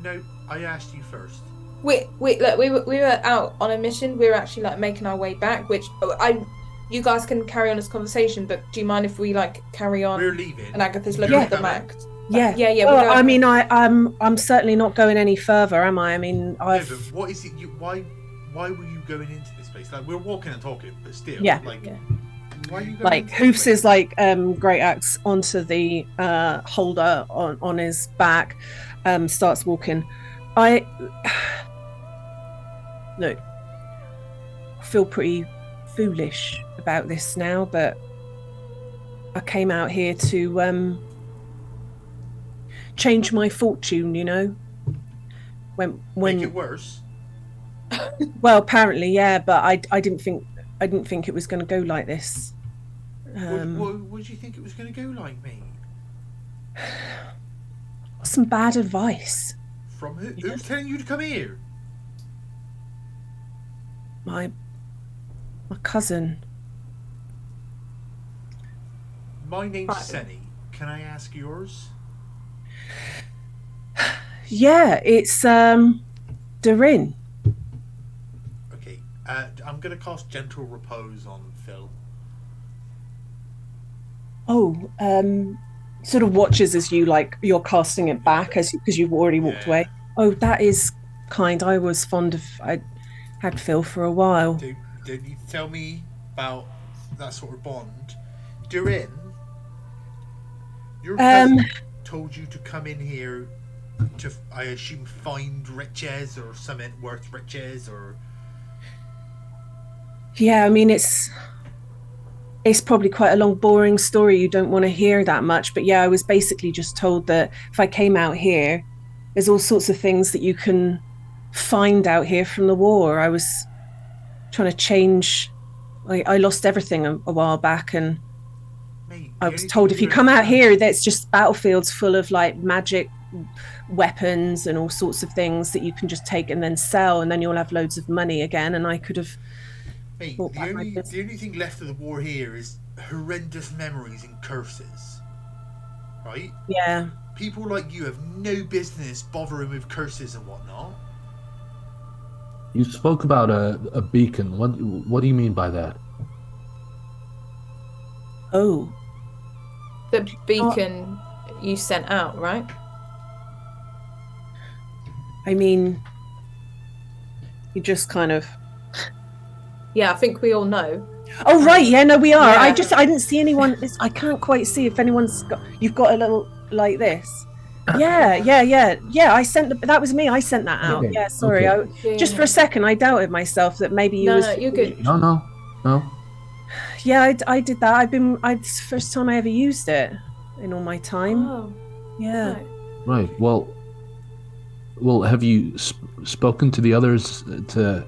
No, I asked you first. Wait, look, we were out on a mission. We were actually like making our way back, which you guys can carry on this conversation, but do you mind if we like carry on? We're leaving. And Agatha's looking at the map. Yeah. Yeah. Well, I mean, I'm certainly not going any further, am I? I mean, but what is it? Why were you going into this place? Like, we're walking and talking, but still, Yeah. like, why are you going? Like into Hoofs this is like great axe onto the holder on his back, starts walking. I look, I feel pretty foolish about this now, but I came out here to change my fortune, you know. When Make it worse. Well, apparently, yeah, but I didn't think it was going to go like this. What do you think it was going to go like, mate? Some bad advice. From who? Yeah. Who's telling you to come here? My cousin. My name's Senny. Can I ask yours? Yeah, it's Doreen. Okay, I'm gonna cast Gentle Repose on Phil. Oh, sort of watches as you're casting it back because you've already walked away. Oh, that is kind. I had Phil for a while. Don't you tell me about that sort of bond. Doreen, your cousin told you to come in here to, I assume, find riches or something worth riches, or... Yeah, I mean, it's probably quite a long, boring story. You don't want to hear that much. But yeah, I was basically just told that if I came out here, there's all sorts of things that you can find out here from the war. I was trying to change. I lost everything a while back, and Mate, I was told if you come out here, that's just battlefields full of like magic weapons and all sorts of things that you can just take and then sell, and then you'll have loads of money again. And I could have... Mate, the only thing left of the war here is horrendous memories and curses. Right? Yeah. People like you have no business bothering with curses and whatnot. You spoke about a beacon. What do you mean by that? Oh. The beacon you sent out, right? I mean, you just kind of... Yeah, I think we all know. Oh, right. Yeah, no, we are. Yeah. I didn't see anyone. I can't quite see if anyone's got... You've got a little like this. Yeah. I sent that was me. I sent that out. Okay. Yeah, sorry. Okay. Just for a second, I doubted myself that maybe you was... No, you're good. No. Yeah, I did that. It's the first time I ever used it in all my time. Oh. Yeah. Right. Well, have you spoken to the others to...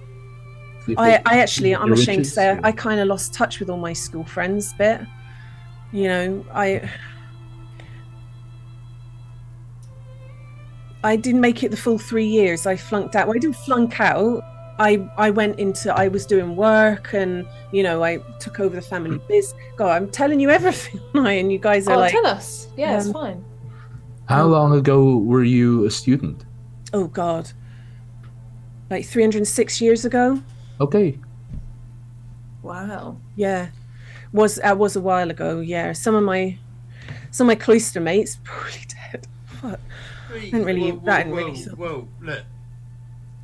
I'm ashamed to say I kind of lost touch with all my school friends a bit. You know, I didn't make it the full 3 years. I flunked out. Well, I didn't flunk out. I was doing work, and you know, I took over the family biz. God, I'm telling you everything, and you guys are tell us. Yeah, it's fine. How long ago were you a student? Oh God, like 306 years ago. Okay. Wow. Yeah, was a while ago. Yeah, some of my cloister mates probably dead. What? Whoa, look.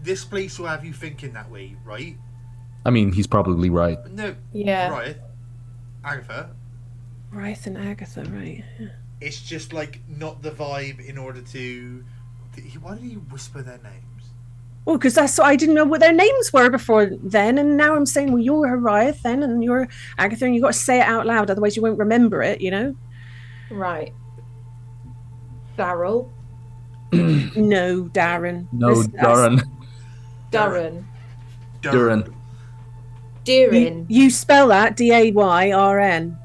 This place will have you thinking that way, right? I mean, he's probably right. No. Yeah. Right. Agatha. Riot and Agatha, right. Yeah. It's just like not the vibe in order to... Why did he whisper their names? Well, because I didn't know what their names were before then, and now I'm saying, well, you're Hariath then, and you're Agatha, and you've got to say it out loud, otherwise you won't remember it, you know? Right. Daryl. No, Darren. No, Darren. Darren. Darren. Darren. You spell that Dayrn.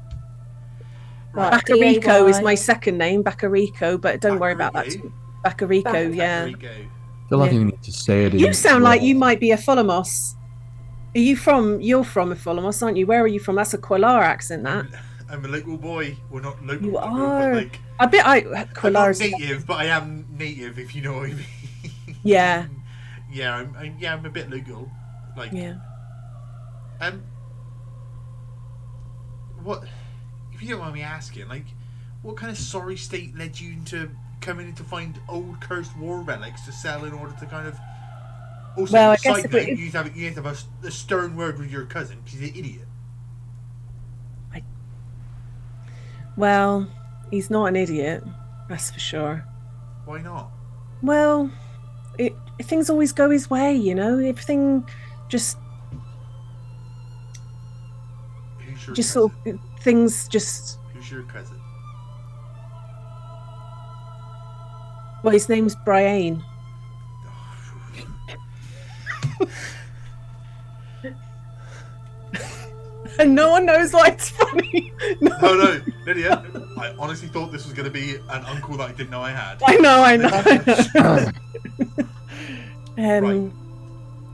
Right. Bacarico is my second name, Bacarico, but don't worry about that. Bacarico, yeah. Bacarico. I feel like you need to say it. You sound like you might be a Fulamos. You're from a Fulamos, aren't you? Where are you from? That's a Quillar accent, that. I'm a local boy. Well, not local. You local, are. But like, I'm not native, but I am native, if you know what I mean. Yeah. Yeah, I'm a bit local. Like. Yeah. What? If you don't mind me asking, like, what kind of sorry state led you into coming in to find old cursed war relics to sell in order to kind of... Also, Well, I guess side if note, it- you have to have a stern word with your cousin because he's an idiot. Well, he's not an idiot, that's for sure. Why not? Well, things always go his way, you know. Everything just Who's your just cousin? sort of things just. Who's your cousin? Well, his name's Brian. And no one knows why it's funny. No, Lydia. I honestly thought this was going to be an uncle that I didn't know I had. I know. Right.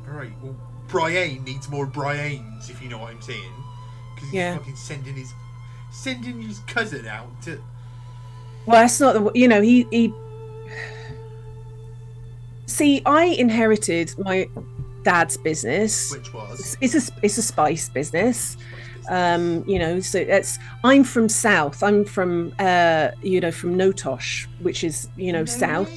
Alright, well, Brian needs more Brians, if you know what I'm saying. Because he's fucking sending his cousin out to... Well, that's not the... You know, he... See, I inherited my dad's business. Which was? It's a spice business. You know, so I'm from South. I'm from from Notosh, which is south.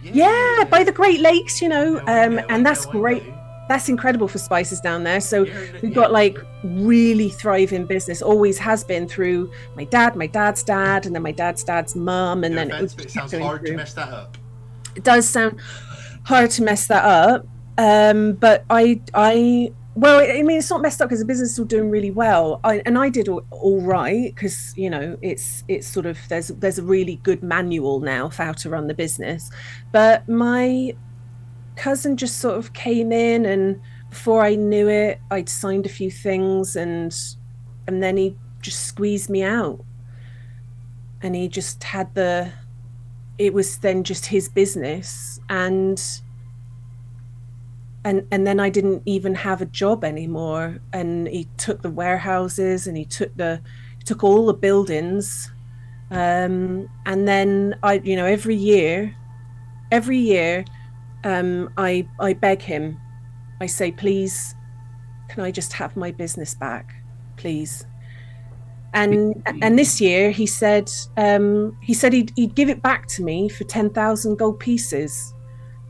Yeah, by the Great Lakes, and that's great. That's incredible for spices down there. So we've got like really thriving business. Always has been through my dad's dad, and then my dad's mum, and then it sounds hard to mess that up. It does sound hard to mess that up. But well, I mean, it's not messed up because the business is all doing really well. I did all right because it's sort of there's a really good manual now for how to run the business. But my cousin just sort of came in, and before I knew it, I'd signed a few things, and then he just squeezed me out, and he just had it was then just his business, and then I didn't even have a job anymore, and he took the warehouses, and he took all the buildings, and then I every year I beg him, I say, please, can I just have my business back, please? And this year he said he'd give it back to me for 10,000 gold pieces.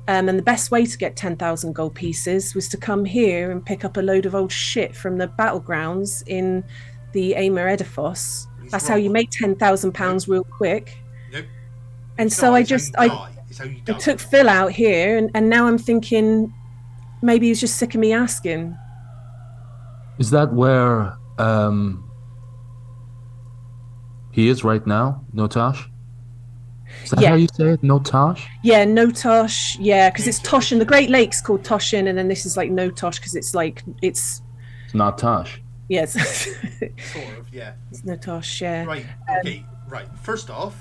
And the best way to get 10,000 gold pieces was to come here and pick up a load of old shit from the battlegrounds in the Ayma Edifos. That's how you make £10,000 real quick. Nope. And so I took Phil out here, and now I'm thinking maybe he's just sick of me asking. Is that where he is right now, Notosh? Is that how you say it? Notosh? Yeah, Notosh. Yeah, because it's Tosh in the Great Lakes called Toshin, and then this is like Notosh because it's not Tosh. Yes. Sort of, yeah. It's Notosh, yeah. Right, okay, right. First off,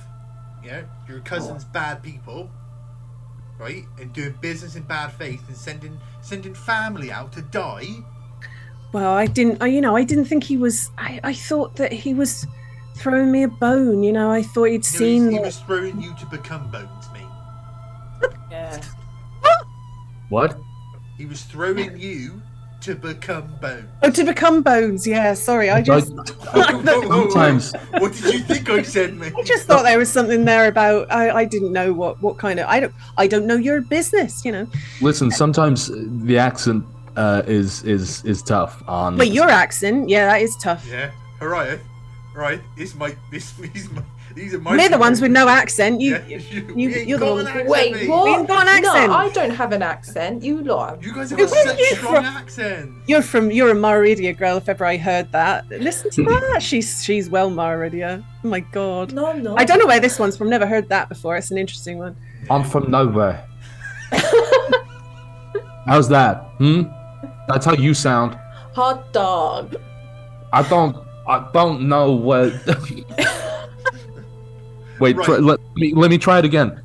your cousin's bad people, right? And doing business in bad faith and sending family out to die. Well, I didn't think he was... I thought that he was throwing me a bone, I thought he'd seen... He was throwing you to become bones, mate. Yeah. What? He was throwing you to become bones. Oh, to become bones, yeah, sorry, I just... Sometimes... What did you think I said, mate? I just thought there was something there about... I didn't know what kind of... I don't know your business, Listen, sometimes the accent is tough on... But your accent, yeah, that is tough. Yeah, alright. Right, these are my. We're the ones with no accent. You're the one. Wait, what? We ain't got an accent. No, I don't have an accent. You lot. You guys have got such strong accents. You're a Maradia girl. If ever I heard that, listen to that. She's well Maradia. Oh my god. No, I'm not. I don't know where this one's from. Never heard that before. It's an interesting one. I'm from nowhere. How's that? That's how you sound. Hot dog. I don't know what. Wait, right. let me try it again.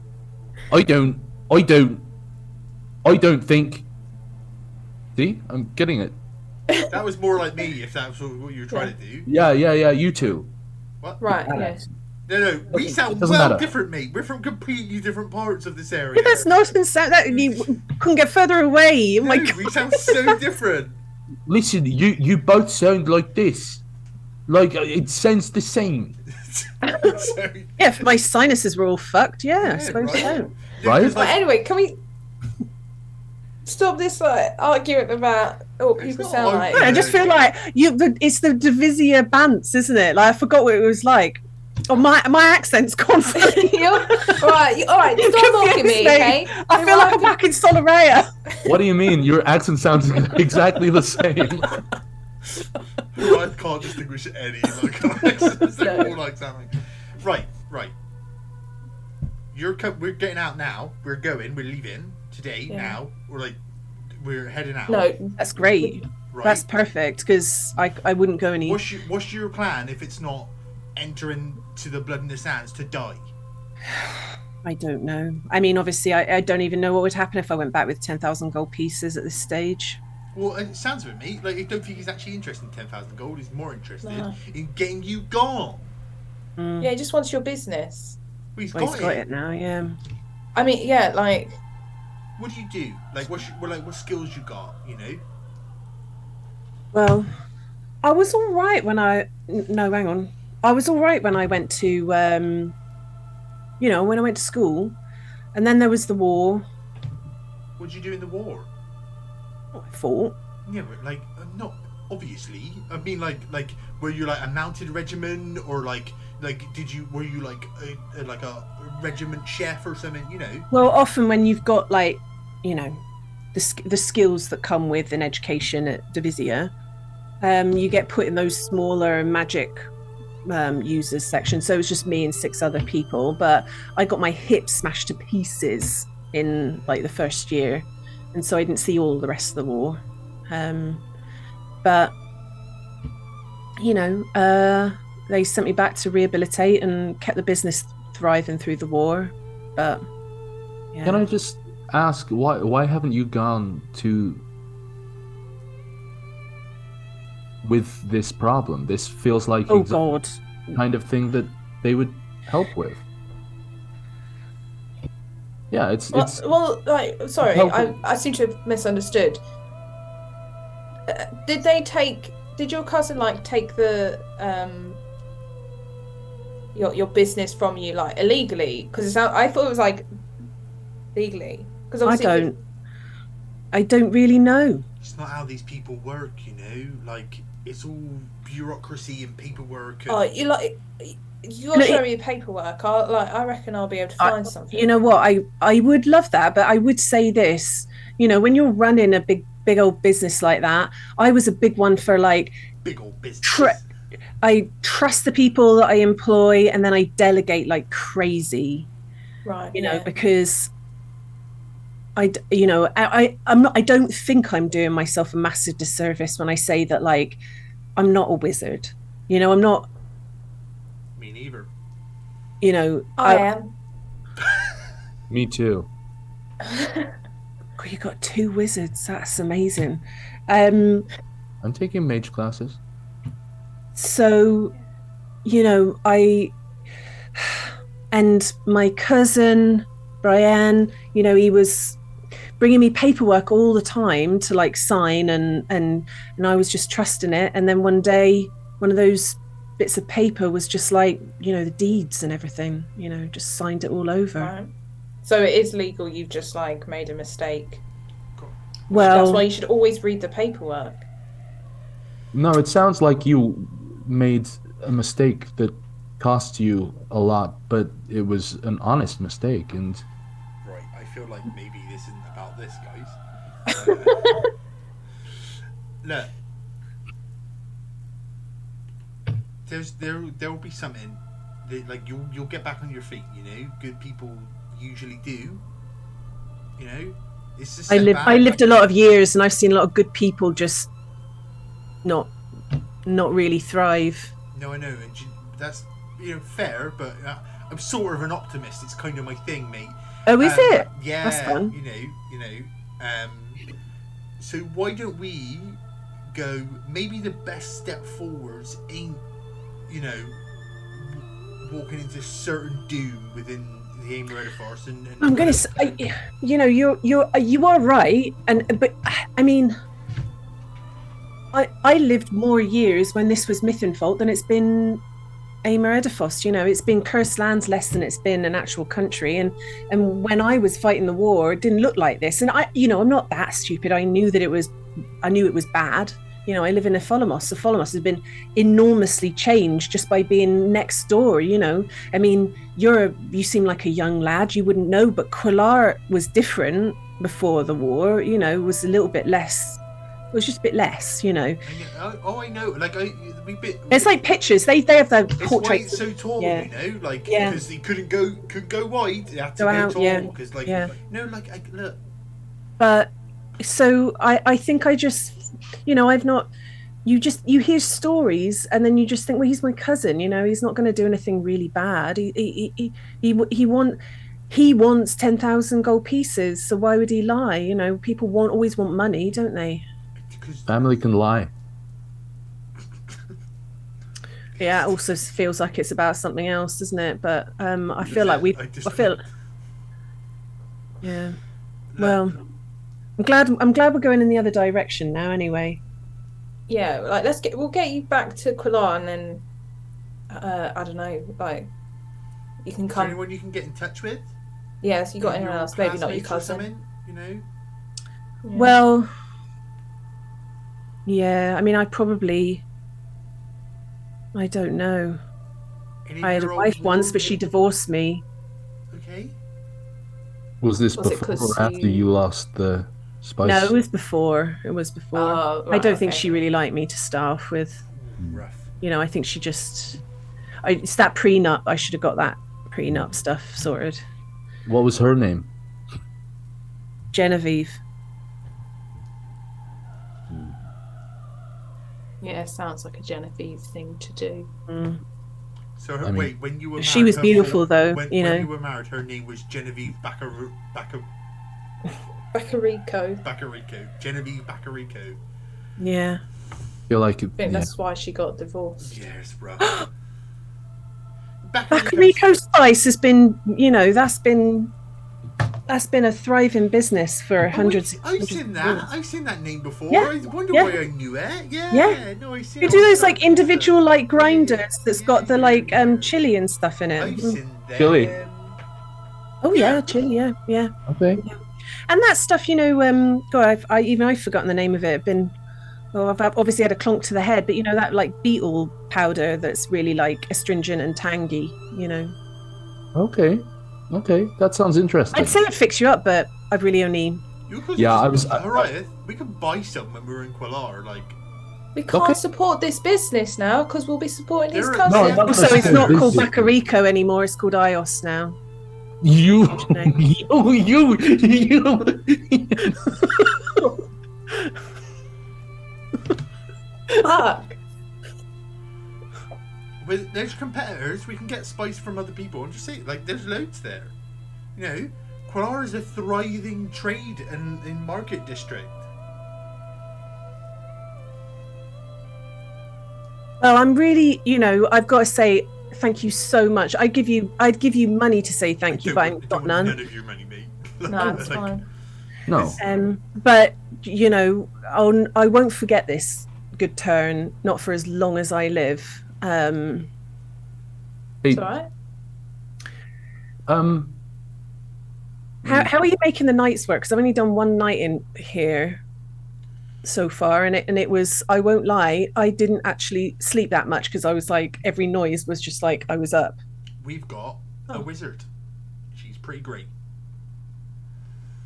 I don't think. See, I'm getting it. That was more like me, if that's what you were trying to do. Yeah. You two. What? Right. Yeah. No. We sound well different, mate. We're from completely different parts of this area. Yeah, that's not been sound. That you couldn't get further away. Oh my god. We sound so different. Listen, you both sound like this. Like, it sounds the same. So, Yeah, if my sinuses were all fucked, I suppose right? so. Right? Because, But anyway, can we stop this argument about what It's people not sound argument. like? I just feel like it's the Divisia Bants, isn't it? Like I forgot what it was like. Oh, my accent's gone. All right, stop mocking me, okay? I feel like I'm back in Solaraya. What do you mean? Your accent sounds exactly the same. I can't distinguish any accents. They're all like sounding. Right. We're getting out now. We're leaving today. Yeah. Now we're heading out. No, That's great. Right. That's perfect because I wouldn't go any. What's your plan if it's not entering to the blood in the sands to die? I don't know. I mean, obviously, I don't even know what would happen if I went back with 10,000 gold pieces at this stage. Well, it sounds with me like I don't think he's actually interested in 10,000 gold. He's more interested No. in getting you gone. Yeah, he just wants your business. Well, he's Well, got, he's got it now, yeah. I mean, yeah, like, What do you do? Like, what skills you got? You know. Well, I was all right when no, hang on. I was all right when I went to, when I went to school, and then there was the war. What did you do in the war? I fought. Yeah, but not obviously. I mean, like, were you like a mounted regiment, or were you like a regiment chef or something? You know. Well, often when you've got the skills that come with an education at Divisia, you get put in those smaller magic users section. So it was just me and 6 other people, but I got my hip smashed to pieces in like the first year, and so I didn't see all the rest of the war. But they sent me back to rehabilitate and kept the business thriving through the war. But yeah. Can I just ask why haven't you gone to with this problem? This feels like God, kind of thing that they would help with. Yeah, it's sorry, I seem to have misunderstood. Did your cousin take the your business from you illegally? Because I thought it was legally. Because I don't really know. It's not how these people work, you know. Like, it's all bureaucracy and paperwork. And... Oh, you're showing me paperwork. I reckon I'll be able to find something. You know what? I would love that, but I would say this. When you're running a big old business like that, I was a big one for big old business. I trust the people that I employ, and then I delegate like crazy. Right. Because I don't think I'm doing myself a massive disservice when I say that I'm not a wizard. I'm not. Me neither. I am. Me too. You got 2 wizards. That's amazing. I'm taking mage classes. So, and my cousin Brian, he was bringing me paperwork all the time to sign, and I was just trusting it. And then one day, one of those bits of paper was just the deeds and everything, just signed it all over. Right. So it is legal. You've just made a mistake. Well, that's why you should always read the paperwork. No, it sounds like you made a mistake that cost you a lot, but it was an honest mistake. And right, I feel like maybe this isn't about this, guys. Look, there will be something that you'll get back on your feet. Good people usually do. It's just I lived a lot of years, and I've seen a lot of good people just not really thrive. No, I know, and that's fair, but I'm sort of an optimist. It's kind of my thing, mate. Oh, is it? Yeah, that's fun. So why don't we go? Maybe the best step forwards ain't walking into certain doom within the Ayma Edifos, and I'm gonna say, you are right, but I mean, I lived more years when this was Mythenfold than it's been Ayma Edifos. It's been cursed lands less than it's been an actual country. And when I was fighting the war, it didn't look like this. And I'm not that stupid. I knew it was bad. I live in Epholomos. Epholomos has been enormously changed just by being next door. I mean, you seem like a young lad. You wouldn't know, but Quillar was different before the war. Was a little bit less. It was just a bit less. I know. Like it's like pictures. They have their portraits. It's why it's so tall, because he couldn't go wide. He had to go out, tall, because look. But so I think I just, I've not. You hear stories and then you just think, well, he's my cousin. He's not going to do anything really bad. He wants 10,000 gold pieces. So why would he lie? People always want money, don't they? Family can lie. Yeah, it also feels like it's about something else, doesn't it? But I feel like yeah. Well, I'm glad we're going in the other direction now. Anyway. Yeah, we'll get you back to Quillar, and then I don't know, you can come. Anyone you can get in touch with? Yes, you got anyone else? Maybe not your cousin. Yeah. Well. Yeah, I mean, I don't know. I had a wife once, but she divorced me. Okay. Was this before or after you lost the spice? No, it was before. Oh, right, I don't think she really liked me to start off with. Rough. I think she just... it's that prenup. I should have got that prenup stuff sorted. What was her name? Genevieve. Yeah, sounds like a Genevieve thing to do. Mm. So wait, when you were married, she was beautiful though. When you were married, her name was Genevieve Baccarico. Genevieve Baccarico. Yeah. I feel like I think that's why she got divorced. Yes, bro. Baccarico Spice has been, that's been a thriving business for hundreds. I've seen that. I've seen that name before. Yeah. I wonder why I knew it. Yeah. No, I see. You do those individual grinders that's got the chili and stuff in it. I've seen them. Chili. Oh yeah, chili. Yeah. Okay. And that stuff, God, I've forgotten the name of it. I've obviously had a clonk to the head, but that beetle powder that's really astringent and tangy. Okay, that sounds interesting. I'd say it'd fix you up, but I've really only. Alright, we could buy some when we were in Quillar, We can't support this business now because we'll be supporting his cousin. No, so it's not called Baccarico anymore. It's called Ios now. You. Fuck. There's competitors. We can get spice from other people and just say there's loads there. Quillar is a thriving trade and market district. Well, I'm really, I've got to say thank you so much. I'd give you money to say thank you, but I've got none. None of your money, mate. No, it's fine. No. But I won't forget this good turn, not for as long as I live. It's all right. How are you making the nights work? Because I've only done one night in here so far, and it was, I won't lie, I didn't actually sleep that much because I was every noise was just I was up. We've got a wizard. She's pretty great.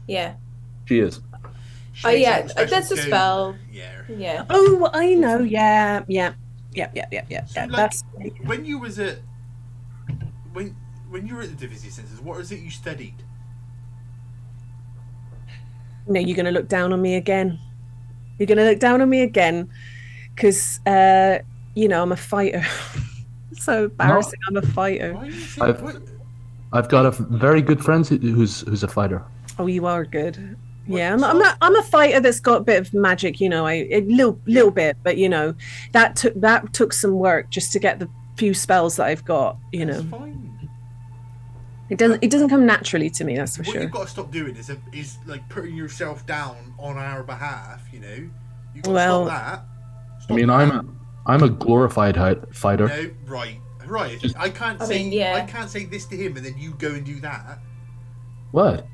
Yeah. She is. That's a spell. Yeah. Oh, I know. Yeah. So, That's when you was at when you were at the Divisia Sensus, what is it you studied? No, you're going to look down on me again. You're going to look down on me again because I'm a fighter. So embarrassing. I'm a fighter. I've got a very good friend who's a fighter. Oh, you are good. Yeah, I'm a fighter that's got a bit of magic, a little bit, but that took some work just to get the few spells that I've got. That's fine. It doesn't come naturally to me, that's for sure. What you've got to stop doing is putting yourself down on our behalf. You got to stop that. I mean, I'm a glorified fighter. No, right. I can't say this to him and then you go and do that. What?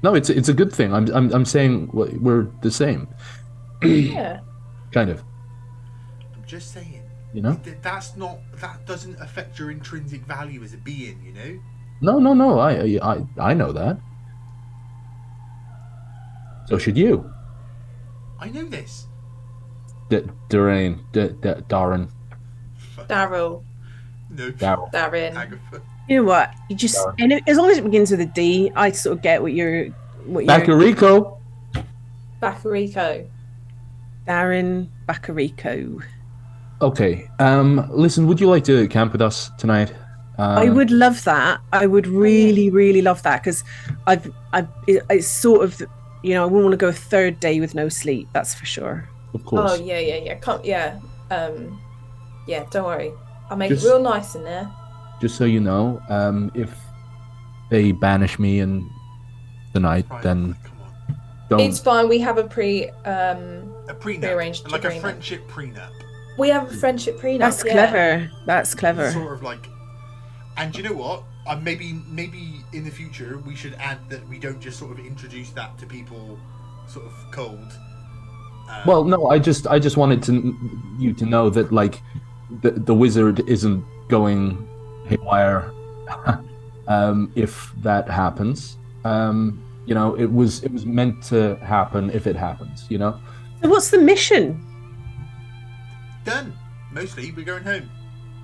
No, it's a good thing. I'm saying we're the same. Yeah. Kind of. I'm just saying. You know? That doesn't affect your intrinsic value as a being, you know? No. I know that. So should you. I know this. Darren. Daryl. No. Darren. Agatha. You know what? You just and as long as it begins with a D, I sort of get what you're. Bacarico. Bacarico. Darren Bacarico. Okay. Listen, would you like to camp with us tonight? I would love that. I would really, really love that because it's sort of, I wouldn't want to go a third day with no sleep. That's for sure. Of course. Oh yeah. Yeah. Don't worry. I'll make it real nice in there. Just so you know, if they banish me in the night, then don't. It's fine. We have a prenup, prearranged like prenup. a friendship prenup. We have a friendship prenup. That's clever. That's clever. It's sort of like, and you know what? Maybe in the future we should add that we don't just sort of introduce that to people, sort of cold. Well, no, I just wanted you to know that like the wizard isn't going haywire. If that happens, it was meant to happen if it happens. So what's the mission? Done. Mostly we're going home.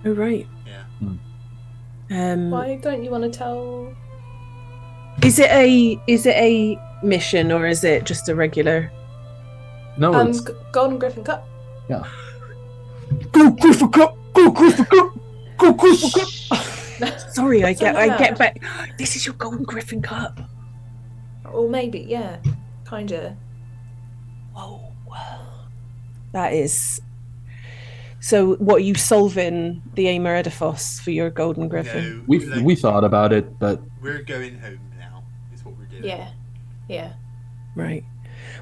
Oh right. Yeah. Why don't you want to tell? Is it a mission or is it just a regular? No, it's Golden Griffin Cup. Yeah. Go Griffin Cup! Go Griffin Cup! Go Griffin Cup! Sorry, I get back. This is your Golden Griffin Cup. Or maybe, yeah, kinda. Whoa. That is. So, what are you solving the Ayma Edifos for your Golden Griffin? No, we thought about it, but we're going home now. Is what we're doing. Yeah. Right.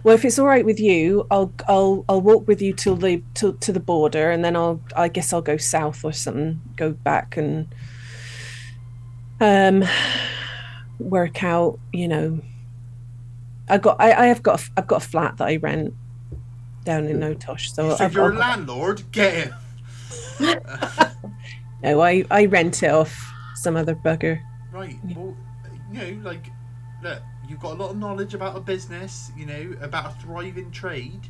Well, if it's all right with you, I'll walk with you to the border, and then I guess I'll go south or something. Go back and work out. I've got a flat that I rent down in Notosh. So if you're a landlord, get him. No, I rent it off some other bugger. Right. Well, look, you've got a lot of knowledge about a business, about a thriving trade.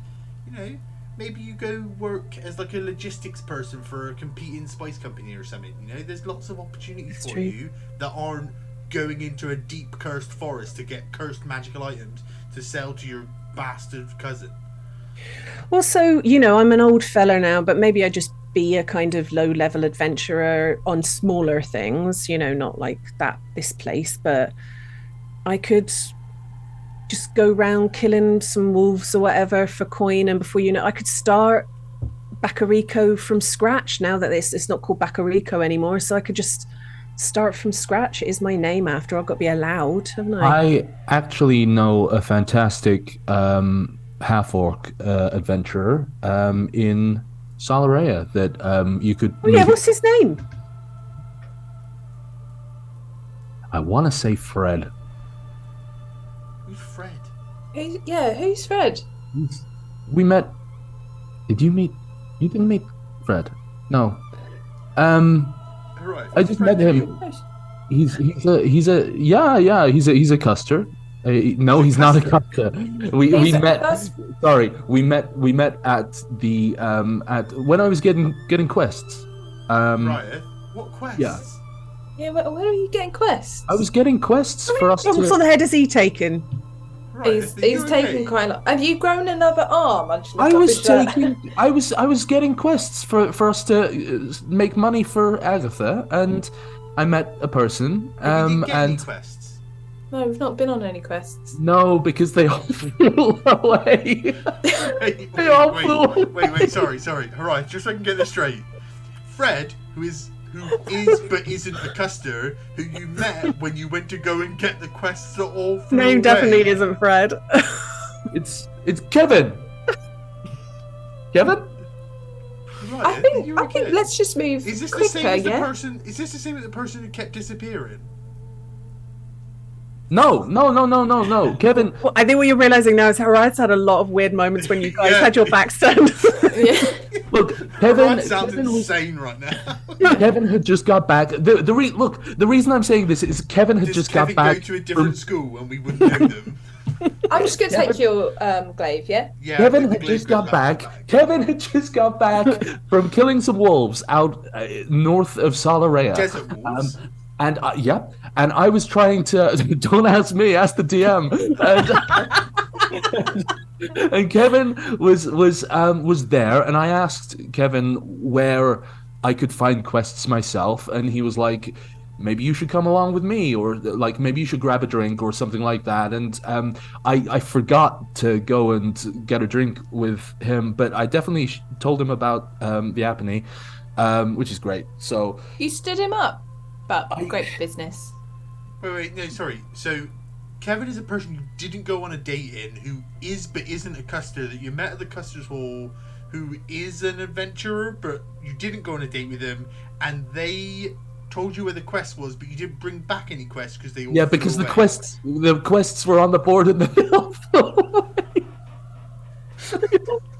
Maybe you go work as like a logistics person for a competing spice company or something. There's lots of opportunities for you that aren't going into a deep cursed forest to get cursed magical items to sell to your bastard cousin. Well, so, I'm an old fella now, but maybe I just be a kind of low-level adventurer on smaller things, not like this place, but I could just go around killing some wolves or whatever for coin, and before I could start Bacarico from scratch now that it's not called Bacarico anymore, so I could just start from scratch. It is my name after. I've got to be allowed, haven't I? I actually know a fantastic half-orc adventurer in Solarea that you could... Oh yeah, what's his name? I want to say Fred. Who's Fred? Who's Fred? We met... Did you meet... You didn't meet Fred? No. Right, I just met him. He's a custer. No, he's not a custer. We met. Sorry, we met at the at when I was getting quests. Right. What quests? Yeah. Where are you getting quests? I was getting quests for us What sort of head has he taken? Right, he's taken quite a lot. Have you grown another arm? I was getting quests for us to make money for Agatha, and I met a person. We didn't get any quests. No, we've not been on any quests. No, because they all flew away. Wait, sorry. All right, just so I can get this straight. Fred, who is but isn't a custer, who you met when you went to go and get the quests that all flew Name away. definitely isn't Fred. It's Kevin. Kevin? Right, I think you're okay. let's just move Is this quicker, the same as the yeah? person? Is this the same as the person who kept disappearing? No. Kevin. Well, I think what you're realizing now is Horizon had a lot of weird moments when you guys Yeah. had your backs turned. Yeah. Look, Kevin. Sounds Kevin was, insane right now. Kevin had just got back. The reason I'm saying this is Kevin had Does just Kevin got back go to a different school and we wouldn't know them? I'm just gonna take your glaive, yeah? Yeah. Kevin I think had the just glaive got goes back. Kevin had just got back from killing some wolves out north of Salarea. Desert wolves. And and I was trying to. Don't ask me, ask the DM. And Kevin was there, and I asked Kevin where I could find quests myself, and he was like, maybe you should come along with me, or like maybe you should grab a drink or something like that. And I forgot to go and get a drink with him, but I definitely told him about the Apony, which is great. So You stood him up. But great business. Wait, no, sorry. So, Kevin is a person you didn't go on a date in, who is but isn't a customer, that you met at the Custer's Hall, who is an adventurer, but you didn't go on a date with them, and they told you where the quest was, but you didn't bring back any quests because they all flew because away. the quests were on the board and they all flew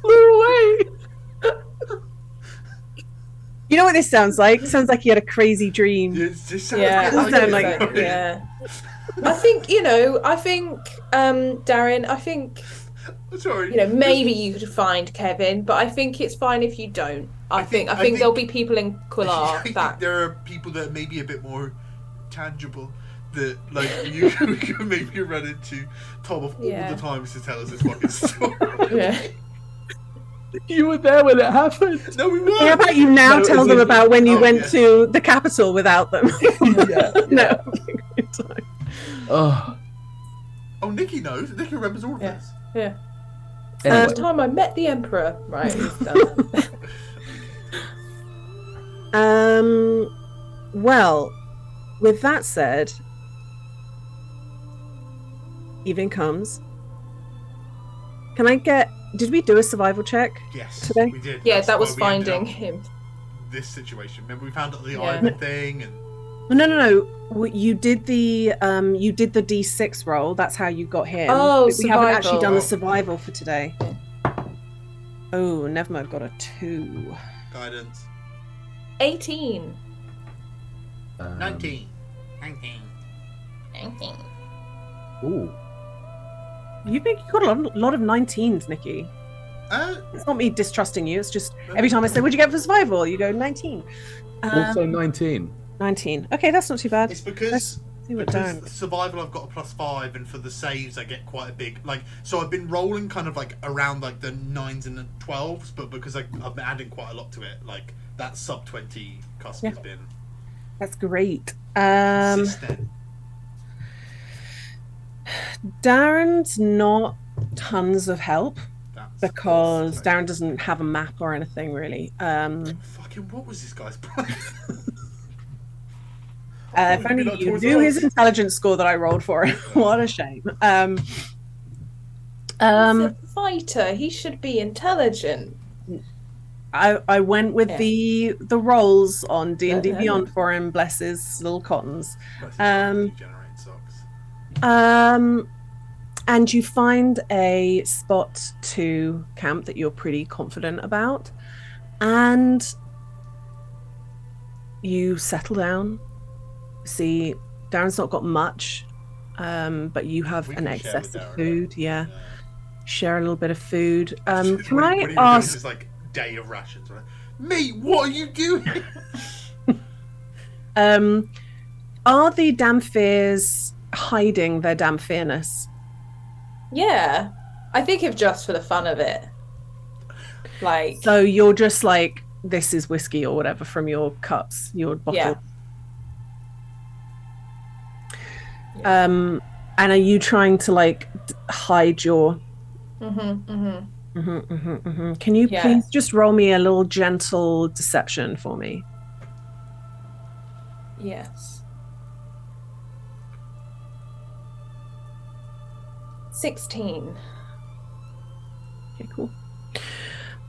away. You know what this sounds like? It sounds like he had a crazy dream. It just sounds Yeah, a bit sound like like- it. yeah. I think, Darren, I think, Sorry. maybe you could find Kevin, but I think it's fine if you don't. I think there'll be people in I Quillar think that. there are people that are maybe a bit more tangible that like you can maybe run into Tom of all Yeah. the times to tell us this fucking story. Yeah. You were there when it happened. No, we weren't. How about you now No, tell as them in- about when you Oh, went yeah. to the capital without them? No. Oh, Oh, Nikki knows. Nikki remembers all of Yeah. this. Yeah. anyway. Last time I met the Emperor. Right. He's done. Well, with that said, evening comes. Can I get? Did we do a survival check? Yes, Today? we did. Yeah, That's that was why we ended finding up him. this situation. Remember, we found out the Yeah. island thing, and No. You did the D6 roll. That's how you got him. Oh, But we haven't actually survival. done the survival for today. Oh, Nevma got a 2. guidance 18. 19. Ooh. You got a lot of 19s, Nikki. Uh, It's not me distrusting you. It's just every time I say, "What'd you get for survival?" You go 19. Also 19. 19. Okay, that's not too bad. it's because See what because Darren. survival I've got a +5, and for the saves I get quite a big so I've been rolling kind of like around like the 9s and the 12s, but because I've been adding quite a lot to it, like that sub 20 cusp has been That's great. consistent. Darren's not tons of help That's because awesome. Darren doesn't have a map or anything really. Fucking what was this guy's plan? If only Not you towards knew us. his intelligence score that I rolled for him. What a shame. He's a fighter. He should be intelligent. I went with Yeah. the rolls on D&D Yeah. Beyond for him, bless his little cottons. That's generate socks. And you find a spot to camp that you're pretty confident about, and you settle down. See, Darren's not got much, but you have We an can share excess with of Darren. food. Yeah, share a little bit of food. Can When I he ask? This like day of rations, right? Mate, what are you doing? Are the Dampirs hiding their Damphirness? Yeah. I think if just for the fun of it. Like, So you're just like, this is whiskey or whatever from your cups, your bottle. yeah. And are you trying to like hide your? Can you Yeah. please just roll me a little gentle deception for me? Yes. 16. Okay, cool.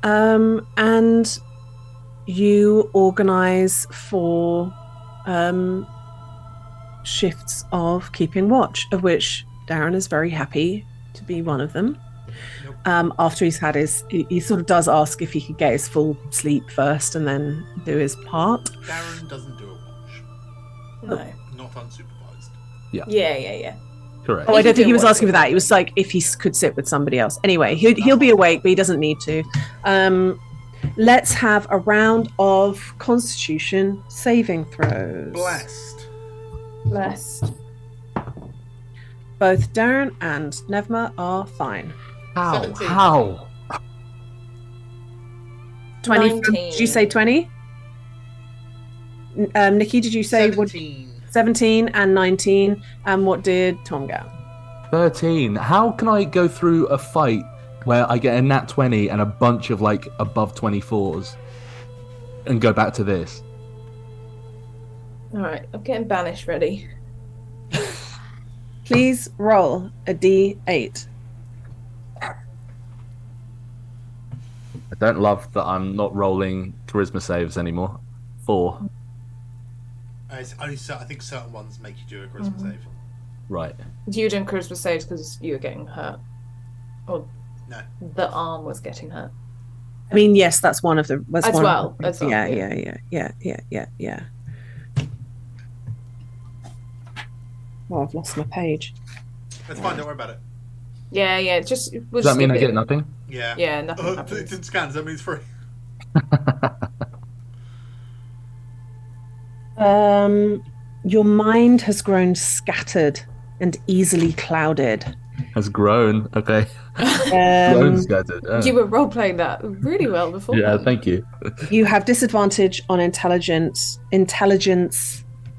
And you organize for shifts of keeping watch, of which Darren is very happy to be one of them. After he's had he sort of does ask if he could get his full sleep first and then do his part. Darren doesn't do a watch. No. Not unsupervised. Yeah. Correct. Oh, I don't think he was asking for that. He was like if he could sit with somebody else. Anyway, he'll be awake, but he doesn't need to. Let's have a round of Constitution saving throws. Blessed. Both Darren and Nevma are fine. How? 17. How? 20. 19. Did you say 20? Nikki, did you say 17. 17 and 19? And what did Tom get? 13. How can I go through a fight where I get a nat 20 and a bunch of like above 24s and go back to this? Alright, I'm getting banished ready. Please roll a d8. I don't love that I'm not rolling charisma saves anymore. 4. It's only I think certain ones make you do a charisma save. Right. You doing charisma saves because you were getting hurt. Or No. the arm was getting hurt. I mean, yes, that's one of the. As well. Yeah. Well, I've lost my page. That's fine, don't worry about it. Yeah, we'll Does that just mean give I get it- nothing? Yeah. Yeah, nothing It happens. didn't scan, does that mean it's free? Your mind has grown scattered and easily clouded. Has grown. Okay. Grown scattered. Oh. You were role playing that really well before. Yeah, thank you. You have disadvantage on intelligence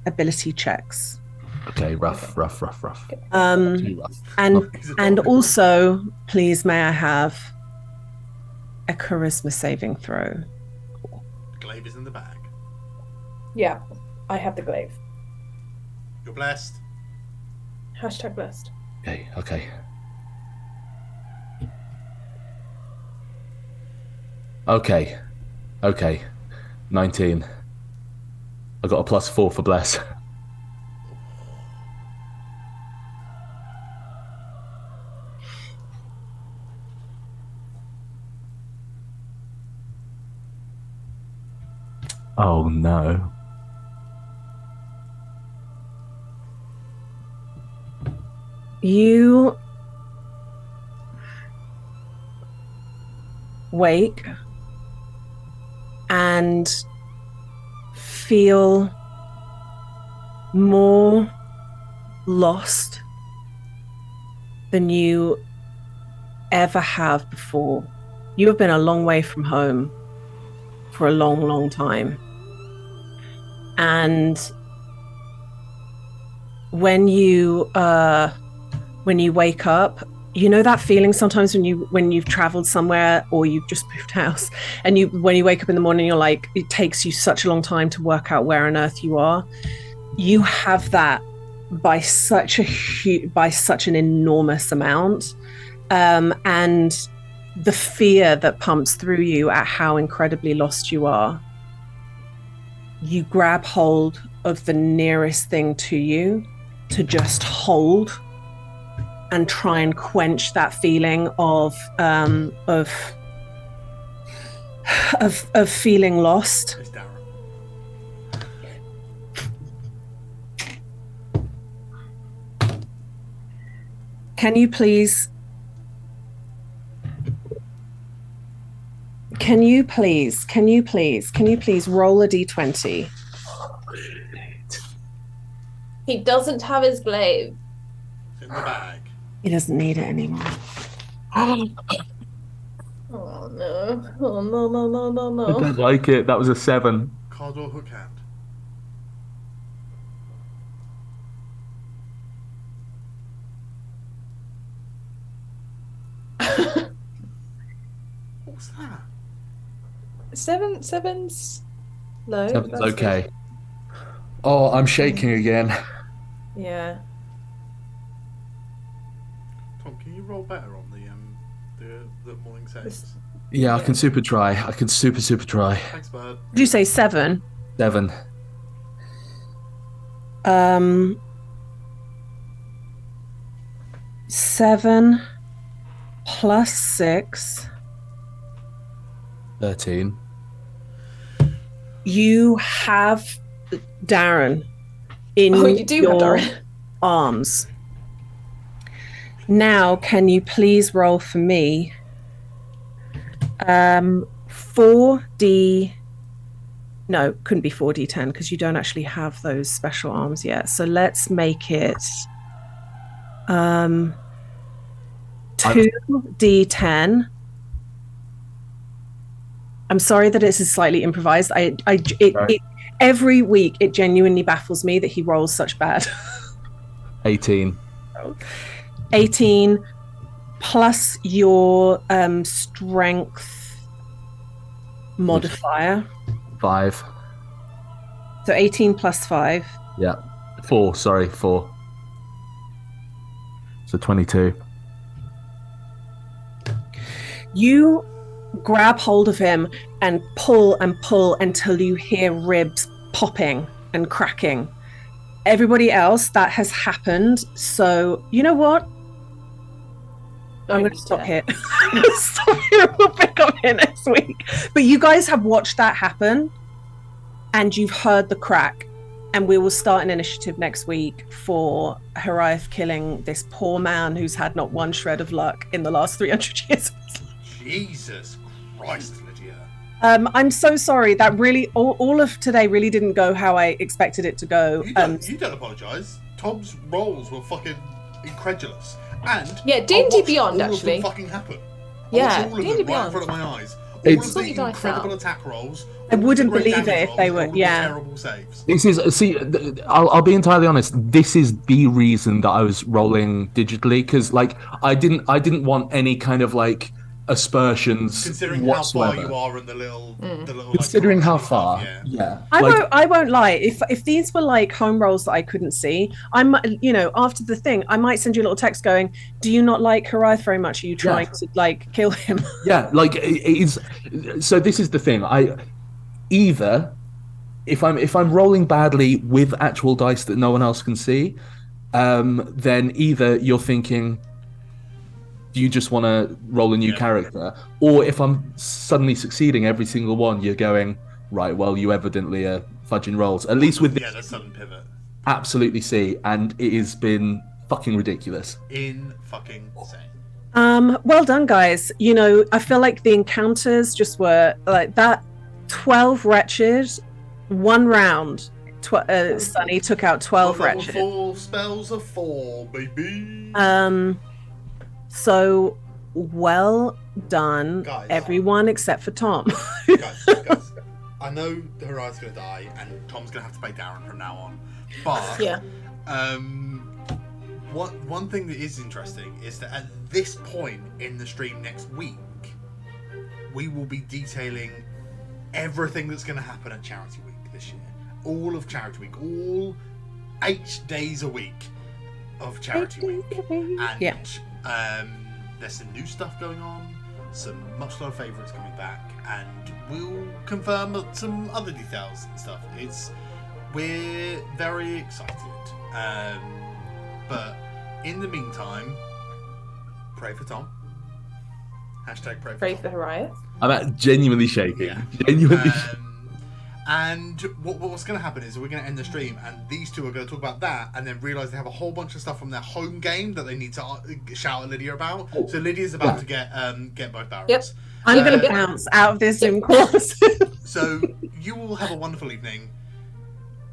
ability checks. Okay, rough. Too rough. And also, please, may I have a charisma saving throw? Glaive is in the bag. Yeah, I have the glaive. You're blessed. Hashtag blessed. Okay. Okay. 19. I got a +4 for bless. Oh no. You wake and feel more lost than you ever have before. You have been a long way from home for a long, long time. And when you wake up, you know that feeling sometimes when you've traveled somewhere or you've just moved house, and when you wake up in the morning, you're like, it takes you such a long time to work out where on earth you are. You have that by such an enormous amount, and the fear that pumps through you at how incredibly lost you are. You grab hold of the nearest thing to you to just hold and try and quench that feeling of feeling lost. It's Darren. Can you please roll a d20? He doesn't have his glaive. It's in the bag. He doesn't need it anymore. Oh no. Oh no. I don't like it. That was a 7. Card or hook hand. What's that? Seven's low. 7's That's okay. good. Oh, I'm shaking again. Yeah. Tom, can you roll better on the the morning saves. Yeah, I can super try. I can super try. Thanks, bud. Did you say 7? 7. 7 plus 6. 13. You have Darren in you do have your Darren. arms. Now, can you please roll for me 4D? No, couldn't be 4D10 because you don't actually have those special arms yet. So let's make it 2D10. I'm sorry that it's slightly improvised. Every week it genuinely baffles me that he rolls such bad. 18. 18 plus your strength modifier. 5. So 18 plus 5. Yeah. 4. Sorry, 4. So 22. You grab hold of him and pull until you hear ribs popping and cracking. Everybody else, that has happened. So, you know what? I'm going to stop here. I'm going to stop here. We'll pick up here next week. But you guys have watched that happen and you've heard the crack. And we will start an initiative next week for Hariath killing this poor man who's had not one shred of luck in the last 300 years. Jesus Christ, Lydia. I'm so sorry. That really, all of today really didn't go how I expected it to go. You don't apologise. Tom's rolls were fucking incredulous. And yeah, D&D Beyond all actually. Of them fucking happen. Yeah, all of D&D them Beyond. right in front of my eyes. All It's of the incredible attack rolls. I wouldn't believe it if they were. Yeah. Terrible saves. This is I'll be entirely honest. This is the reason that I was rolling digitally because like I didn't want any kind of like aspersions considering whatsoever. how far you are in the little Considering like, how stuff, far, yeah. I won't lie. If these were like home rolls that I couldn't see, I might, after the thing, I might send you a little text going, "Do you not like Hariath very much? Are you trying to like kill him?" Yeah, like it is. So this is the thing. Either if I'm rolling badly with actual dice that no one else can see, then either you're thinking, do you just want to roll a new character? Or if I'm suddenly succeeding every single one, you're going, right, well, you evidently are fudging rolls. At least with this, the sudden pivot. Absolutely see, and it has been fucking ridiculous. Fucking insane. Well done, guys. I feel like the encounters just were like that. 12 wretched, 1 round. Sunny took out 12 wretched. 4 spells of 4, baby. So well done, guys, everyone except for Tom. guys, I know Hariath's gonna die, and Tom's gonna have to play Darren from now on. But yeah, one thing that is interesting is that at this point in the stream next week, we will be detailing everything that's going to happen at Charity Week this year. All of Charity Week, all 8 days a week of Charity Week. And there's some new stuff going on, some much loved favourites coming back, and we'll confirm some other details and stuff. We're very excited. But in the meantime, pray for Tom. Hashtag pray for Hariath. I'm genuinely shaking. Yeah. Genuinely. And what's going to happen is we're going to end the stream, and these two are going to talk about that, and then realise they have a whole bunch of stuff from their home game that they need to shout at Lydia about. So Lydia's about to get both barrels. Yep. I'm going to bounce out of this Zoom course. So you will have a wonderful evening.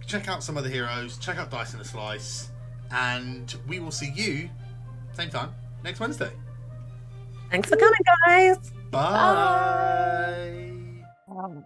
Check out some of the heroes. Check out Dice in a Slice, and we will see you same time next Wednesday. Thanks for coming, guys. Bye. Bye.